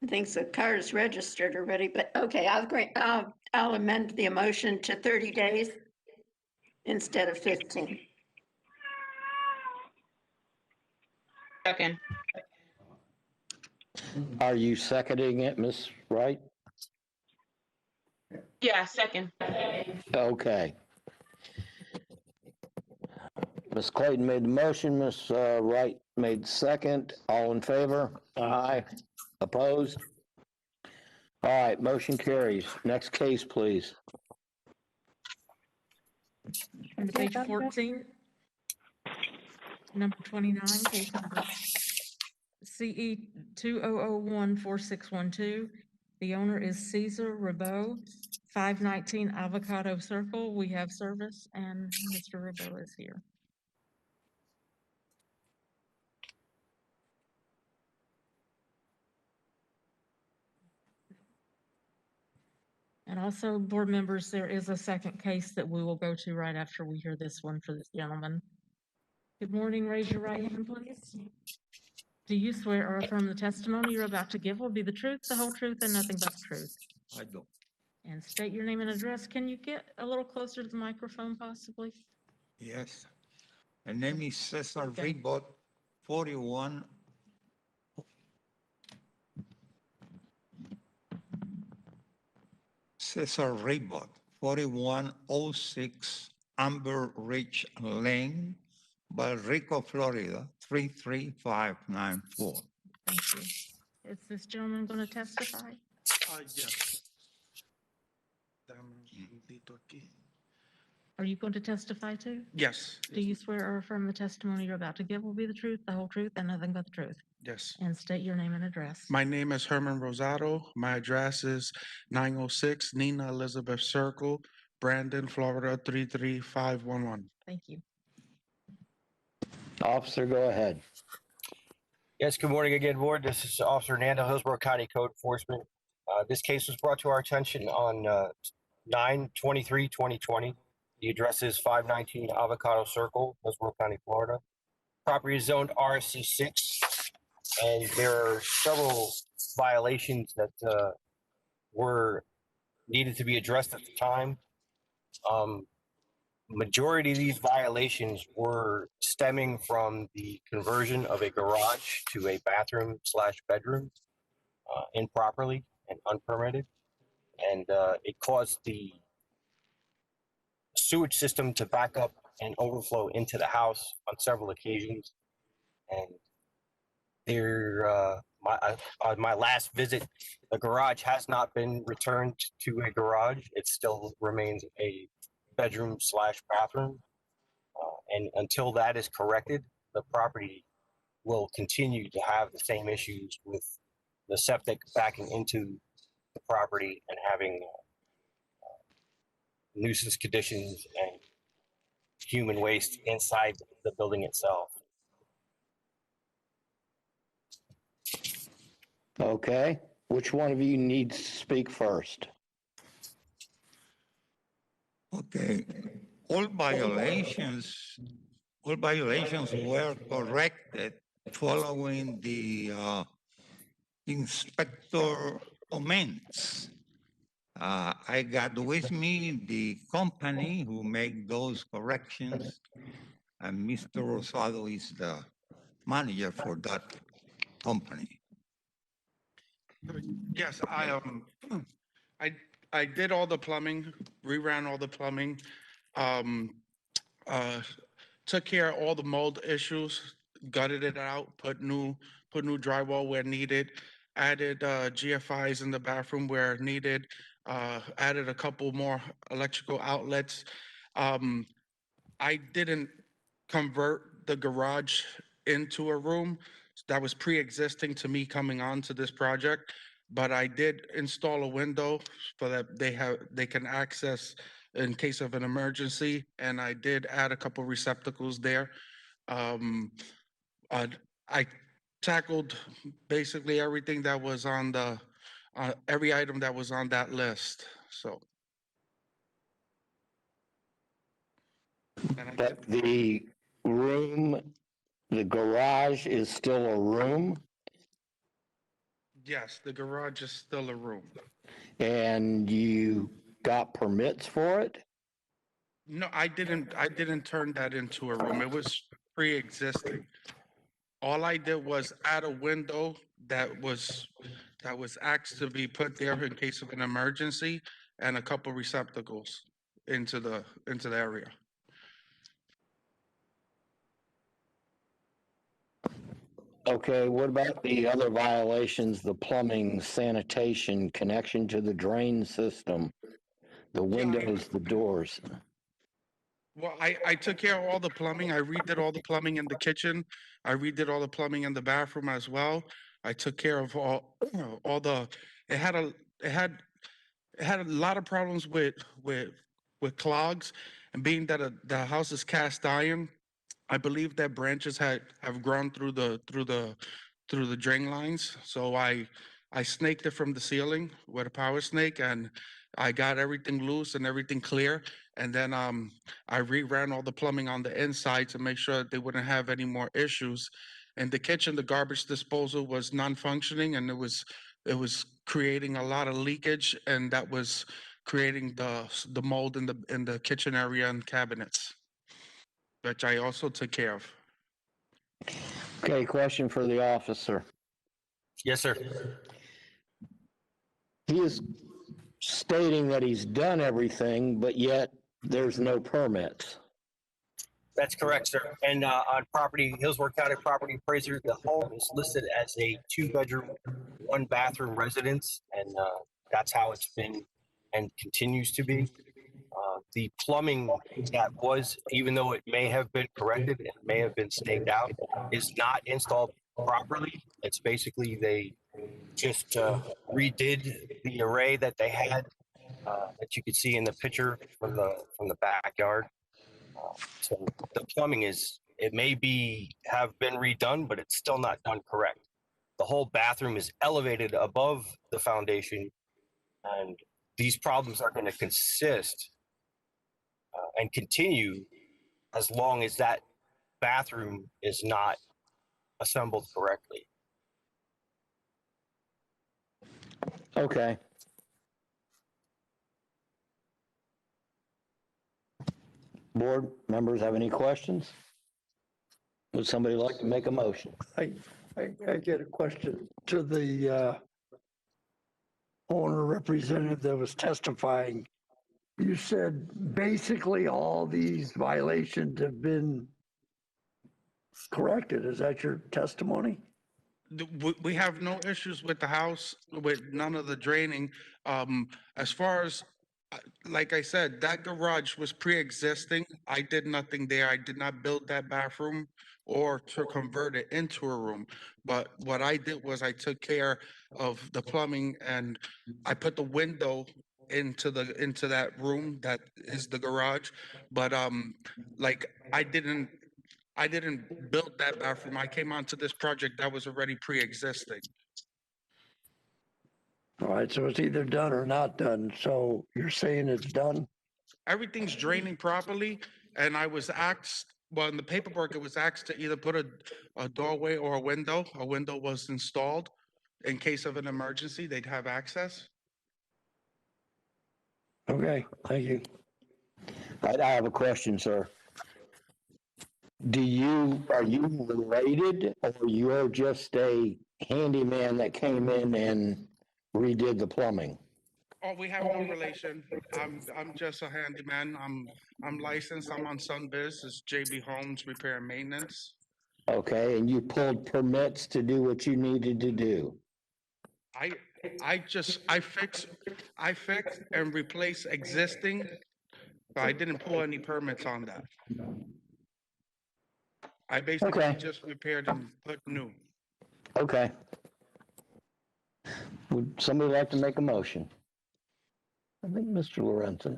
I think the car is registered already, but okay, I'll amend the motion to 30 days instead of 15. Second. Are you seconding it, Ms. Wright? Yeah, second. Okay. Ms. Clayton made the motion, Ms. Wright made second. All in favor? Aye. Opposed? All right, motion carries. Next case, please. On to page 14, number 29, case number CE 20014612. The owner is Cesar Rabeau, 519 Avocado Circle. We have service, and Mr. Rabeau is here. And also, board members, there is a second case that we will go to right after we hear this one for this gentleman. Good morning. Raise your right hand, please. Do you swear or affirm the testimony you're about to give will be the truth, the whole truth, and nothing but the truth? I do. And state your name and address. Can you get a little closer to the microphone, possibly? Yes. My name is Cesar Ribot, 41. Cesar Ribot, 4106 Amber Ridge Lane, Valrico, Florida, 33594. Thank you. Is this gentleman going to testify? Yes. Are you going to testify too? Yes. Do you swear or affirm the testimony you're about to give will be the truth, the whole truth, and nothing but the truth? Yes. And state your name and address. My name is Herman Rosado. My address is 906 Nina Elizabeth Circle, Brandon, Florida 33511. Thank you. Officer, go ahead. Yes, good morning again, board. This is Officer Nando, Hillsborough County Code Enforcement. This case was brought to our attention on 9/23/2020. The address is 519 Avocado Circle, Hillsborough County, Florida. Property is zoned RC6, and there are several violations that were needed to be addressed at the time. Majority of these violations were stemming from the conversion of a garage to a bathroom/bedroom improperly and unpermitted, and it caused the sewage system to back up and overflow into the house on several occasions. And there, on my last visit, the garage has not been returned to a garage. It still remains a bedroom/bathroom. And until that is corrected, the property will continue to have the same issues with the septic backing into the property and having nuisance conditions and human waste inside the building itself. Okay, which one of you needs to speak first? Okay, all violations were corrected following the inspector comments. I got with me the company who made those corrections, and Mr. Rosado is the manager for that company. Yes, I did all the plumbing, reran all the plumbing, took care of all the mold issues, gutted it out, put new drywall where needed, added GFIs in the bathroom where needed, added a couple more electrical outlets. I didn't convert the garage into a room. That was pre-existing to me coming on to this project, but I did install a window so that they can access in case of an emergency, and I did add a couple receptacles there. I tackled basically everything that was on the every item that was on that list. So. But the room, the garage is still a room? Yes, the garage is still a room. And you got permits for it? No, I didn't turn that into a room. It was pre-existing. All I did was add a window that was asked to be put there in case of an emergency, and a couple receptacles into the area. Okay, what about the other violations, the plumbing, sanitation, connection to the drain system, the windows, the doors? Well, I took care of all the plumbing. I redid all the plumbing in the kitchen. I redid all the plumbing in the bathroom as well. I took care of all the. It had a lot of problems with clogs, and being that the house is cast iron, I believe that branches have grown through the drain lines. So I snaked it from the ceiling with a power snake, and I got everything loose and everything clear. And then I reran all the plumbing on the inside to make sure that they wouldn't have any more issues. In the kitchen, the garbage disposal was non-functioning, and it was creating a lot of leakage, and that was creating the mold in the kitchen area and cabinets, which I also took care of. Okay, question for the officer. Yes, sir. He is stating that he's done everything, but yet there's no permits. That's correct, sir. And on property, Hillsborough County Property Appraiser, the home is listed as a 2-bedroom, 1-bathroom residence, and that's how it's been and continues to be. The plumbing that was, even though it may have been corrected, it may have been staked out, is not installed properly. It's basically they just redid the array that they had that you could see in the picture from the backyard. So the plumbing it may have been redone, but it's still not done correct. The whole bathroom is elevated above the foundation, and these problems are going to consist and continue as long as that bathroom is not assembled correctly. Okay. Board members have any questions? Would somebody like to make a motion? I get a question to the owner representative that was testifying. You said basically all these violations have been corrected. Is that your testimony? We have no issues with the house, with none of the draining. As far as, like I said, that garage was pre-existing. I did nothing there. I did not build that bathroom or to convert it into a room. But what I did was I took care of the plumbing, and I put the window into that room that is the garage. But like I didn't build that bathroom. I came onto this project that was already pre-existing. All right, so it's either done or not done. So you're saying it's done? Everything's draining properly, and I was asked, well, in the paperwork, it was asked to either put a doorway or a window. A window was installed. In case of an emergency, they'd have access. Okay, thank you. I have a question, sir. Are you related, or you're just a handyman that came in and redid the plumbing? Oh, we have no relation. I'm just a handyman. I'm licensed. I'm on Sunbiz. It's JB Homes Repair and Maintenance. Okay, and you pulled permits to do what you needed to do? I fix and replace existing, but I didn't pull any permits on that. I basically just repaired and put new. Okay. Would somebody like to make a motion? I think Mr. Lorenzen.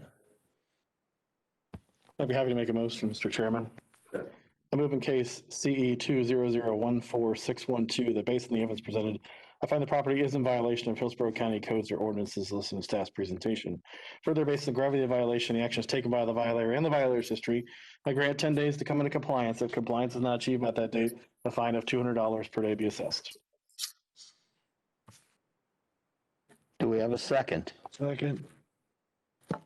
I'd be happy to make a motion, Mr. Chairman. I move in case CE 200146112 that based on the evidence presented, I find the property is in violation of Hillsborough County codes or ordinances listed in staff's presentation. Further, based on the gravity of the violation, the actions taken by the violator and the violator's history, I grant 10 days to come into compliance. If compliance is not achieved by that date, a fine of $200 per day be assessed. have a second? Second.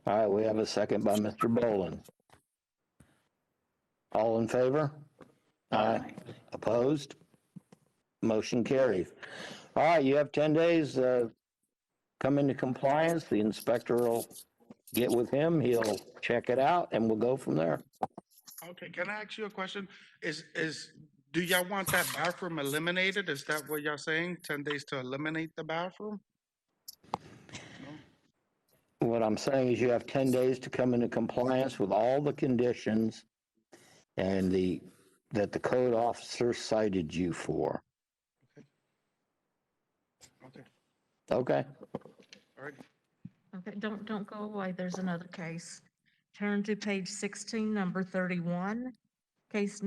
All right, we have a second by Mr. Boland. All in favor? Aye. Opposed? Motion carries. All right, you have 10 days, come into compliance. The inspector will get with him. He'll check it out and we'll go from there. Okay, can I ask you a question? Do y'all want that bathroom eliminated? Is that what y'all saying? 10 days to eliminate the bathroom? What I'm saying is you have 10 days to come into compliance with all the conditions and that the code officer cited you for. Okay. Okay. All right. Okay, don't go away. There's another case. Turn to page 16, number 31. Case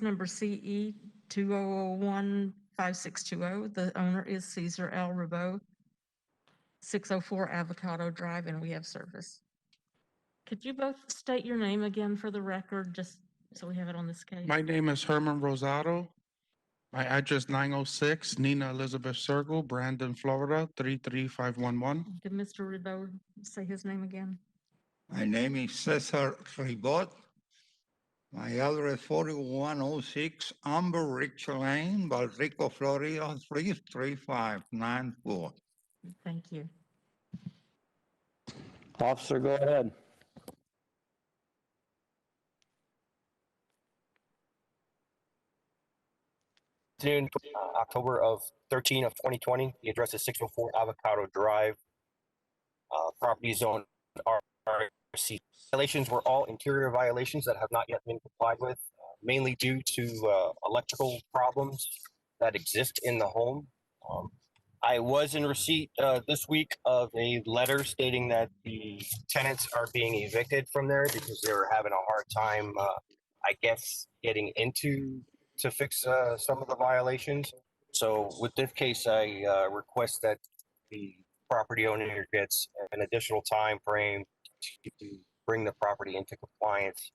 number CE 20015620. The owner is Cesar L. Rabo, 604 Avocado Drive, and we have service. Could you both state your name again for the record, just so we have it on this case? My name is Herman Rosado. My address 906 Nina Elizabeth Circle, Brandon, Florida, 33511. Did Mr. Rabo say his name again? My name is Cesar Ribot. My address 4106 Amber Rich Lane, Valrico, Florida, 33594. Thank you. Officer, go ahead. June, October of 2020. The address is 604 Avocado Drive. Property zone RC. Violations were all interior violations that have not yet been complied with, mainly due to electrical problems that exist in the home. I was in receipt this week of a letter stating that the tenants are being evicted from there because they're having a hard time, I guess, getting into to fix some of the violations. So with this case, I request that the property owner gets an additional time frame to bring the property into compliance,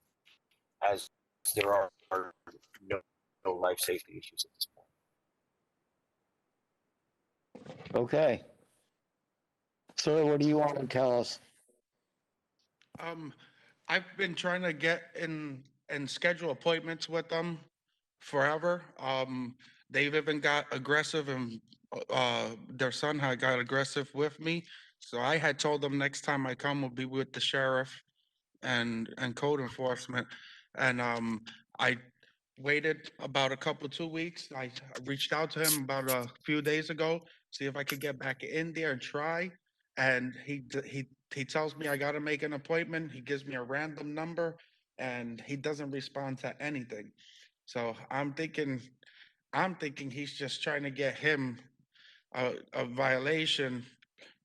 as there are no life safety issues at this point. Okay. Sir, what do you want to tell us? I've been trying to get in and schedule appointments with them forever. They've even got aggressive, and their son had got aggressive with me. So I had told them next time I come will be with the sheriff and code enforcement. And I waited about 2 weeks. I reached out to him about a few days ago, see if I could get back in there and try. And he tells me I got to make an appointment. He gives me a random number, and he doesn't respond to anything. So I'm thinking he's just trying to get him a violation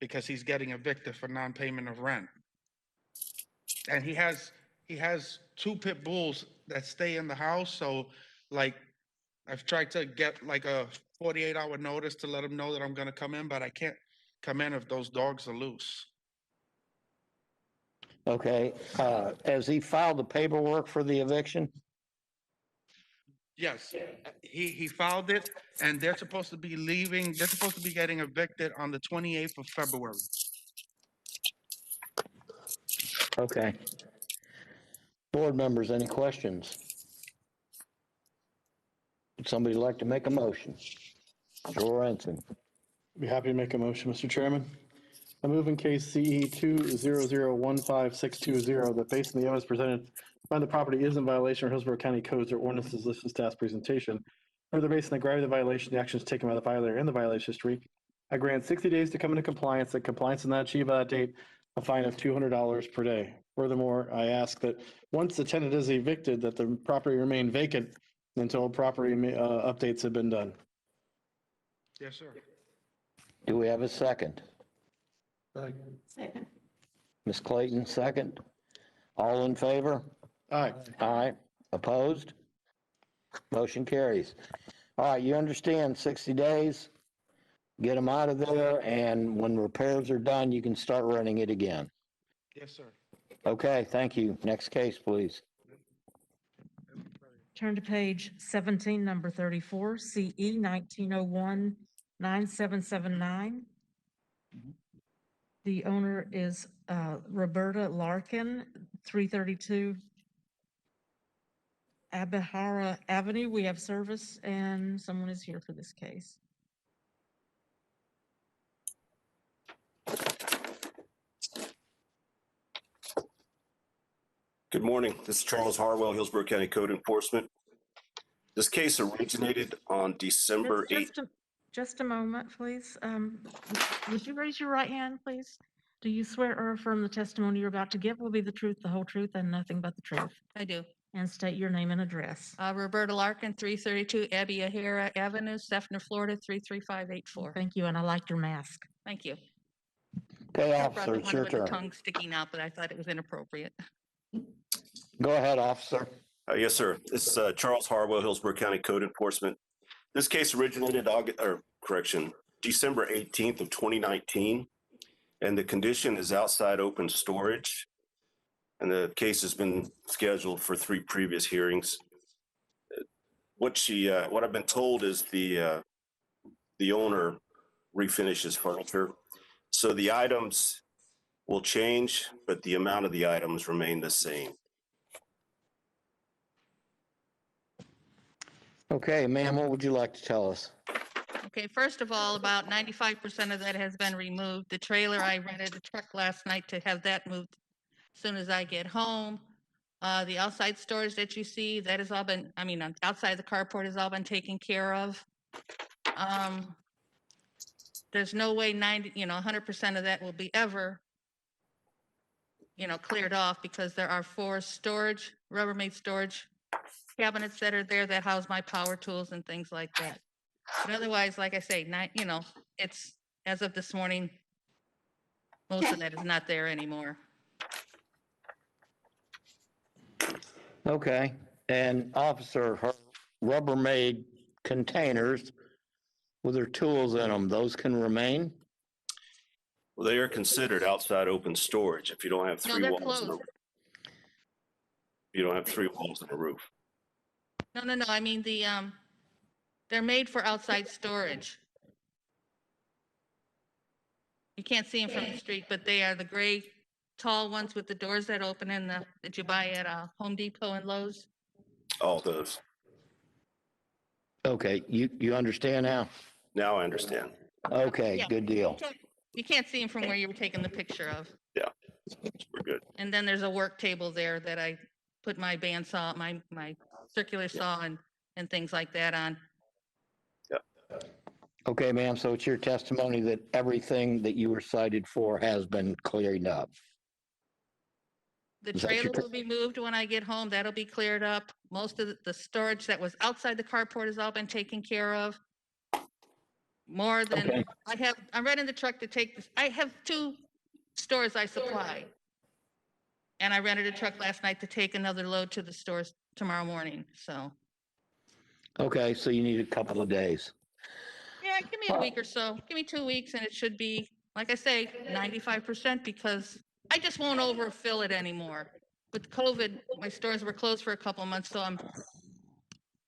because he's getting evicted for non-payment of rent. And he has 2 pit bulls that stay in the house. So like I've tried to get like a 48-hour notice to let him know that I'm going to come in, but I can't come in if those dogs are loose. Okay. Has he filed the paperwork for the eviction? Yes, he filed it, and they're supposed to be leaving. They're supposed to be getting evicted on the 28th of February. Okay. Board members, any questions? Would somebody like to make a motion? Joe Ranson. Be happy to make a motion, Mr. Chairman. I move in case CE 200156220 that based on the evidence presented, find the property is in violation of Hillsborough County codes or ordinances listed in staff's presentation. Further, based on the gravity of the violation, the actions taken by the violator and the violation history, I grant 60 days to come into compliance. That compliance is not achieved by that date, a fine of $200 per day. Furthermore, I ask that once the tenant is evicted, that the property remain vacant until property updates have been done. Yes, sir. Do we have a second? Second. Ms. Clayton, second. All in favor? Aye. Aye. Opposed? Motion carries. All right, you understand 60 days, get them out of there, and when repairs are done, you can start running it again. Yes, sir. Okay, thank you. Next case, please. Turn to page 17, number 34, CE 19019779. The owner is Roberta Larkin, 332 Abihara Avenue. We have service and someone is here for this case. Good morning. This is Charles Harwell, Hillsborough County Code Enforcement. This case originated on December 8th. Just a moment, please. Would you raise your right hand, please? Do you swear or affirm the testimony you're about to give will be the truth, the whole truth, and nothing but the truth? I do. And state your name and address. Roberta Larkin, 332 Abihara Avenue, Seffner, Florida, 33584. Thank you, and I like your mask. Thank you. Okay, I officer, brought the it's one your with the turn. tongue sticking out, but I thought it was inappropriate. Go ahead, officer. Yes, sir. This is Charles Harwell, Hillsborough County Code Enforcement. This case originated December 18th of 2019, and the condition is outside open storage. And the case has been scheduled for 3 previous hearings. What I've been told is the owner refinishes furniture, so the items will change, but the amount of the items remain the same. Okay, ma'am, what would you like to tell us? Okay, first of all, about 95% of that has been removed. The trailer, I rented a truck last night to have that moved as soon as I get home. The outside storage that you see, that has all been, outside the carport has all been taken care of. There's no way 100% of that will be ever, cleared off, because there are 4 storage, Rubbermaid storage cabinets that are there that house my power tools and things like that. But otherwise, like I say, it's, as of this morning, most of that is not there anymore. Okay, and officer, her Rubbermaid containers with their tools in them, those can remain? Well, they are considered outside open storage if you don't have 3 they're walls in a closed. roof. You don't have 3 walls in a roof. No. I mean, they're made for outside storage. You can't see them from the street, but they are the gray, tall ones with the doors that open and that you buy at Home Depot and Lowe's. All those. Okay, you understand now? Now I understand. Okay, Yeah. good deal. You can't see them from where you were taking the picture of. Yeah, we're good. And then there's a work table there that I put my bandsaw, my circular saw and things like that on. Okay, ma'am, so it's your testimony that everything that you were cited for has been cleared up? The Is that your trailer will be moved when I get home. That'll be cleared up. Most of the storage that was outside the carport has all been taken care of. More than, Okay. I'm renting the truck to take this. I have 2 stores I supply. And I rented a truck last night to take another load to the stores tomorrow morning, so. Okay, so you need a couple of days. Yeah, give me a week or so. Give me 2 weeks and it should be, like I say, 95%, because I just won't overfill it anymore. With COVID, my stores were closed for a couple of months, so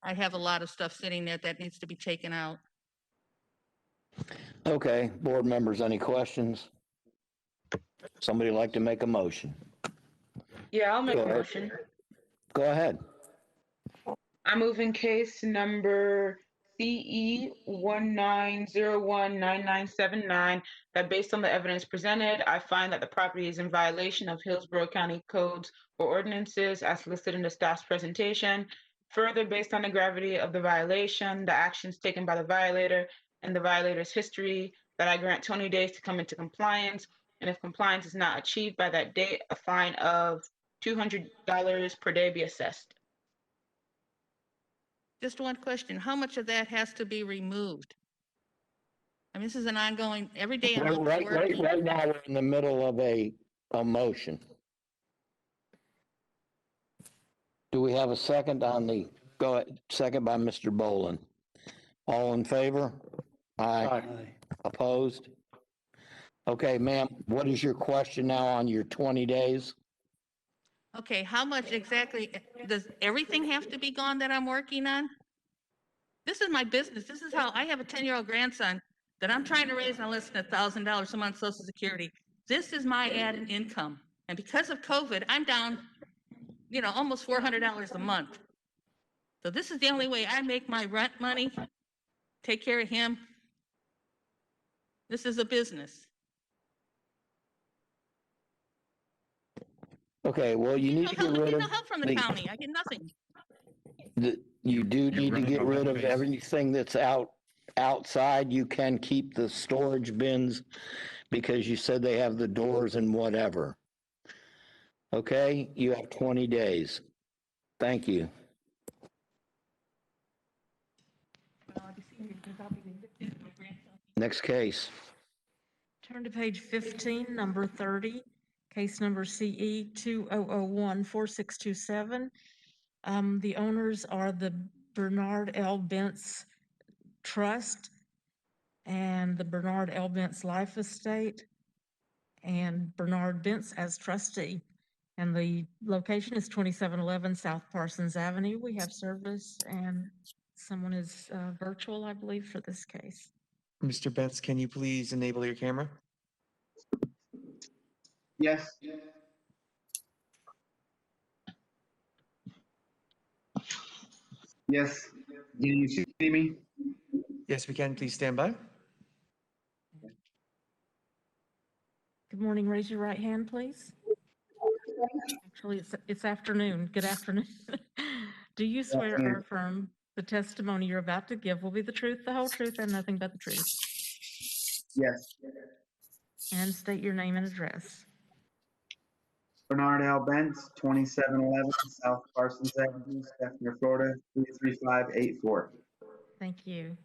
I have a lot of stuff sitting there that needs to be taken out. Okay, board members, any questions? Somebody like to make a motion? Yeah, I'll make Go a ahead. motion. Go ahead. I move in case number CE 19019979 that based on the evidence presented, I find that the property is in violation of Hillsborough County codes or ordinances as listed in the staff's presentation. Further, based on the gravity of the violation, the actions taken by the violator, and the violator's history, that I grant 20 days to come into compliance. And if compliance is not achieved by that date, a fine of $200 per day be assessed. Just one question, how much of that has to be removed? I mean, this is an ongoing, every day I'm home from work. Right now, we're in the middle of a motion. Do we have a second on the, go ahead, second by Mr. Boland. All in favor? Aye. Opposed? Okay, ma'am, what is your question now on your 20 days? Okay, how much exactly, does everything have to be gone that I'm working on? This is my business. This is how, I have a 10-year-old grandson that I'm trying to raise on less than $1,000 a month Social Security. This is my added income. And because of COVID, I'm down, almost $400 a month. So this is the only way I make my rent money, take care of him. This is a business. Okay, well, you need to get rid of No help from the county. I get nothing. you do need to running get out of rid of space. everything that's outside. You can keep the storage bins because you said they have the doors and whatever. Okay, you have 20 days. Thank you. Next case. Turn to page 15, number 30, case number CE 20014627. The owners are the Bernard L. Bentz Trust and the Bernard L. Bentz Life Estate and Bernard Bentz as trustee. And the location is 2711 South Parsons Avenue. We have service and someone is virtual, I believe, for this case. Mr. Betts, can you please enable your camera? Yes. Yes. Do you see me? Yes, we can. Please stand by. Good morning. Raise your right hand, please. Actually, it's afternoon. Good afternoon. Do you swear or affirm the testimony you're about to give will be the truth, the whole truth, and nothing but the truth? Yes. And state your name and address. Bernard L. Bentz, 2711 South Parsons Avenue, Stephanie, Florida, 33584. Thank you.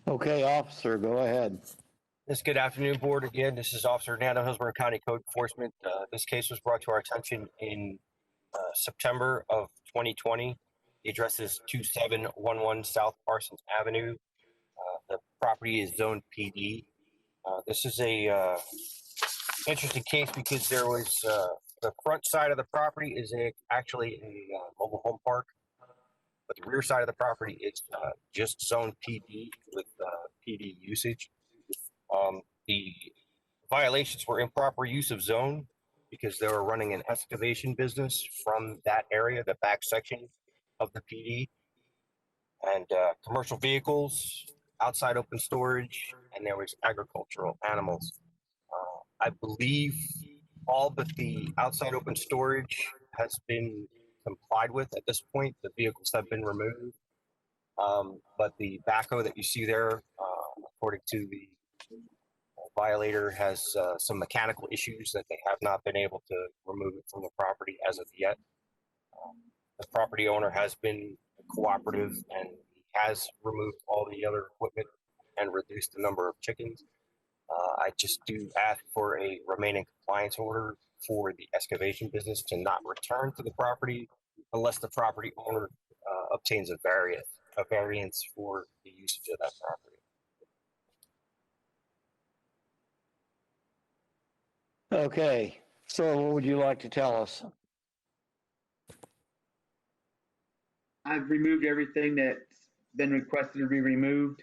Okay, officer, go ahead. Yes, good afternoon, board. Again, this is Officer Hernando, Hillsborough County Code Enforcement. This case was brought to our attention in September of 2020. The address is 2711 South Parsons Avenue. The property is Zone PD. This is a interesting case because there was the front side of the property is actually a mobile home park, but the rear side of the property is just Zone PD with PD usage. The violations were improper use of zone because they were running an excavation business from that area, the back section of the PD, and commercial vehicles, outside open storage, and there was agricultural animals. I believe all but the outside open storage has been complied with at this point. The vehicles have been removed, but the backhoe that you see there, according to the violator, has some mechanical issues that they have not been able to remove it from the property as of yet. The property owner has been cooperative and has removed all the other equipment and reduced the number of chickens. I just do ask for a remaining compliance order for the excavation business to not return to the property unless the property owner obtains a variance for the usage of that property. Okay, so what would you like to tell us? I've removed everything that's been requested to be removed.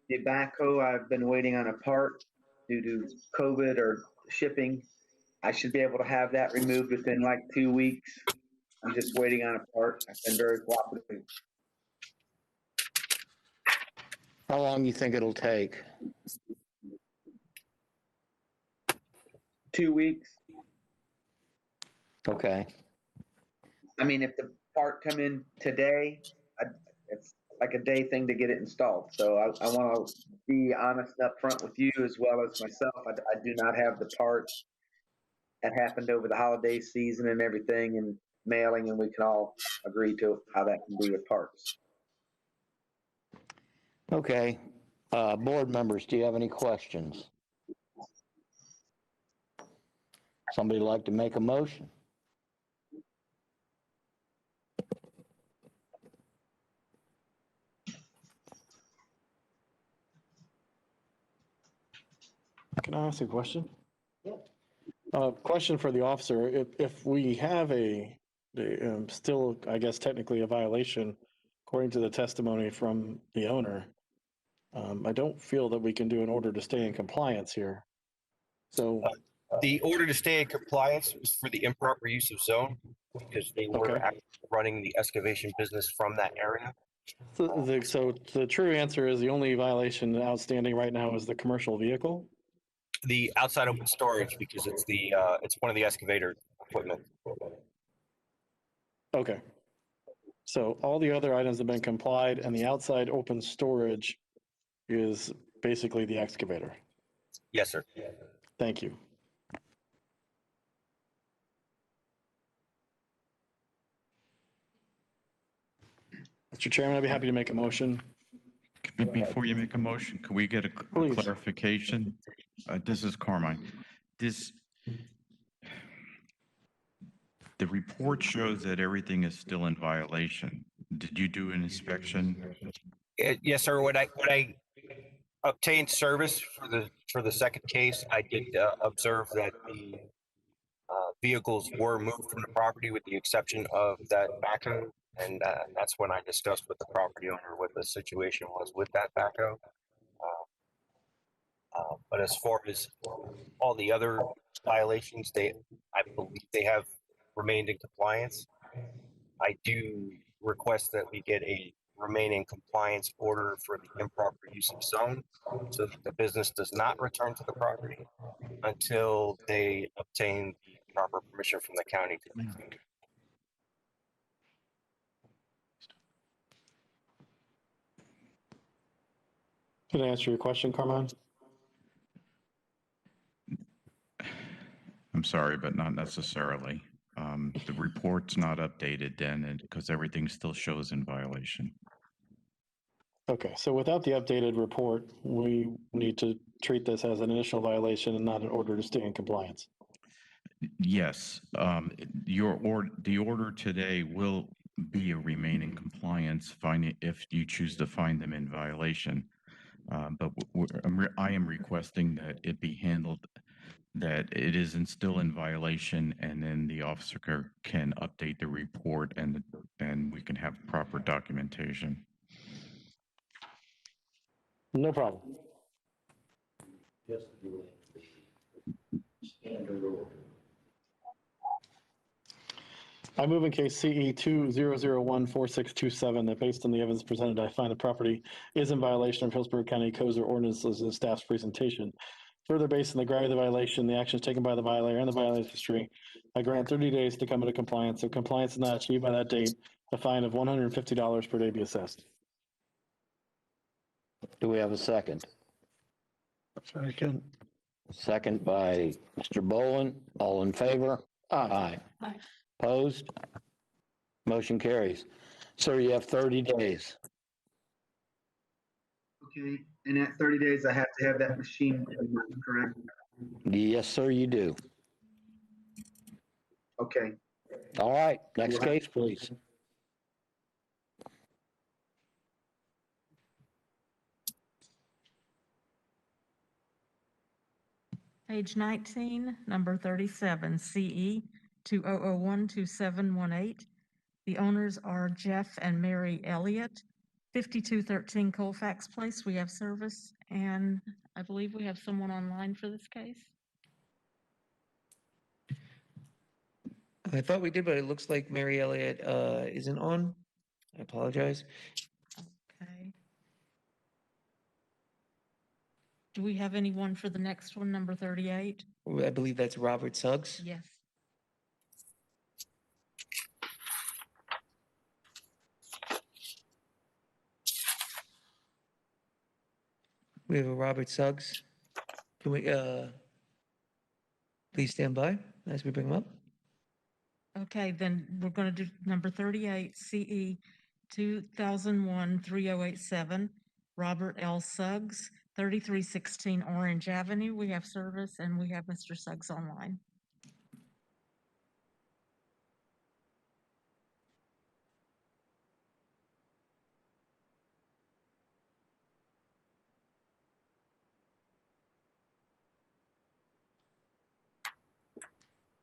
The backhoe, I've been waiting on a part due to COVID or shipping. I should be able to have that removed within like 2 weeks. I'm just waiting on a part. I've been very cooperative. How long you think it'll take? 2 weeks. Okay. I mean, if the part come in today, it's like a day thing to get it installed. So I want to be honest up front with you as well as myself. I do not have the parts. That happened over the holiday season and everything and mailing, and we can all agree to how that can be with parts. Okay. Board members, do you have any questions? Somebody like to make a motion? Can I ask a question? Question for the officer. If we have still, I guess, technically a violation, according to the testimony from the owner, I don't feel that we can do an order to stay in compliance here. So The order to stay in compliance was for the improper use of zone because they were Okay. actually running the excavation business from that area. so the true answer is the only violation outstanding right now is the commercial vehicle. The outside open storage because it's one of the excavator equipment. Okay. So all the other items have been complied and the outside open storage is basically the excavator. Yes, sir. Thank you. Mr. Chairman, I'd be happy to make a motion. Before you make a motion, can we get a Please. clarification? This is Carmine. The report shows that everything is still in violation. Did you do an inspection? Yes, sir. When I obtained service for the second case, I did observe that the vehicles were moved from the property with the exception of that backhoe. And that's when I discussed with the property owner what the situation was with that backhoe. But as far as all the other violations, I believe they have remained in compliance. I do request that we get a remaining compliance order for the improper use of zone so that the business does not return to the property until they obtain the proper permission from the county to leave. Can I answer your question, Carmine? I'm sorry, but not necessarily. The report's not updated then, and because everything still shows in violation. Okay, so without the updated report, we need to treat this as an initial violation and not an order to stay in compliance. Yes, the order today will be a remaining compliance finding if you choose to find them in violation. But I am requesting that it be handled, that it isn't still in violation, and then the officer can update the report and we can have proper documentation. No problem. I move in case CE 20014627 that based on the evidence presented, I find the property is in violation of Hillsborough County codes or ordinances in staff's presentation. Further, based on the gravity of the violation, the actions taken by the violator and the violator's history, I grant 30 days to come into compliance. If compliance is not achieved by that date, a fine of $150 per day be assessed. Do we have a second? Second. Second by Mr. Boland. All in favor? Aye. Aye. Opposed? Motion carries. Sir, you have 30 days. Okay, and at 30 days, I have to have that machine, correct? Yes, sir, you do. Okay. All right, next case, please. Page 19, number 37, CE 20012718. The owners are Jeff and Mary Elliott, 5213 Colfax Place. We have service, and I believe we have someone online for this case. I thought we did, but it looks like Mary Elliott isn't on. I apologize. Okay. Do we have anyone for the next one, number 38? I believe that's Robert Suggs. Yes. We have a Robert Suggs. Can we please stand by as we bring him up? Okay, then we're going to do number 38, CE 2001-3087, Robert L. Suggs, 3316 Orange Avenue. We have service, and we have Mr. Suggs online.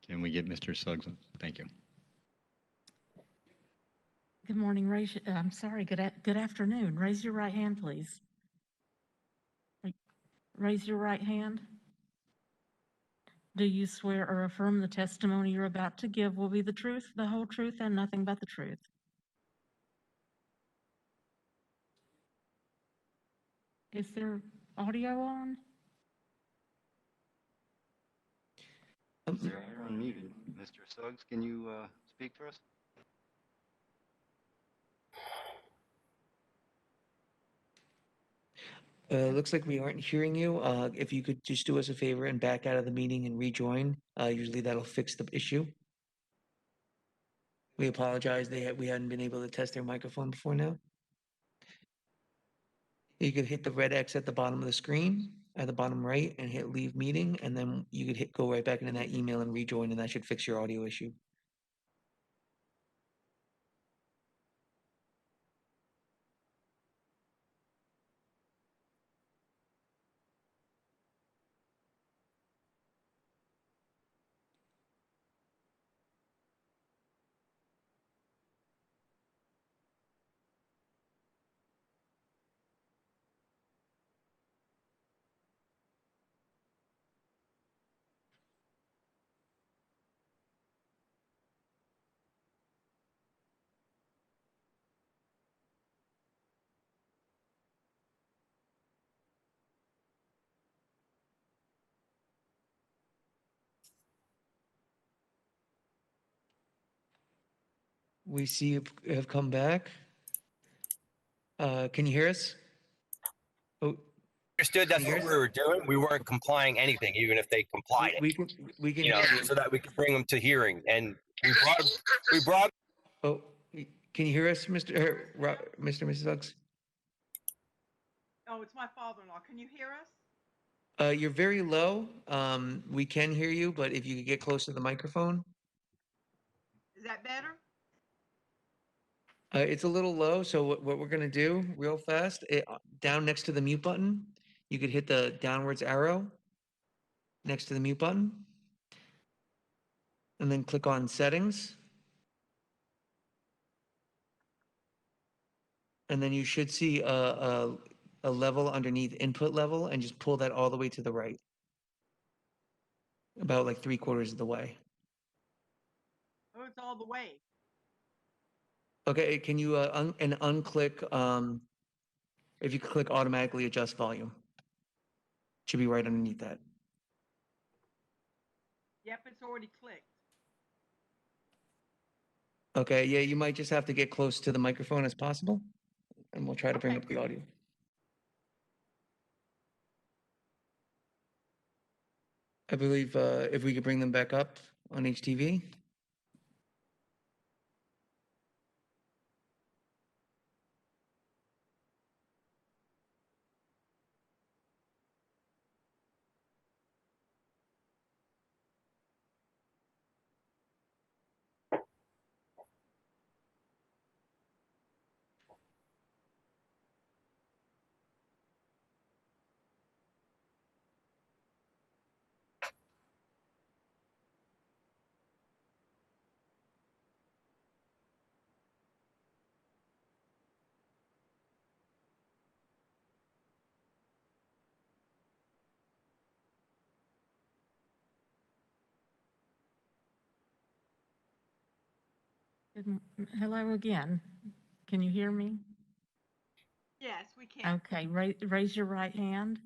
Can we get Mr. Suggs? Thank you. Good morning, I'm sorry, good afternoon. Raise your right hand, please. Raise your right hand. Do you swear or affirm the testimony you're about to give will be the truth, the whole truth, and nothing but the truth? Is there audio on? Sir, you're unmuted. Mr. Suggs, can you speak for us? Looks like we aren't hearing you. If you could just do us a favor and back out of the meeting and rejoin, usually that'll fix the issue. We apologize. We hadn't been able to test their microphone before now. You could hit the red X at the bottom of the screen, at the bottom right, and hit leave meeting, and then you could go right back into that email and rejoin, and that should fix your audio issue. We see you have come back. Can you hear us? Oh, Understood that's what we were doing. We weren't complying anything, even if they complied we it. can You know, hear you. so that we could bring them to hearing. And we brought. Oh, can you hear us, Mr. Mr. Suggs? Oh, it's my father-in-law. Can you hear us? You're very low. We can hear you, but if you could get close to the microphone. Is that better? It's a little low, so what we're gonna do real fast, down next to the mute button, you could hit the downwards arrow next to the mute button, and then click on settings. And then you should see a level underneath input level, and just pull that all the way to the right. About like 3/4 of the way. Oh, it's all the way. Okay, can you unclick, if you click automatically adjust volume? Should be right underneath that. Yep, it's already clicked. Okay, yeah, you might just have to get close to the microphone as possible, and we'll try to bring Okay. up the audio. I believe if we could bring them back up on HTV. Hello again. Can you hear me? Yes, we can. Okay, raise your right hand.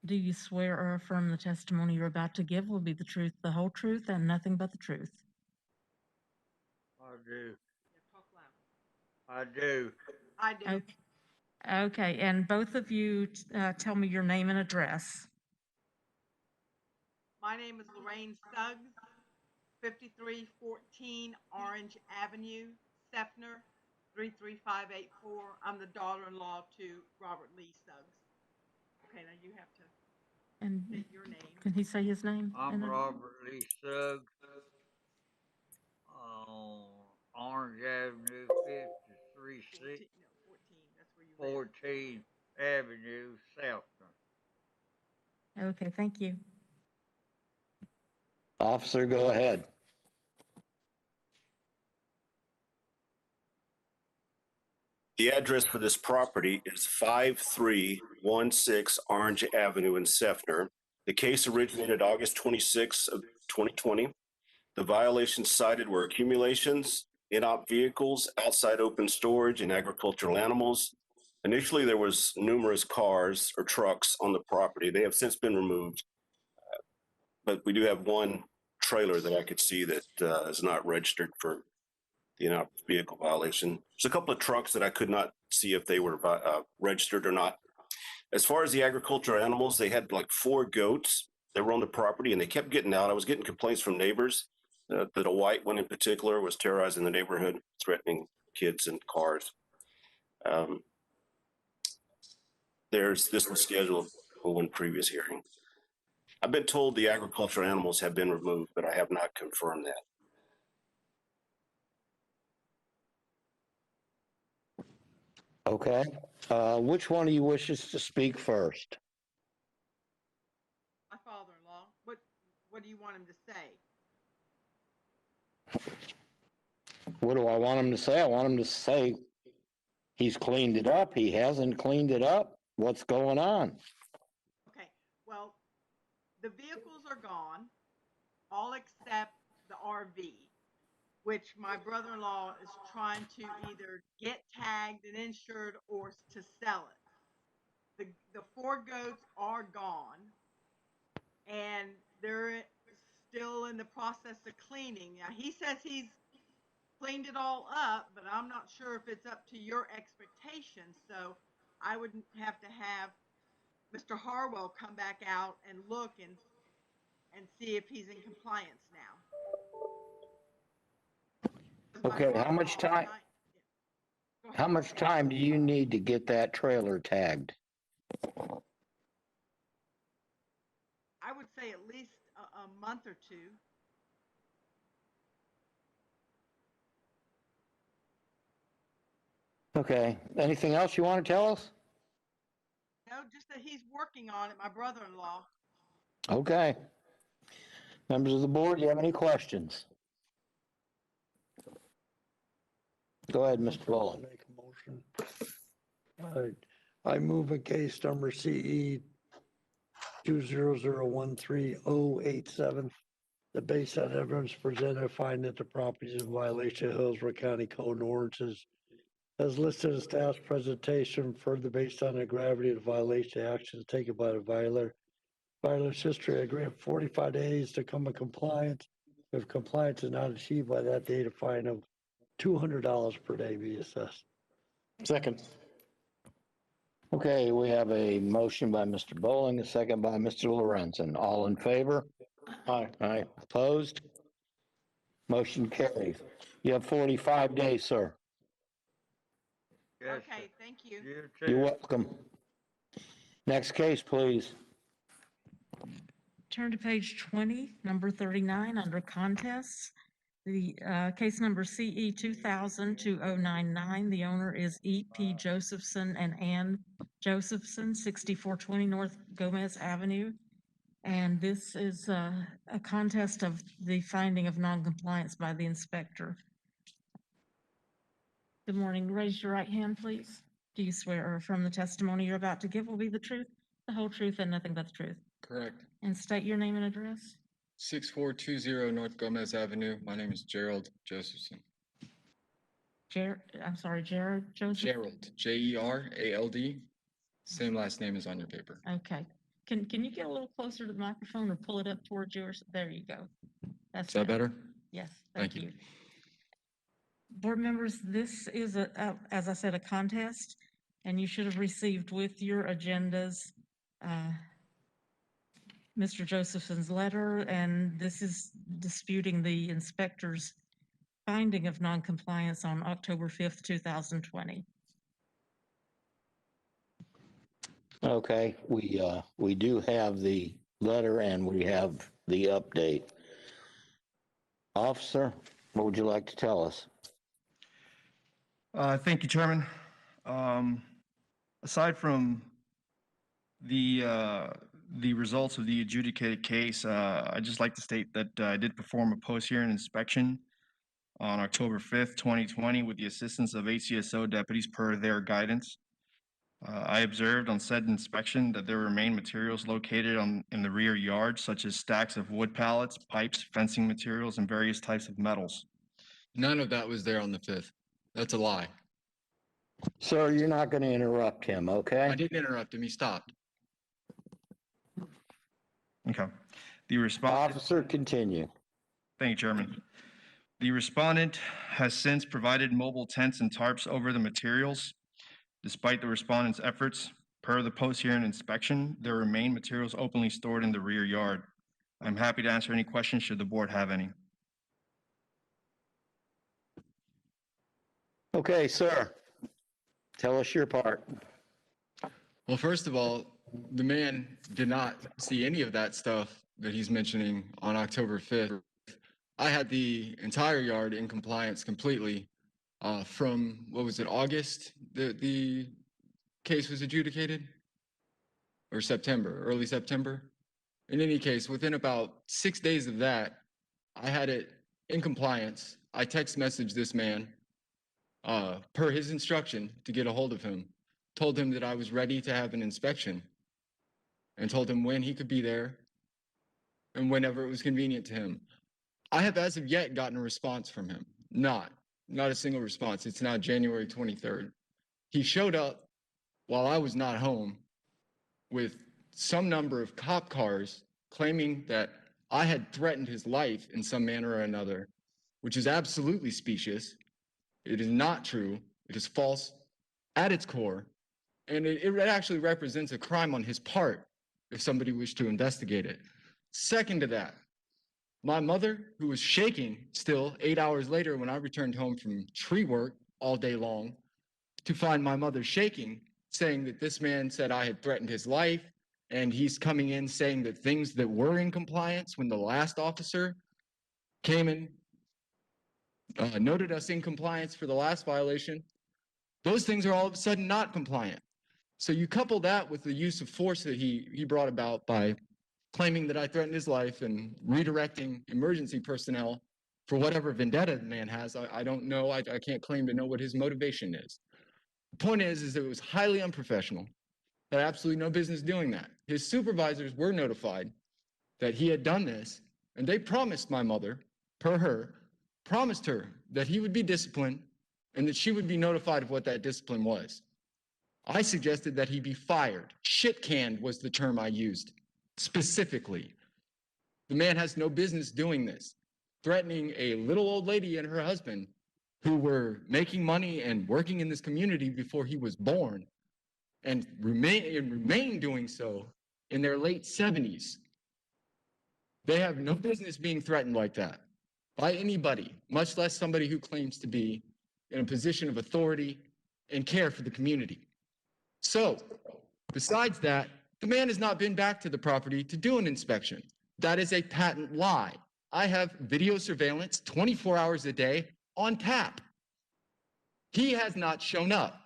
Do you swear or affirm the testimony you're about to give will be the truth, the whole truth, and nothing but the truth? I do. Yeah, talk loud. I do. I do. Okay, and both of you tell me your name and address. My name is Lorraine Suggs, 5314 Orange Avenue, Sefner, 33584. I'm the daughter-in-law to Robert Lee Suggs. Okay, now you have to And state your name. can he say his name? I'm Robert Lee Suggs. Orange Avenue, 536, 14, that's where you live. 14 Avenue, Southern. Okay, thank you. Officer, go ahead. The address for this property is 5316 Orange Avenue in Sefner. The case originated August 26th of 2020. The violations cited were accumulations, in-op vehicles, outside open storage, and agricultural animals. Initially, there was numerous cars or trucks on the property. They have since been removed, but we do have one trailer that I could see that is not registered for the in-op vehicle violation. There's a couple of trucks that I could not see if they were registered or not. As far as the agricultural animals, they had like 4 goats that were on the property and they kept getting out. I was getting complaints from neighbors that a white one in particular was terrorizing the neighborhood, threatening kids and cars. This was scheduled for one previous hearing. I've been told the agricultural animals have been removed, but I have not confirmed that. Okay. Which one of you wishes to speak first? My father-in-law. What do you want him to say? What do I want him to say? I want him to say he's cleaned it up. He hasn't cleaned it up. What's going on? Okay, well, the vehicles are gone, all except the RV, which my brother-in-law is trying to either get tagged and insured or to sell it. The 4 goats are gone, and they're still in the process of cleaning. Now, he says he's cleaned it all up, but I'm not sure if it's up to your expectations. So I would have to have Mr. Harwell come back out and look and see if he's in compliance now. Okay, how much time? How much time do you need to get that trailer tagged? I would say at least a month or 2. Okay, anything else you want to tell us? No, just that he's working on it, my brother-in-law. Okay. Members of the board, do you have any questions? Go ahead, Mr. Bullen. Make a motion. I move a case number CE 20013-087. The based on evidence presented, I find that the property is in violation of Hillsborough County Code and ordinances as listed in staff's presentation. Further, based on the gravity of the violation actions taken by the violator's history, I grant 45 days to come in compliance. If compliance is not achieved by that date, a fine of $200 per day be assessed. Second. Okay, we have a motion by Mr. Bowling, a second by Mr. Lorenzen. All in favor? Aye. Aye. Opposed? Motion carries. You have 45 days, sir. Yes, Okay, thank you. You're welcome. Next case, please. Turn to page 20, number 39, under contests. The case number CE 2000-2099. The owner is E.P. Josephson and Ann Josephson, 6420 North Gomez Avenue. And this is a contest of the finding of noncompliance by the inspector. Good morning. Raise your right hand, please. Do you swear or affirm the testimony you're about to give will be the truth, the whole truth, and nothing but the truth? Correct. And state your name and address. 6420 North Gomez Avenue. My name is Gerald Josephson. I'm sorry, Jared Joseph? Gerald, J-E-R-A-L-D. Same last name as on your paper. Okay. Can you get a little closer to the microphone or pull it up towards yours? There you go. That's Is that better? Yes, Thank thank you. you. Board members, this is as I said, a contest, and you should have received with your agendas Mr. Josephson's letter, and this is disputing the inspector's finding of noncompliance on October 5th, 2020. Okay, we do have the letter and we have the update. Officer, what would you like to tell us? Thank you, Chairman. Aside from the results of the adjudicated case, I'd just like to state that I did perform a post-hearing inspection on October 5th, 2020, with the assistance of HCSO deputies per their guidance. I observed on said inspection that there remain materials located in the rear yard, such as stacks of wood pallets, pipes, fencing materials, and various types of metals. None of that was there on the 5th. That's a lie. Sir, you're not going to interrupt him, okay? I didn't interrupt him. He stopped. Okay. The respondent. Officer, continue. Thank you, Chairman. The respondent has since provided mobile tents and tarps over the materials. Despite the respondent's efforts, per the post-hearing inspection, there remain materials openly stored in the rear yard. I'm happy to answer any questions should the board have any. Okay, sir. Tell us your part. Well, first of all, the man did not see any of that stuff that he's mentioning on October 5th. I had the entire yard in compliance completely from, what was it, August? The case was adjudicated? Or September, early September? In any case, within about 6 days of that, I had it in compliance. I text messaged this man per his instruction to get a hold of him, told him that I was ready to have an inspection, and told him when he could be there and whenever it was convenient to him. I have as of yet gotten a response from him. Not a single response. It's now January 23rd. He showed up while I was not home with some number of cop cars claiming that I had threatened his life in some manner or another, which is absolutely specious. It is not true. It is false at its core. And it actually represents a crime on his part if somebody wished to investigate it. Second to that, my mother, who was shaking still 8 hours later when I returned home from tree work all day long, to find my mother shaking, saying that this man said I had threatened his life, and he's coming in saying that things that were in compliance when the last officer came and noted us in compliance for the last violation, those things are all of a sudden not compliant. So you couple that with the use of force that he brought about by claiming that I threatened his life and redirecting emergency personnel for whatever vendetta the man has. I don't know. I can't claim to know what his motivation is. The point is that it was highly unprofessional. Had absolutely no business doing that. His supervisors were notified that he had done this, and they promised my mother, per her, promised her that he would be disciplined and that she would be notified of what that discipline was. I suggested that he be fired. Shit-canned was the term I used, specifically. The man has no business doing this, threatening a little old lady and her husband who were making money and working in this community before he was born and remain doing so in their late 70s. They have no business being threatened like that by anybody, much less somebody who claims to be in a position of authority and care for the community. So, besides that, the man has not been back to the property to do an inspection. That is a patent lie. I have video surveillance 24 hours a day on tap. He has not shown up.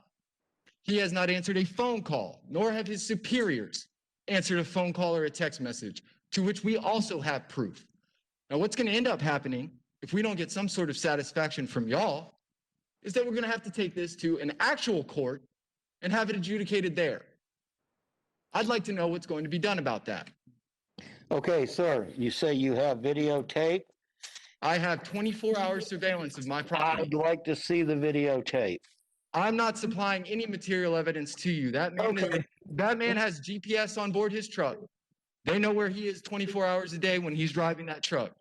He has not answered a phone call, nor have his superiors answered a phone call or a text message, to which we also have proof. Now, what's going to end up happening if we don't get some sort of satisfaction from y'all is that we're going to have to take this to an actual court and have it adjudicated there. I'd like to know what's going to be done about that. Okay, sir, you say you have videotape? I have 24-hour surveillance of my property. I'd like to see the videotape. I'm not supplying any material evidence to you. That man has GPS on board his truck. They know where he is 24 hours a day when he's driving that truck.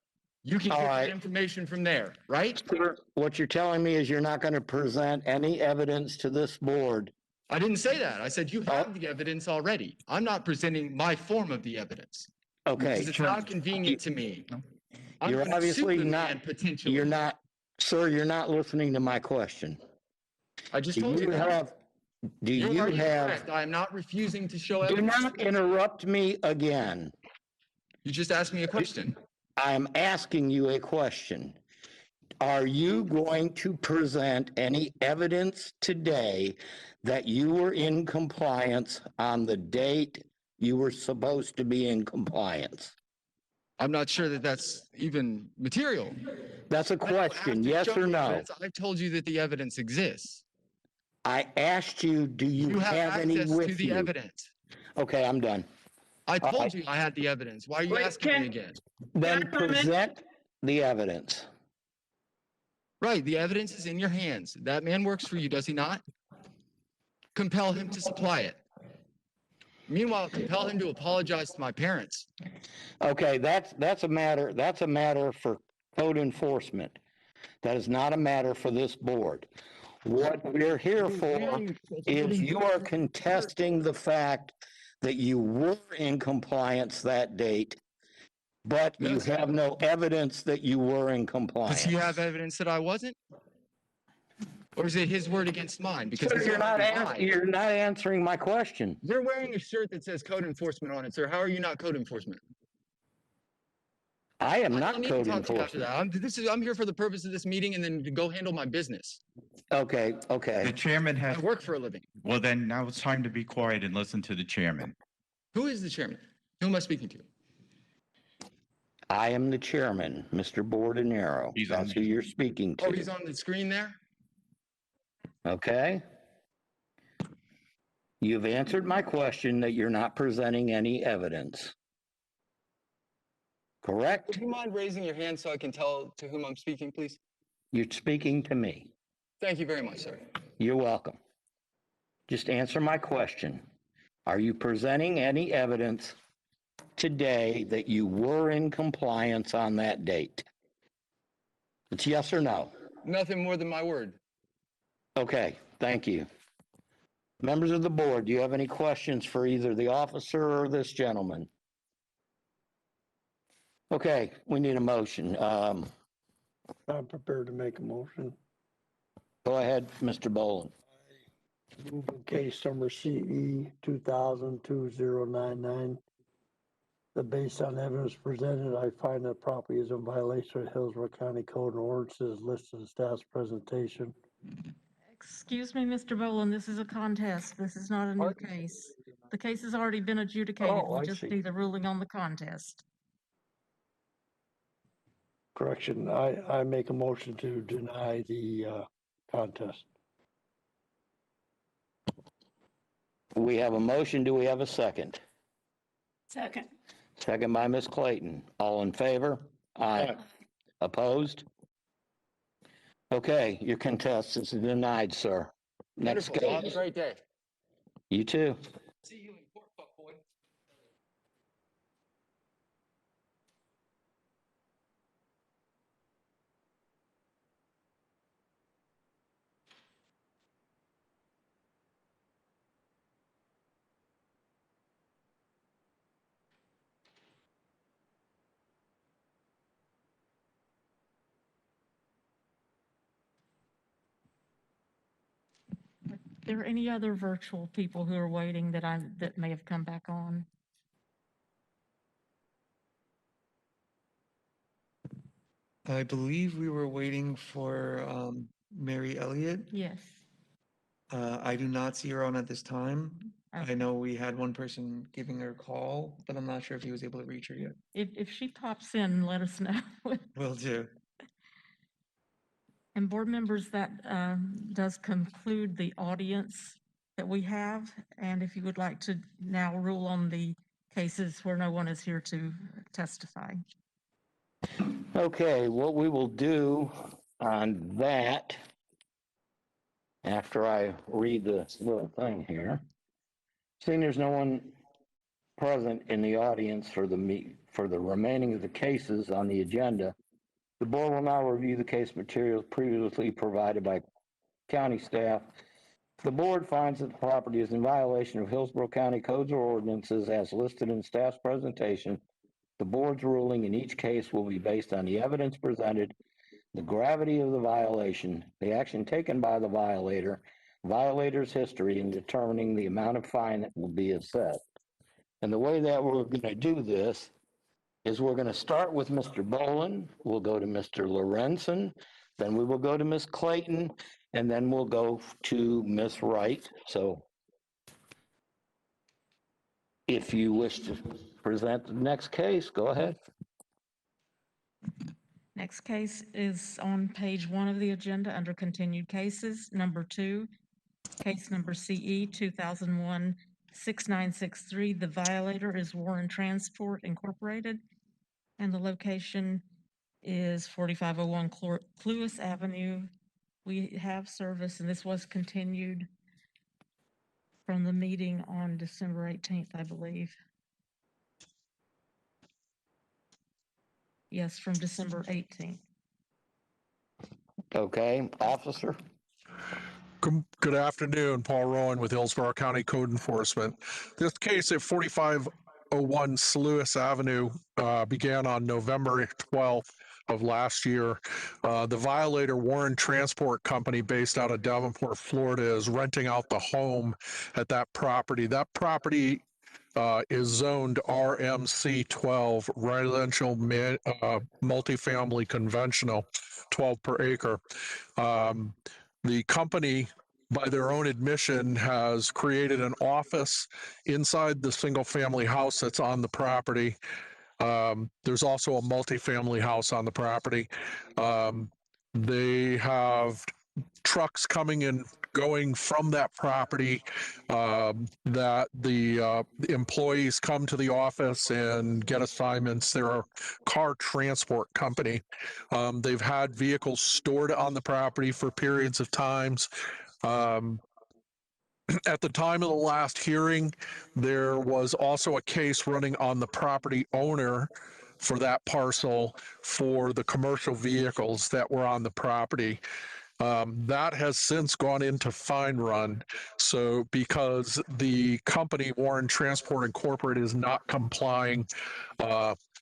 You can get that information from there, right? Sir, what you're telling me is you're not going to present any evidence to this board. I didn't say that. I said you have the evidence already. I'm not presenting my form of the evidence. Okay. Because it's not convenient to me. You're obviously not, you're not, sir, you're not listening to my question. I just told you that. Do you have, correct. I am not refusing to show do evidence. not interrupt me again. You just asked me a question. I'm asking you a question. Are you going to present any evidence today that you were in compliance on the date you were supposed to be in compliance? I'm not sure that that's even material. That's a question, After yes showing or the no? evidence, I've told you that the evidence exists. I asked you, do you You have have any access to with the you? evidence. Okay, I'm done. I All told right. you I had the evidence. Why are you Wait, asking me again? Then I comment? present the evidence. Right, the evidence is in your hands. That man works for you, does he not? Compel him to supply it. Meanwhile, compel him to apologize to my parents. Okay, that's a matter for code enforcement. That is not a matter for this board. What we're here for is you are contesting the fact that you were in compliance that date, but you Yes. have no evidence that you were in compliance. Does he have evidence that I wasn't? Or is it his word against mine? Because Sir, he's you're not already lied. answering my question. You're wearing a shirt that says code enforcement on it, sir. How are you not code enforcement? I am I not don't need to code talk to you after enforcement. that. I'm here for the purpose of this meeting and then to go handle my business. Okay. The chairman I has, work for a living. well, then now it's time to be quiet and listen to the chairman. Who is the chairman? Who am I speaking to? I am the chairman, Mr. Bordenero. That's who you're speaking Oh, to. he's on the screen there? Okay? You've answered my question that you're not presenting any evidence. Correct? Would you mind raising your hand so I can tell to whom I'm speaking, please? You're speaking to me. Thank you very much, sir. You're welcome. Just answer my question. Are you presenting any evidence today that you were in compliance on that date? It's yes or no. Nothing more than my word. Okay, thank you. Members of the board, do you have any questions for either the officer or this gentleman? Okay, we need a motion. I'm prepared to make a motion. Go ahead, Mr. Boland. Moving case number CE 2000-2099. That based on evidence presented, I find that property is in violation of Hillsborough County Code and ordinances listed in staff's presentation. Excuse me, Mr. Boland, this is a contest. This is not a new case. The case has already been adjudicated. Oh, I We just see. need a ruling on the contest. Correction, I make a motion to deny the contest. We have a motion. Do we have a second? Second. Second by Ms. Clayton. All in favor? Aye. Opposed? Okay, your contest is denied, sir. Next Wonderful. Have a case. great day. You too. See you in court, fuckboy. Are there any other virtual people who are waiting that may have come back on? I believe we were waiting for Mary Elliott. Yes. I do not see her on at this time. Okay. I know we had one person giving her a call, but I'm not sure if he was able to reach her yet. If she pops in, let us know. Will do. And board members, that does conclude the audience that we have. And if you would like to now rule on the cases where no one is here to testify. Okay, what we will do on that, after I read this little thing here, seeing there's no one present in the audience for the remaining of the cases on the agenda, the board will now review the case materials previously provided by county staff. If the board finds that the property is in violation of Hillsborough County codes or ordinances as listed in staff's presentation, the board's ruling in each case will be based on the evidence presented, the gravity of the violation, the action taken by the violator, violator's history in determining the amount of fine that will be assessed. And the way that we're going to do this is we're going to start with Mr. Boland, we'll go to Mr. Lorenzen, then we will go to Ms. Clayton, and then we'll go to Ms. Wright. So if you wish to present the next case, go ahead. Next case is on page 1 of the agenda under continued cases, number 2, case number CE 2001-6963. The violator is Warren Transport Incorporated, and the location is 4501 Cluis Avenue. We have service, and this was continued from the meeting on December 18th, I believe. Yes, from December 18th. Okay, officer? Good afternoon, Paul Rowan with Hillsborough County Code Enforcement. This case at 4501 Sluis Avenue began on November 12th of last year. The violator, Warren Transport Company, based out of Davenport, Florida, is renting out the home at that property. That property is zoned RMC 12, residential multifamily conventional, 12 per acre. The company, by their own admission, has created an office inside the single family house that's on the property. There's also a multifamily house on the property. They have trucks coming and going from that property that the employees come to the office and get assignments. They're a car transport company. They've had vehicles stored on the property for periods of times. At the time of the last hearing, there was also a case running on the property owner for that parcel for the commercial vehicles that were on the property. That has since gone into fine run. So because the company, Warren Transport Incorporated, is not complying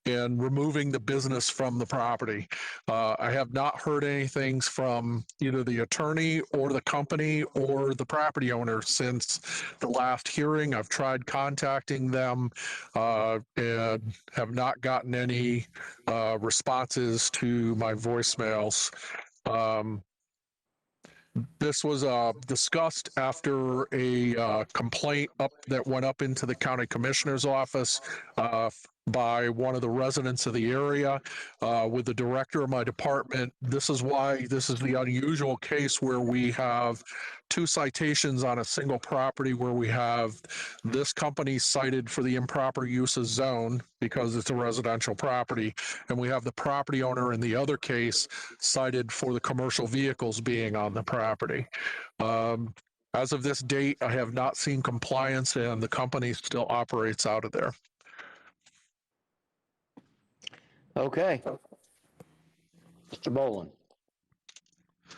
and removing the business from the property. I have not heard anything from either the attorney or the company or the property owner since the last hearing. I've tried contacting them and have not gotten any responses to my voicemails. This was discussed after a complaint that went up into the county commissioner's office by one of the residents of the area with the director of my department. This is why this is the unusual case where we have 2 citations on a single property, where we have this company cited for the improper use of zone because it's a residential property, and we have the property owner in the other case cited for the commercial vehicles being on the property. As of this date, I have not seen compliance, and the company still operates out of there. Okay. Mr. Boland.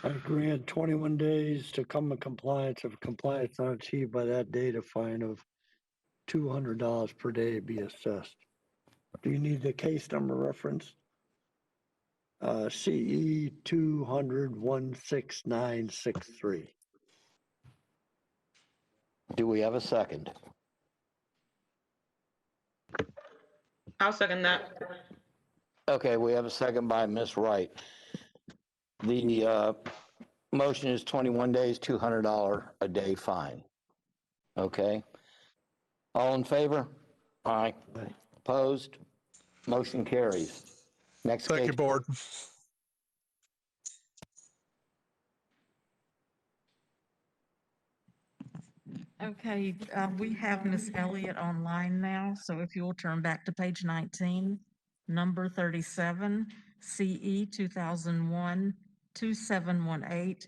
I grant 21 days to come to compliance. If compliance not achieved by that date, a fine of $200 per day be assessed. Do you need the case number reference? CE 200-16963. Do we have a second? I'll second that. Okay, we have a second by Ms. Wright. The motion is 21 days, $200 a day fine. Okay. All in favor? Aye. Opposed? Motion carries. Next case. Thank you, board. Okay, we have Miss Elliott online now, so if you will turn back to page 19, number 37, CE 2001-2718,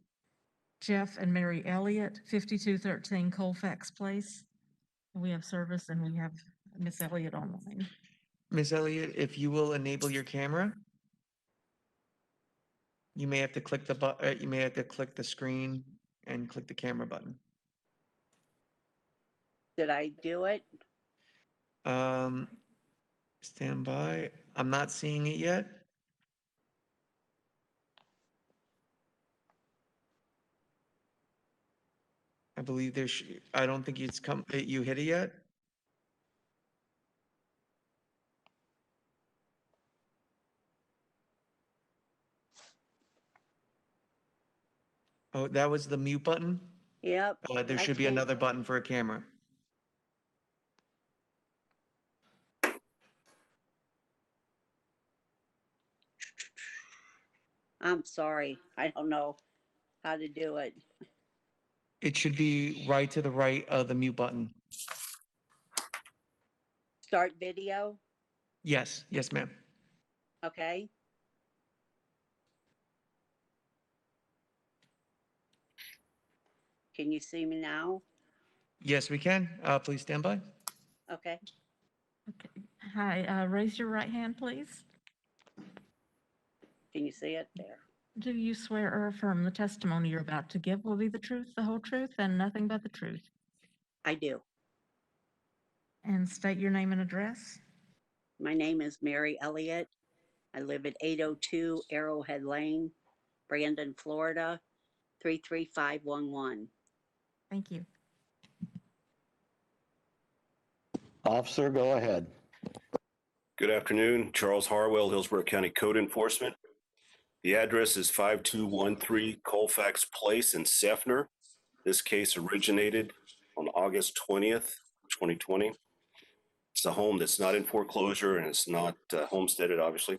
Jeff and Mary Elliott, 5213 Colfax Place. We have service and we have Miss Elliott online. Ms. Elliott, if you will enable your camera, you may have to click the button. You may have to click the screen and click the camera button. Did I do it? Stand by. I'm not seeing it yet. I believe there's. I don't think it's come. You hit it yet. Oh, that was the mute button? Yep. There should be another button for a camera. I'm sorry. I don't know how to do it. It should be right to the right of the mute button. Start video. Yes, yes, ma'am. Okay. Can you see me now? Yes, we can. Please stand by. Okay. Hi, raise your right hand, please. Can you see it there? Do you swear or affirm the testimony you're about to give will be the truth, the whole truth, and nothing but the truth? I do. And state your name and address. My name is Mary Elliott. I live at 802 Arrowhead Lane, Brandon, Florida, 33511. Thank you. Officer, go ahead. Good afternoon, Charles Harwell, Hillsborough County Code Enforcement. The address is 5213 Colfax Place in Seffner. This case originated on August 20th, 2020. It's a home that's not in foreclosure and it's not homesteaded, obviously.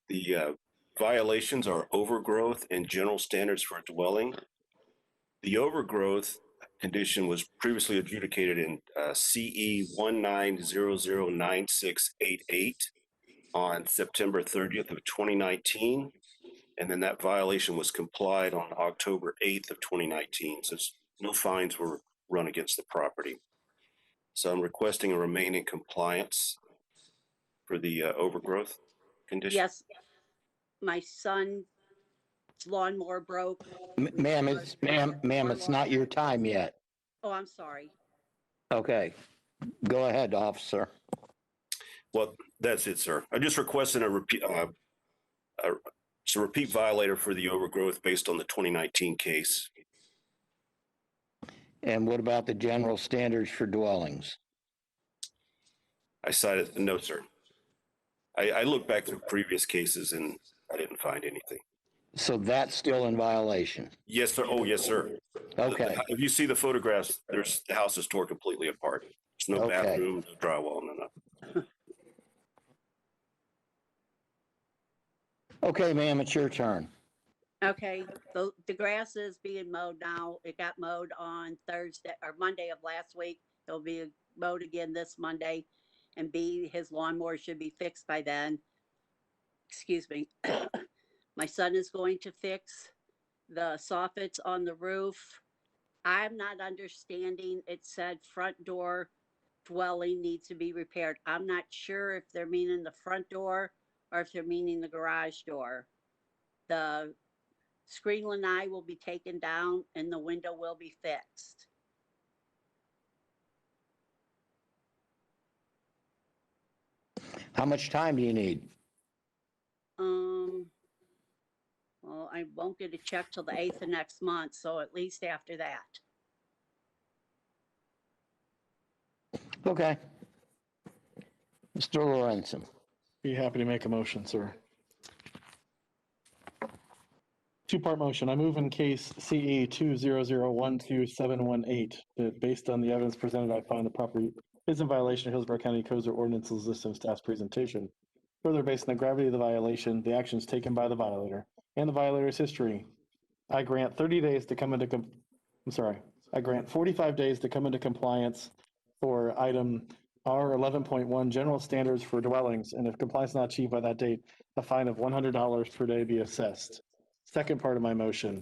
The violations are overgrowth and general standards for a dwelling. The overgrowth condition was previously adjudicated in CE 19009688 on September 30th of 2019. And then that violation was complied on October 8th of 2019. So no fines were run against the property. So I'm requesting a remain in compliance for the overgrowth condition. Yes, my son's lawnmower broke. Ma'am, it's not your time yet. Oh, I'm sorry. Okay, go ahead, officer. Well, that's it, sir. I just requested a repeat violator for the overgrowth based on the 2019 case. And what about the general standards for dwellings? I cited, no, sir. I looked back through previous cases and I didn't find anything. So that's still in violation? Yes, sir. Oh, yes, sir. Okay. If you see the photographs, the house is torn completely apart. There's no bathroom, no drywall, no nothing. Okay, ma'am, it's your turn. Okay, the grass is being mowed now. It got mowed on Thursday or Monday of last week. It'll be mowed again this Monday. And B, his lawnmower should be fixed by then. Excuse me. My son is going to fix the soffits on the roof. I'm not understanding. It said front door dwelling needs to be repaired. I'm not sure if they're meaning the front door or if they're meaning the garage door. The screen lanai will be taken down and the window will be fixed. How much time do you need? Well, I won't get a check till the 8th of next month, so at least after that. Okay. Mr. Lorenzen. Be happy to make a motion, sir. Two-part motion. I move in case CE 200127118 that based on the evidence presented, I find the property is in violation of Hillsborough County codes or ordinances listed in staff's presentation. Further, based on the gravity of the violation, the actions taken by the violator, and the violator's history, I grant 30 days to come into, I grant 45 days to come into compliance for item R11.1, general standards for dwellings, and if compliance is not achieved by that date, a fine of $100 per day be assessed. Second part of my motion.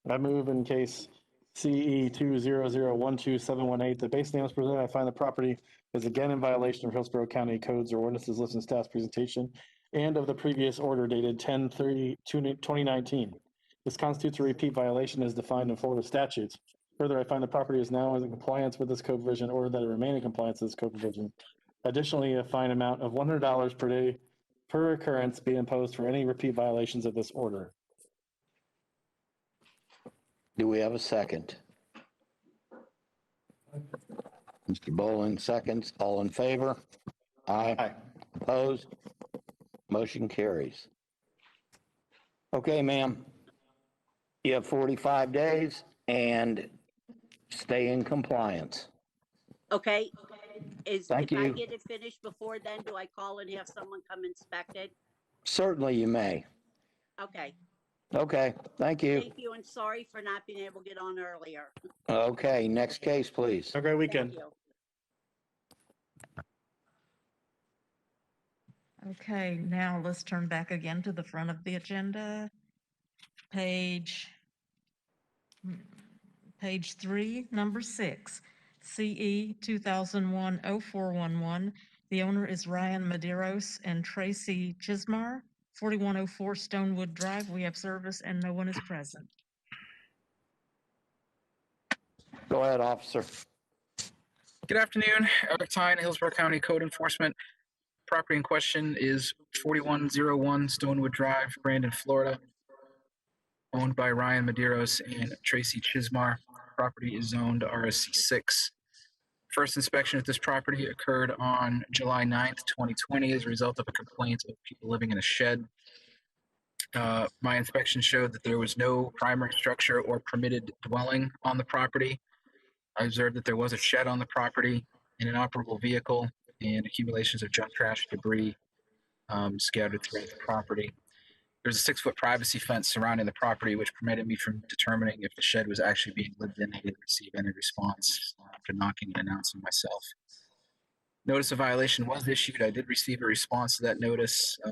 I move in case CE 200127118 that based on the evidence presented, I find the property is again in violation of Hillsborough County codes or ordinances listed in staff's presentation and of the previous order dated 10/30/2019. This constitutes a repeat violation as defined in Florida statutes. Further, I find the property is now in compliance with this code provision or that it remain in compliance with this code provision. Additionally, a fine amount of $100 per day per occurrence be imposed for any repeat violations of this order. Do we have a second? Mr. Boland seconds. All in favor? Aye. Opposed? Motion carries. Okay, ma'am. You have 45 days and stay in compliance. Okay. Thank if I you. get it finished before then, do I call and have someone come inspect it? Certainly you may. Okay. Okay, thank you. Thank you, and sorry for not being able to get on earlier. Okay, next case, please. Have a great weekend. Thank you. Okay, now let's turn back again to the front of the agenda. Page 3, number 6, CE 2001-0411. The owner is Ryan Medeiros and Tracy Chismar, 4104 Stonewood Drive. We have service and no one is present. Go ahead, officer. Good afternoon, Eric Tyne, Hillsborough County Code Enforcement. Property in question is 4101 Stonewood Drive, Brandon, Florida, owned by Ryan Medeiros and Tracy Chismar. Property is zoned RSC 6. First inspection at this property occurred on July 9th, 2020 as a result of a complaint of people living in a shed. My inspection showed that there was no primary structure or permitted dwelling on the property. I observed that there was a shed on the property, an inoperable vehicle, and accumulations of junk, trash, debris scattered throughout the property. There's a 6-foot privacy fence surrounding the property, which prevented me from determining if the shed was actually being lived in. I didn't receive any response after knocking and announcing myself. Notice of violation was issued. I did receive a response to that notice. I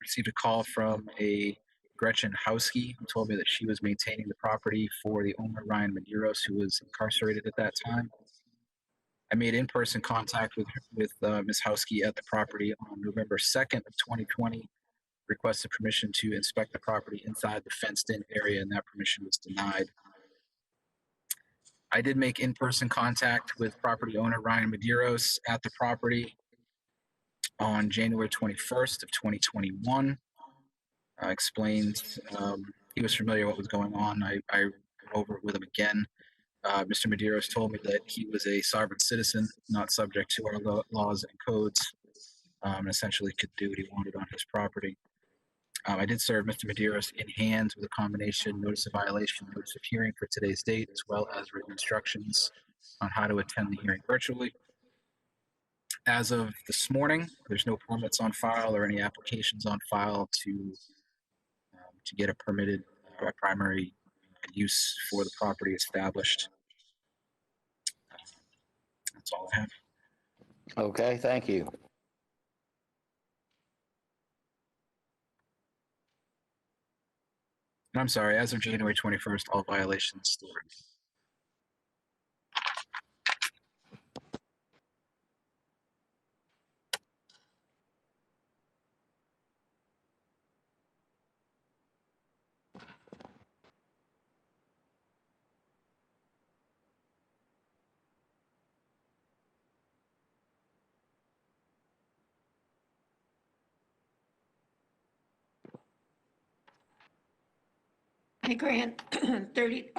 received a call from a Gretchen Houski, who told me that she was maintaining the property for the owner, Ryan Medeiros, who was incarcerated at that time. I made in-person contact with Ms. Houski at the property on November 2nd of 2020, requested permission to inspect the property inside the fenced-in area, and that permission was denied. I did make in-person contact with property owner Ryan Medeiros at the property on January 21st of 2021. I explained he was familiar with what was going on. I went over it with him again. Mr. Medeiros told me that he was a sovereign citizen, not subject to our laws and codes, and essentially could do what he wanted on his property. I did serve Mr. Medeiros in hand with a combination notice of violation, notice of hearing for today's date, as well as written instructions on how to attend the hearing virtually. As of this morning, there's no permits on file or any applications on file to get a permitted primary use for the property established. That's all I have. Okay, thank you. And I'm sorry, as of January 21st, all violations still remain. I grant 30,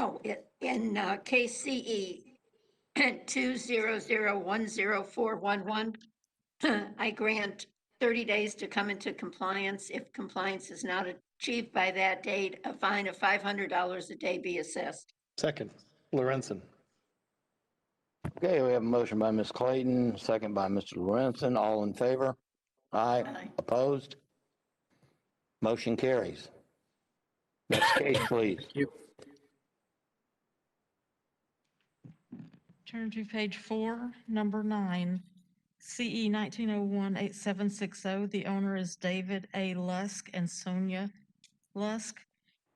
in case CE 200104111, I grant 30 days to come into compliance. If compliance is not achieved by that date, a fine of $500 a day be assessed. Second, Lorenzen. Okay, we have a motion by Ms. Clayton, second by Mr. Lorenzen. All in favor? Aye. Aye. Opposed? Motion carries. Next case, please. Thank you. Turn to page 4, number 9, CE 1901-8760. The owner is David A. Lusk and Sonia Lusk.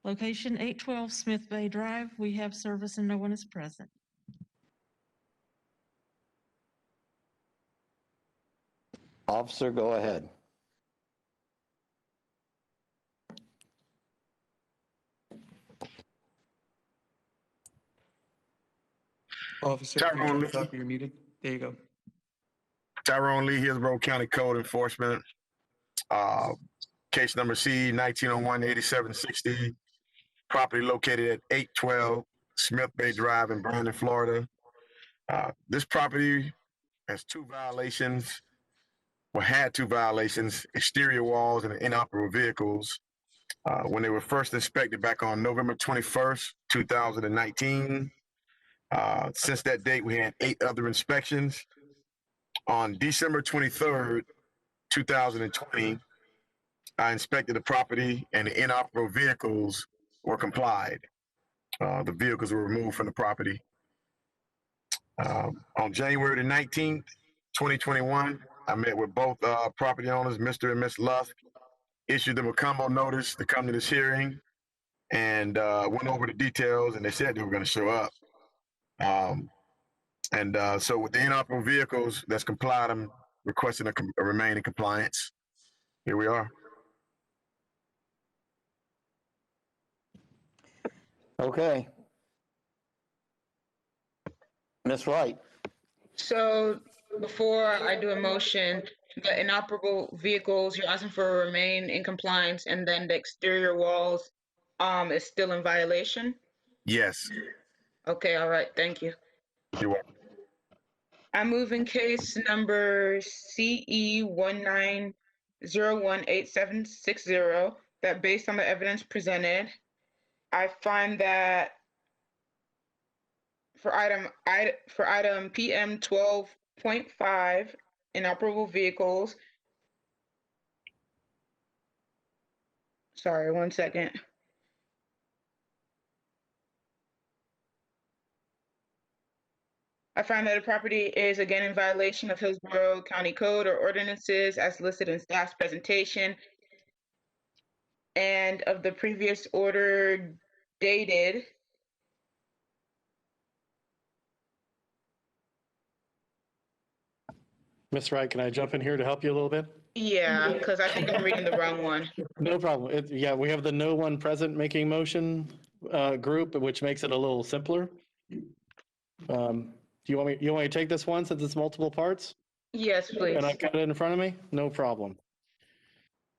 Location 812 Smith Bay Drive. We have service and no one is present. Officer, go ahead. Officer, Tyrone Lee. you're muted. There you go. Tyrone Lee, Hillsborough County Code Enforcement. Case number C 1901-8760. Property located at 812 Smith Bay Drive in Brandon, Florida. This property has two violations, or had two violations: exterior walls and inoperable vehicles. When they were first inspected back on November 21st, 2019. Since that date, we had 8 other inspections. On December 23rd, 2020, I inspected the property and the inoperable vehicles were complied. The vehicles were removed from the property. On January the 19th, 2021, I met with both property owners, Mr. and Ms. Lusk, issued them a combo notice to come to this hearing, and went over the details, and they said they were going to show up. So with the inoperable vehicles that's complied, I'm requesting a remain in compliance. Here we are. Okay. Ms. Wright. So before I do a motion, the inoperable vehicles, you're asking for a remain in compliance, and then the exterior walls is still in violation? Yes. Okay, all right, thank you. You're welcome. I move in case number CE 19018760 that based on the evidence presented, I find that for item PM 12.5 inoperable vehicles. Sorry, one second. I find that the property is again in violation of Hillsborough County Code or ordinances as listed in staff's presentation, and of the previous order dated Ms. Wright, can I jump in here to help you a little bit? Yeah, because I think I'm reading the wrong one. No problem. Yeah, we have the no one present making motion group, which makes it a little simpler. Do you want me to take this one since it's multiple parts? Yes, please. And I got it in front of me? No problem.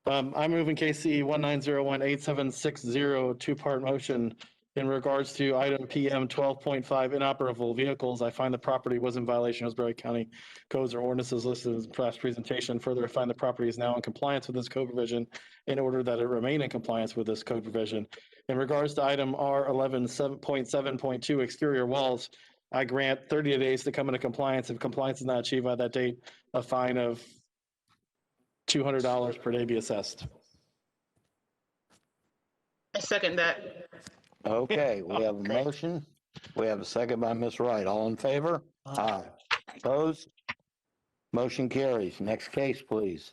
I move in case CE 19018760, two-part motion in regards to item PM 12.5 inoperable vehicles. I find the property was in violation of Hillsborough County codes or ordinances listed in the past presentation. Further, I find the property is now in compliance with this code provision in order that it remain in compliance with this code provision. In regards to item R11.7.2 exterior walls, I grant 30 days to come into compliance. If compliance is not achieved by that date, a fine of $200 per day be assessed. I second that. Okay, we have a motion. We have a second by Ms. Wright. All in favor? Aye. Opposed? Motion carries. Next case, please.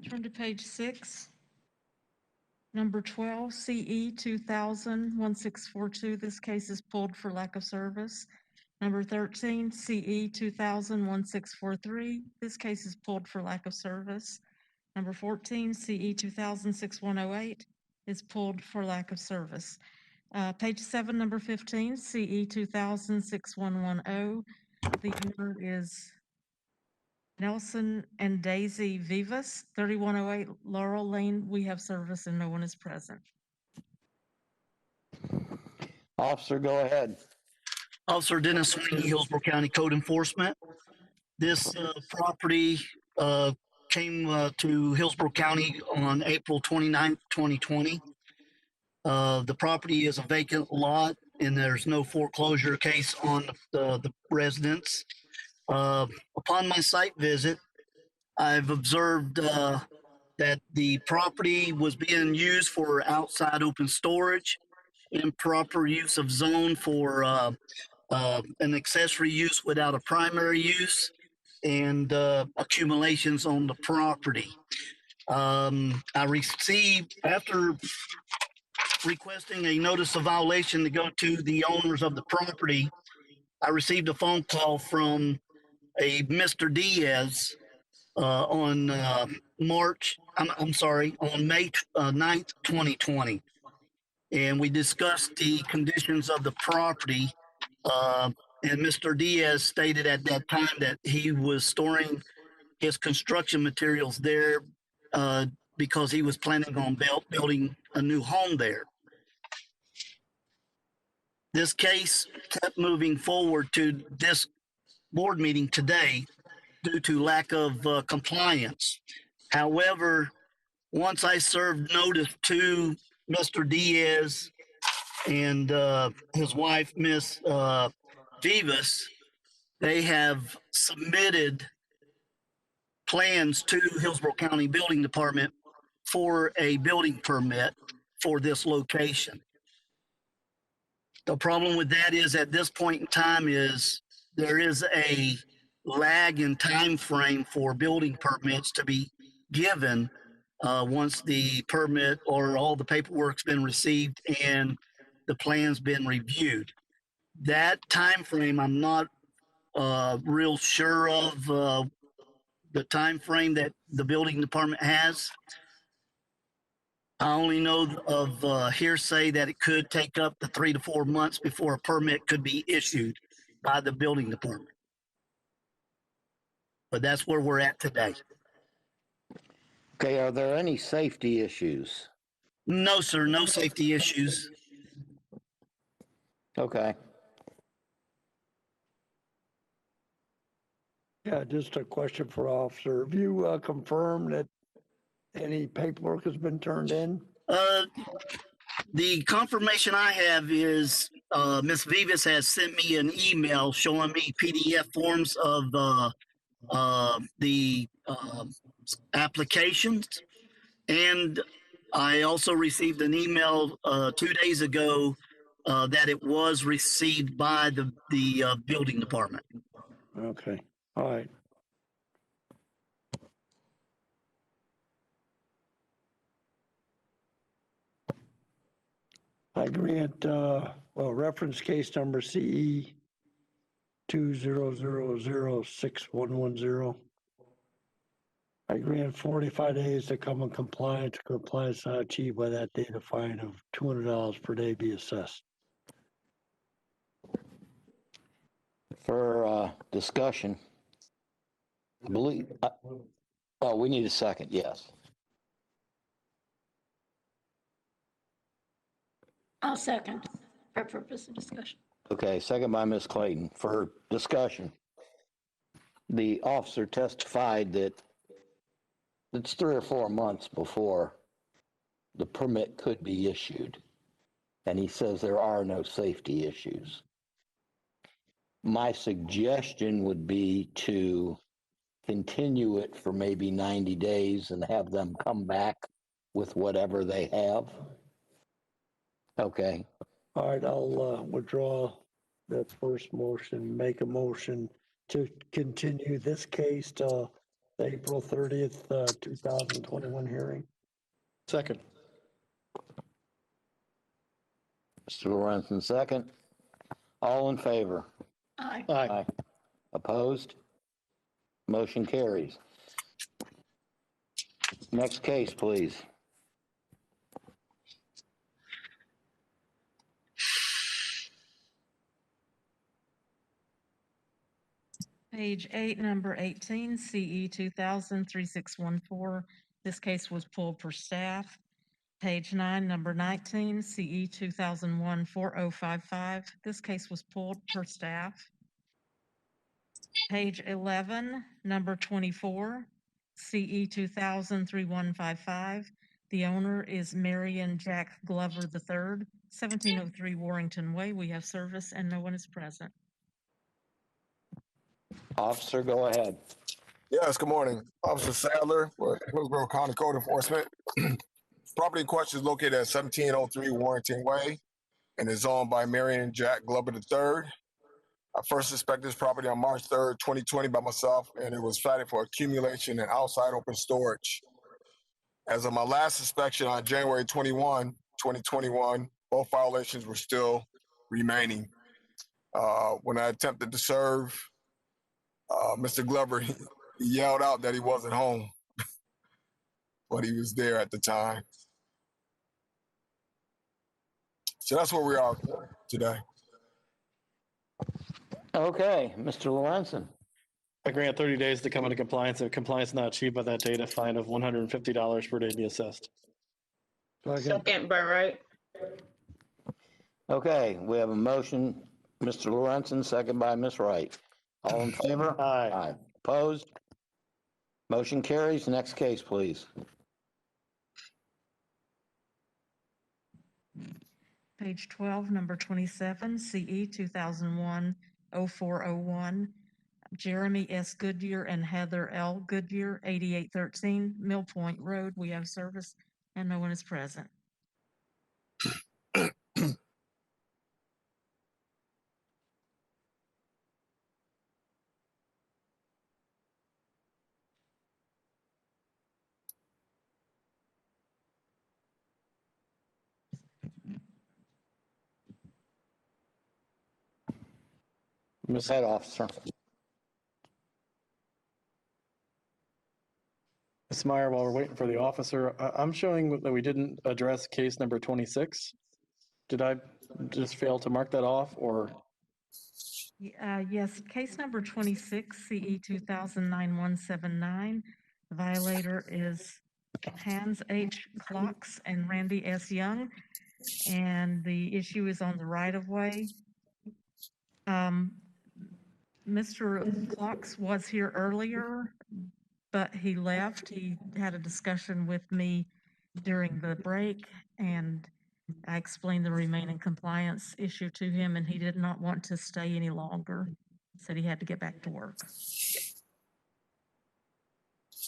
Turn to page 6. Number 12, CE 2000-1642. This case is pulled for lack of service. Number 13, CE 2000-1643. This case is pulled for lack of service. Number 14, CE 2000-6108 is pulled for lack of service. Page 7, number 15, CE 2000-6110. The owner is Nelson and Daisy Vivas, 3108 Laurel Lane. We have service and no one is present. Officer, go ahead. Officer Dennis Sweeney, Hillsborough County Code Enforcement. This property came to Hillsborough County on April 29th, 2020. The property is a vacant lot and there's no foreclosure case on the residence. Upon my site visit, I've observed that the property was being used for outside open storage, improper use of zone for an accessory use without a primary use, and accumulations on the property. I received, after requesting a notice of violation to go to the owners of the property, I received a phone call from a Mr. Diaz on May 9th, 2020. And we discussed the conditions of the property. And Mr. Diaz stated at that time that he was storing his construction materials there because he was planning on building a new home there. This case kept moving forward to this board meeting today due to lack of compliance. However, once I served notice to Mr. Diaz and his wife, Miss Vivas, they have submitted plans to Hillsborough County Building Department for a building permit for this location. The problem with that is at this point in time is there is a lag in time frame for building permits to be given once the permit or all the paperwork's been received and the plan's been reviewed. That time frame, I'm not real sure of the time frame that the building department has. I only know of hearsay that it could take up to 3 to 4 months before a permit could be issued by the building department. But that's where we're at today. Okay, are there any safety issues? No, sir, no safety issues. Okay. Yeah, just a question for officer. Have you confirmed that any paperwork has been turned in? The confirmation I have is Ms. Vivas has sent me an email showing me PDF forms of the applications. And I also received an email 2 days ago that it was received by the building department. Okay, all right. I grant, reference case number CE 200061110. I grant 45 days to come in compliance. Compliance not achieved by that date, a fine of $200 per day be assessed. For discussion, I believe, oh, we need a second, yes. I'll second for purpose of discussion. Okay, second by Ms. Clayton. For discussion, the officer testified that it's 3 or 4 months before the permit could be issued. And he says there are no safety issues. My suggestion would be to continue it for maybe 90 days and have them come back with whatever they have. Okay. All right, I'll withdraw that first motion, make a motion to continue this case till the April 30th, 2021 hearing. Second. Mr. Lorenzen, second. All in favor? Aye. Aye. Opposed? Motion carries. Next case, please. Page 8, number 18, CE 2000-3614. This case was pulled for staff. Page 9, number 19, CE 2001-4055. This case was pulled per staff. Page 11, number 24, CE 2000-3155. The owner is Marion Jack Glover III, 1703 Warrington Way. We have service and no one is present. Officer, go ahead. Yes, good morning. Officer Sadler with Hillsborough County Code Enforcement. Property in question is located at 1703 Warrington Way and is owned by Marion Jack Glover III. I first inspected this property on March 3rd, 2020 by myself, and it was cited for accumulation and outside open storage. As of my last inspection on January 21, 2021, both violations were still remaining. When I attempted to serve Mr. Glover, he yelled out that he wasn't home, but he was there at the time. So that's where we are today. Okay, Mr. Lorenzen. I grant 30 days to come into compliance. If compliance not achieved by that date, a fine of $150 per day be assessed. Second by right. Okay, we have a motion, Mr. Lorenzen, second by Ms. Wright. All in favor? Aye. Opposed? Motion carries. Next case, please. Page 12, number 27, CE 0401, Jeremy S. Goodyear and Heather L. Goodyear, 8813 Mill Point Road. We have service and no one is present. Ms. Head Officer. Ms. Meyer, while we're waiting for the officer, I'm showing that we didn't address case number 26. Did I just fail to mark that off, or? Yes, case number 26, CE 2009-179. The violator is Hans H. Clocks and Randy S. Young, and the issue is on the right-of-way. Mr. Clocks was here earlier, but he left. He had a discussion with me during the break, and I explained the remaining compliance issue to him, and he did not want to stay any longer. Said he had to get back to work.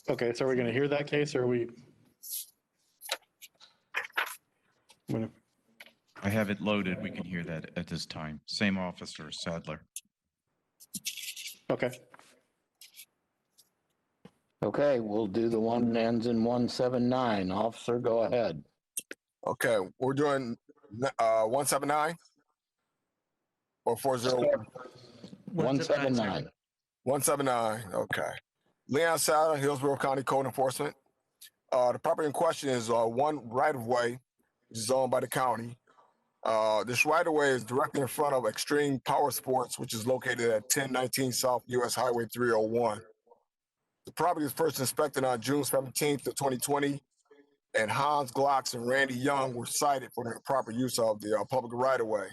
Okay, so are we going to hear that case, or are we? I have it loaded. We can hear that at this time. Same officer, Sadler. Okay. Okay, we'll do the one that ends in 179. Officer, go ahead. Okay, we're doing 179 or 401? 179. 179, okay. Leon Sadler, Hillsborough County Code Enforcement. The property in question is one right-of-way, which is owned by the county. This right-of-way is directly in front of Extreme Power Sports, which is located at 1019 South US Highway 301. The property was first inspected on June 17th of 2020, and Hans Glocks and Randy Young were cited for their proper use of the public right-of-way.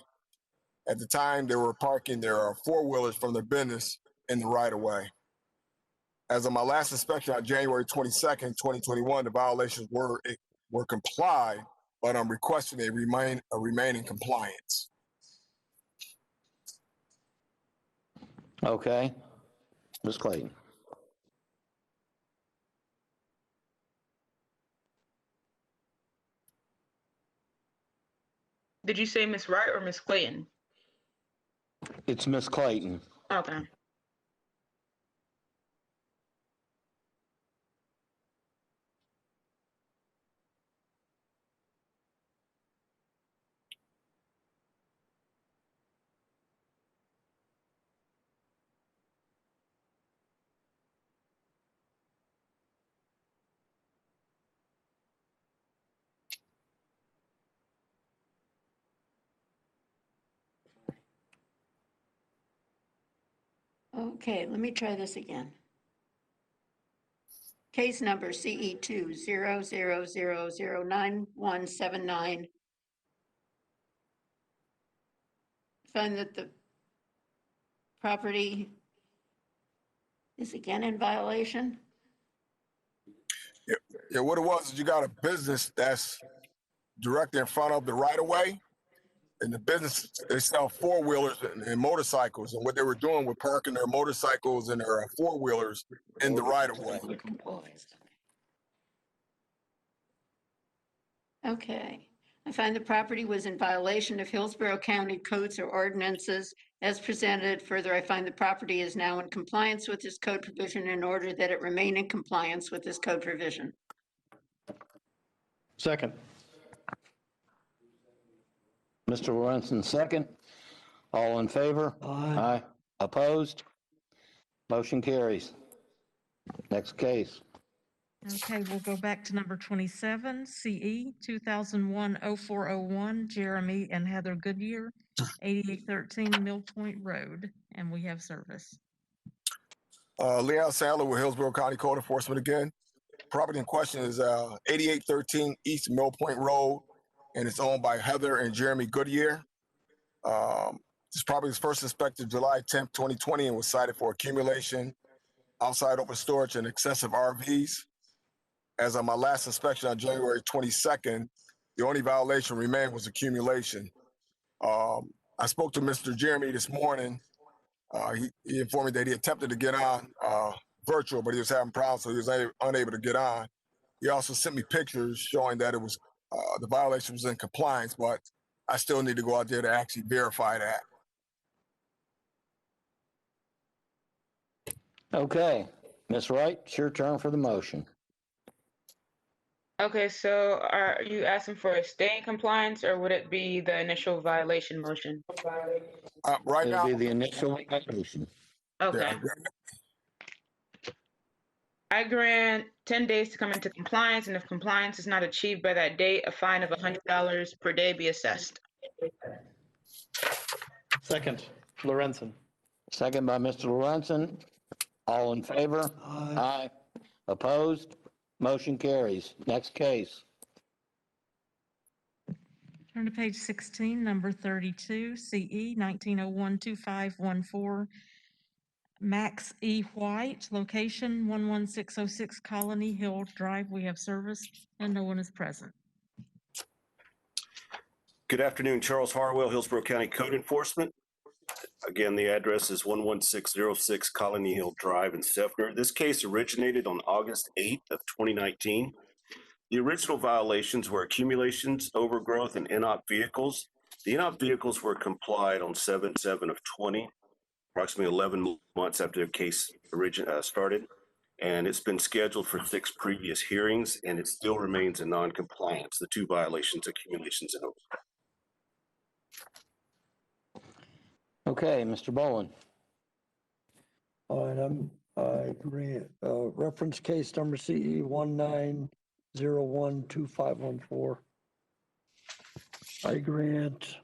At the time, they were parking their four-wheelers from their business in the right-of-way. As of my last inspection on January 22nd, 2021, the violations were complied, but I'm requesting they remain in compliance. Okay. Ms. Clayton. Did you say Miss Wright or Miss Clayton? It's Ms. Clayton. Okay. Okay, let me try this again. Case number CE 200009179. Find that the property is again in violation. Yeah, what it was is you got a business that's directly in front of the right-of-way, and the business, they sell four-wheelers and motorcycles, and what they were doing was parking their motorcycles and their four-wheelers in the right-of-way. Okay. I find the property was in violation of Hillsborough County codes or ordinances as presented. Further, I find the property is now in compliance with this code provision in order that it remain in compliance with this code provision. Second. Mr. Lorenzen, second. All in favor? Aye. Opposed? Motion carries. Next case. Okay, we'll go back to number 27, CE 2001-0401, Jeremy and Heather Goodyear, 8813 Mill Point Road, and we have service. Leon Sadler with Hillsborough County Code Enforcement again. Property in question is 8813 East Mill Point Road, and it's owned by Heather and Jeremy Goodyear. This property was first inspected July 10th, 2020, and was cited for accumulation, outside open storage, and excessive RVs. As of my last inspection on January 22nd, the only violation remained was accumulation. I spoke to Mr. Jeremy this morning He informed me that he attempted to get on virtual, but he was having problems, so he was unable to get on. He also sent me pictures showing that it was the violation was in compliance, but I still need to go out there to actually verify that. Okay, Ms. Wright, it's your turn for the motion. Okay, so are you asking for a stay in compliance, or would it be the initial violation motion? Right It'll now, be the initial violation. Okay. I grant 10 days to come into compliance, and if compliance is not achieved by that date, a fine of $100 per day be assessed. Second, Lorenzen. Second by Mr. Lorenzen. All in favor? Aye. Opposed? Motion carries. Next case. Turn to page 16, number 32, CE 19012514, Max E. White, location 11606 Colony Hill Drive. We have service and no one is present. Good afternoon, Charles Harwell, Hillsborough County Code Enforcement. Again, the address is 11606 Colony Hill Drive in Sefner. This case originated on August 8th of 2019. The original violations were accumulations, overgrowth, and inop vehicles. The inop vehicles were complied on 7/7 of 20, approximately 11 months after the case started. And it's been scheduled for 6 previous hearings, and it still remains in non-compliance, the 2 violations, accumulations, and overgrowth. Okay, Mr. Bowen. All right, I grant, reference case number CE 19012514. I grant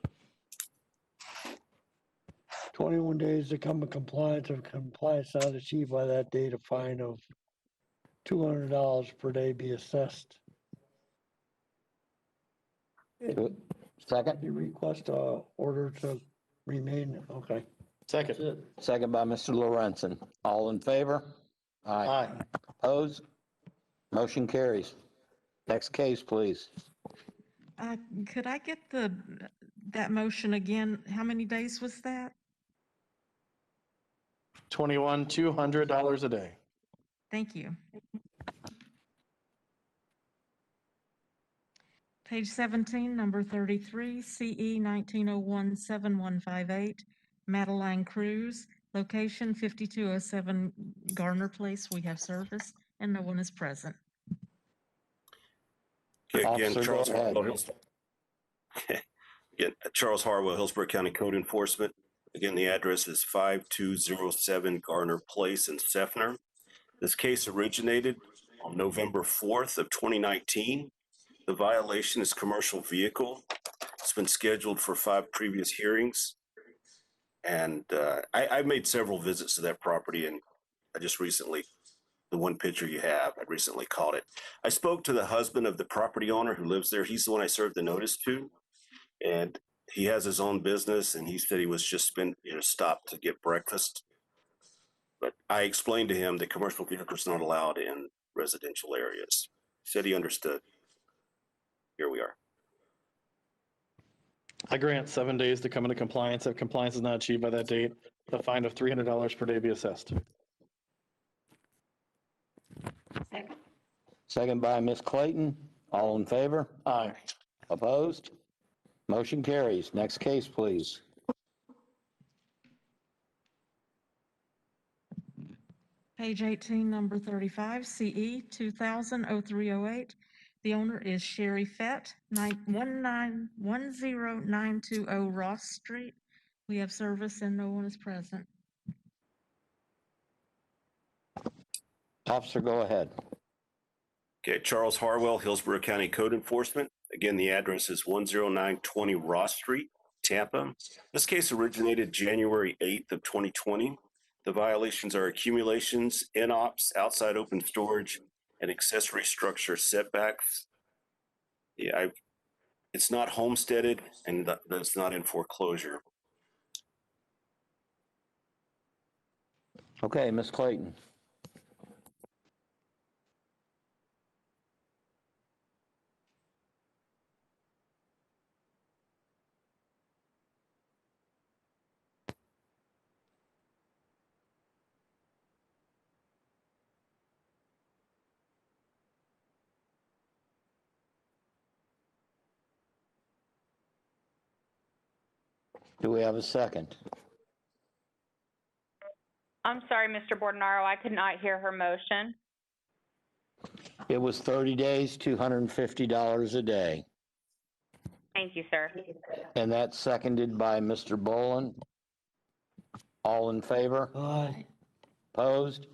21 days to come in compliance. If compliance not achieved by that date, a fine of $200 per day be assessed. Second? You request order to remain, okay. Second. Second by Mr. Lorenzen. All in favor? Aye. Opposed? Motion carries. Next case, please. Could I get that motion again? How many days was that? $200 a day. Thank you. Page 17, number 33, CE 19017158, Madeline Cruz, location 5207 Garner Place. We have service and no one is present. Okay, again, Officer, Charles go ahead. Harwell, again, Charles Harwell, Hillsborough County Code Enforcement. Again, the address is 5207 Garner Place in Sefner. This case originated on November 4th of 2019. The violation is commercial vehicle. It's been scheduled for 5 previous hearings. And I've made several visits to that property, and I just recently, the one picture you have, I recently caught it. I spoke to the husband of the property owner who lives there. He's the one I served the notice to. And he has his own business, and he said he was just stopped to get breakfast. But I explained to him that commercial vehicles are not allowed in residential areas. He said he understood. Here we are. I grant 7 days to come into compliance. If compliance is not achieved by that date, a fine of $300 per day be assessed. Second by Ms. Clayton. All in favor? Aye. Opposed? Motion carries. Next case, please. Page 18, number 35, CE 2000-0308. The owner is Sherry Fett, 1910920 Ross Street. We have service and no one is present. Officer, go ahead. Okay, Charles Harwell, Hillsborough County Code Enforcement. Again, the address is 10920 Ross Street, Tampa. This case originated January 8th of 2020. The violations are accumulations, inops, outside open storage, and accessory structure setbacks. Yeah, it's not homesteaded, and that's not in foreclosure. Okay, Ms. Clayton. Do we have a second? I'm sorry, Mr. Bordenaro, I could not hear her motion. It was 30 days, $250 a day. Thank you, sir. And that's seconded by Mr. Boland. All in favor? Aye. Opposed?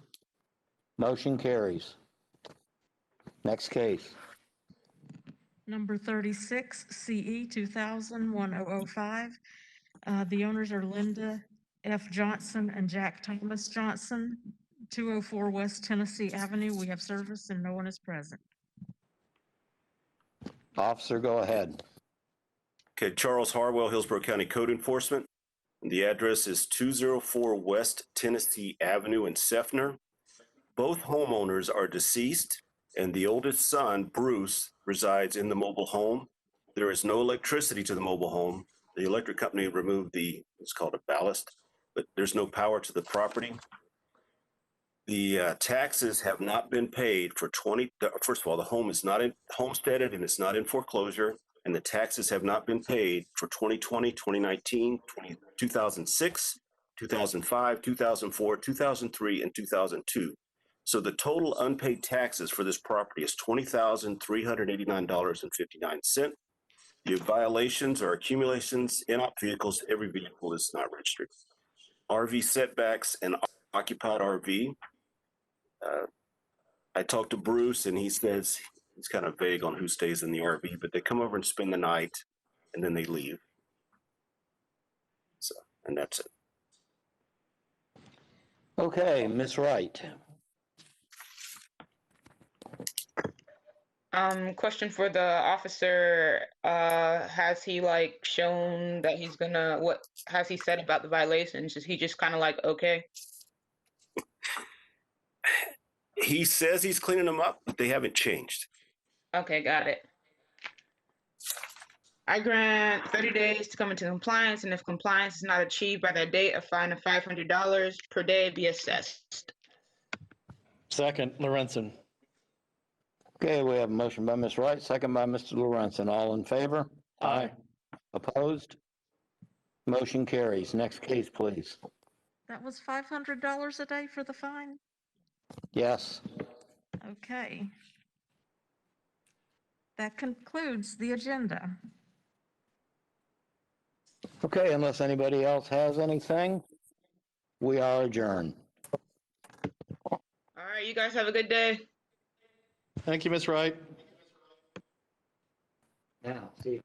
Motion carries. Next case. Number 36, CE 2000-1005. The owners are Linda F. Johnson and Jack Thomas Johnson, 204 West Tennessee Avenue. We have service and no one is present. Officer, go ahead. Okay, Charles Harwell, Hillsborough County Code Enforcement. The address is 204 West Tennessee Avenue in Seffner. Both homeowners are deceased, and the oldest son, Bruce, resides in the mobile home. There is no electricity to the mobile home. The electric company removed it's called a ballast, but there's no power to the property. The taxes have not been paid for first of all, the home is not homesteaded and it's not in foreclosure, and the taxes have not been paid for 2020, 2019, 2006, 2005, 2004, 2003, and 2002. So the total unpaid taxes for this property is $20,389.59. The violations are accumulations, in-op vehicles. Every vehicle is not registered. RV setbacks and occupied RV. I talked to Bruce, and he says he's kind of vague on who stays in the RV, but they come over and spend the night, and then they leave. So, and that's it. Okay, Ms. Wright. Question for the officer, has he like shown that he's gonna, what has he said about the violations? Is he just kind of like, okay? He says he's cleaning them up, but they haven't changed. Okay, got it. I grant 30 days to come into compliance, and if compliance is not achieved by that date, a fine of $500 per day be assessed. Second, Lorenzen. Okay, we have a motion by Ms. Wright, second by Mr. Lorenzen. All in favor? Aye. Opposed? Motion carries. Next case, please. That was $500 a day for the fine? Yes. Okay. That concludes the agenda. Okay, unless anybody else has anything, we are adjourned. All right, you guys have a good day. Thank you, Ms. Wright. Now, see.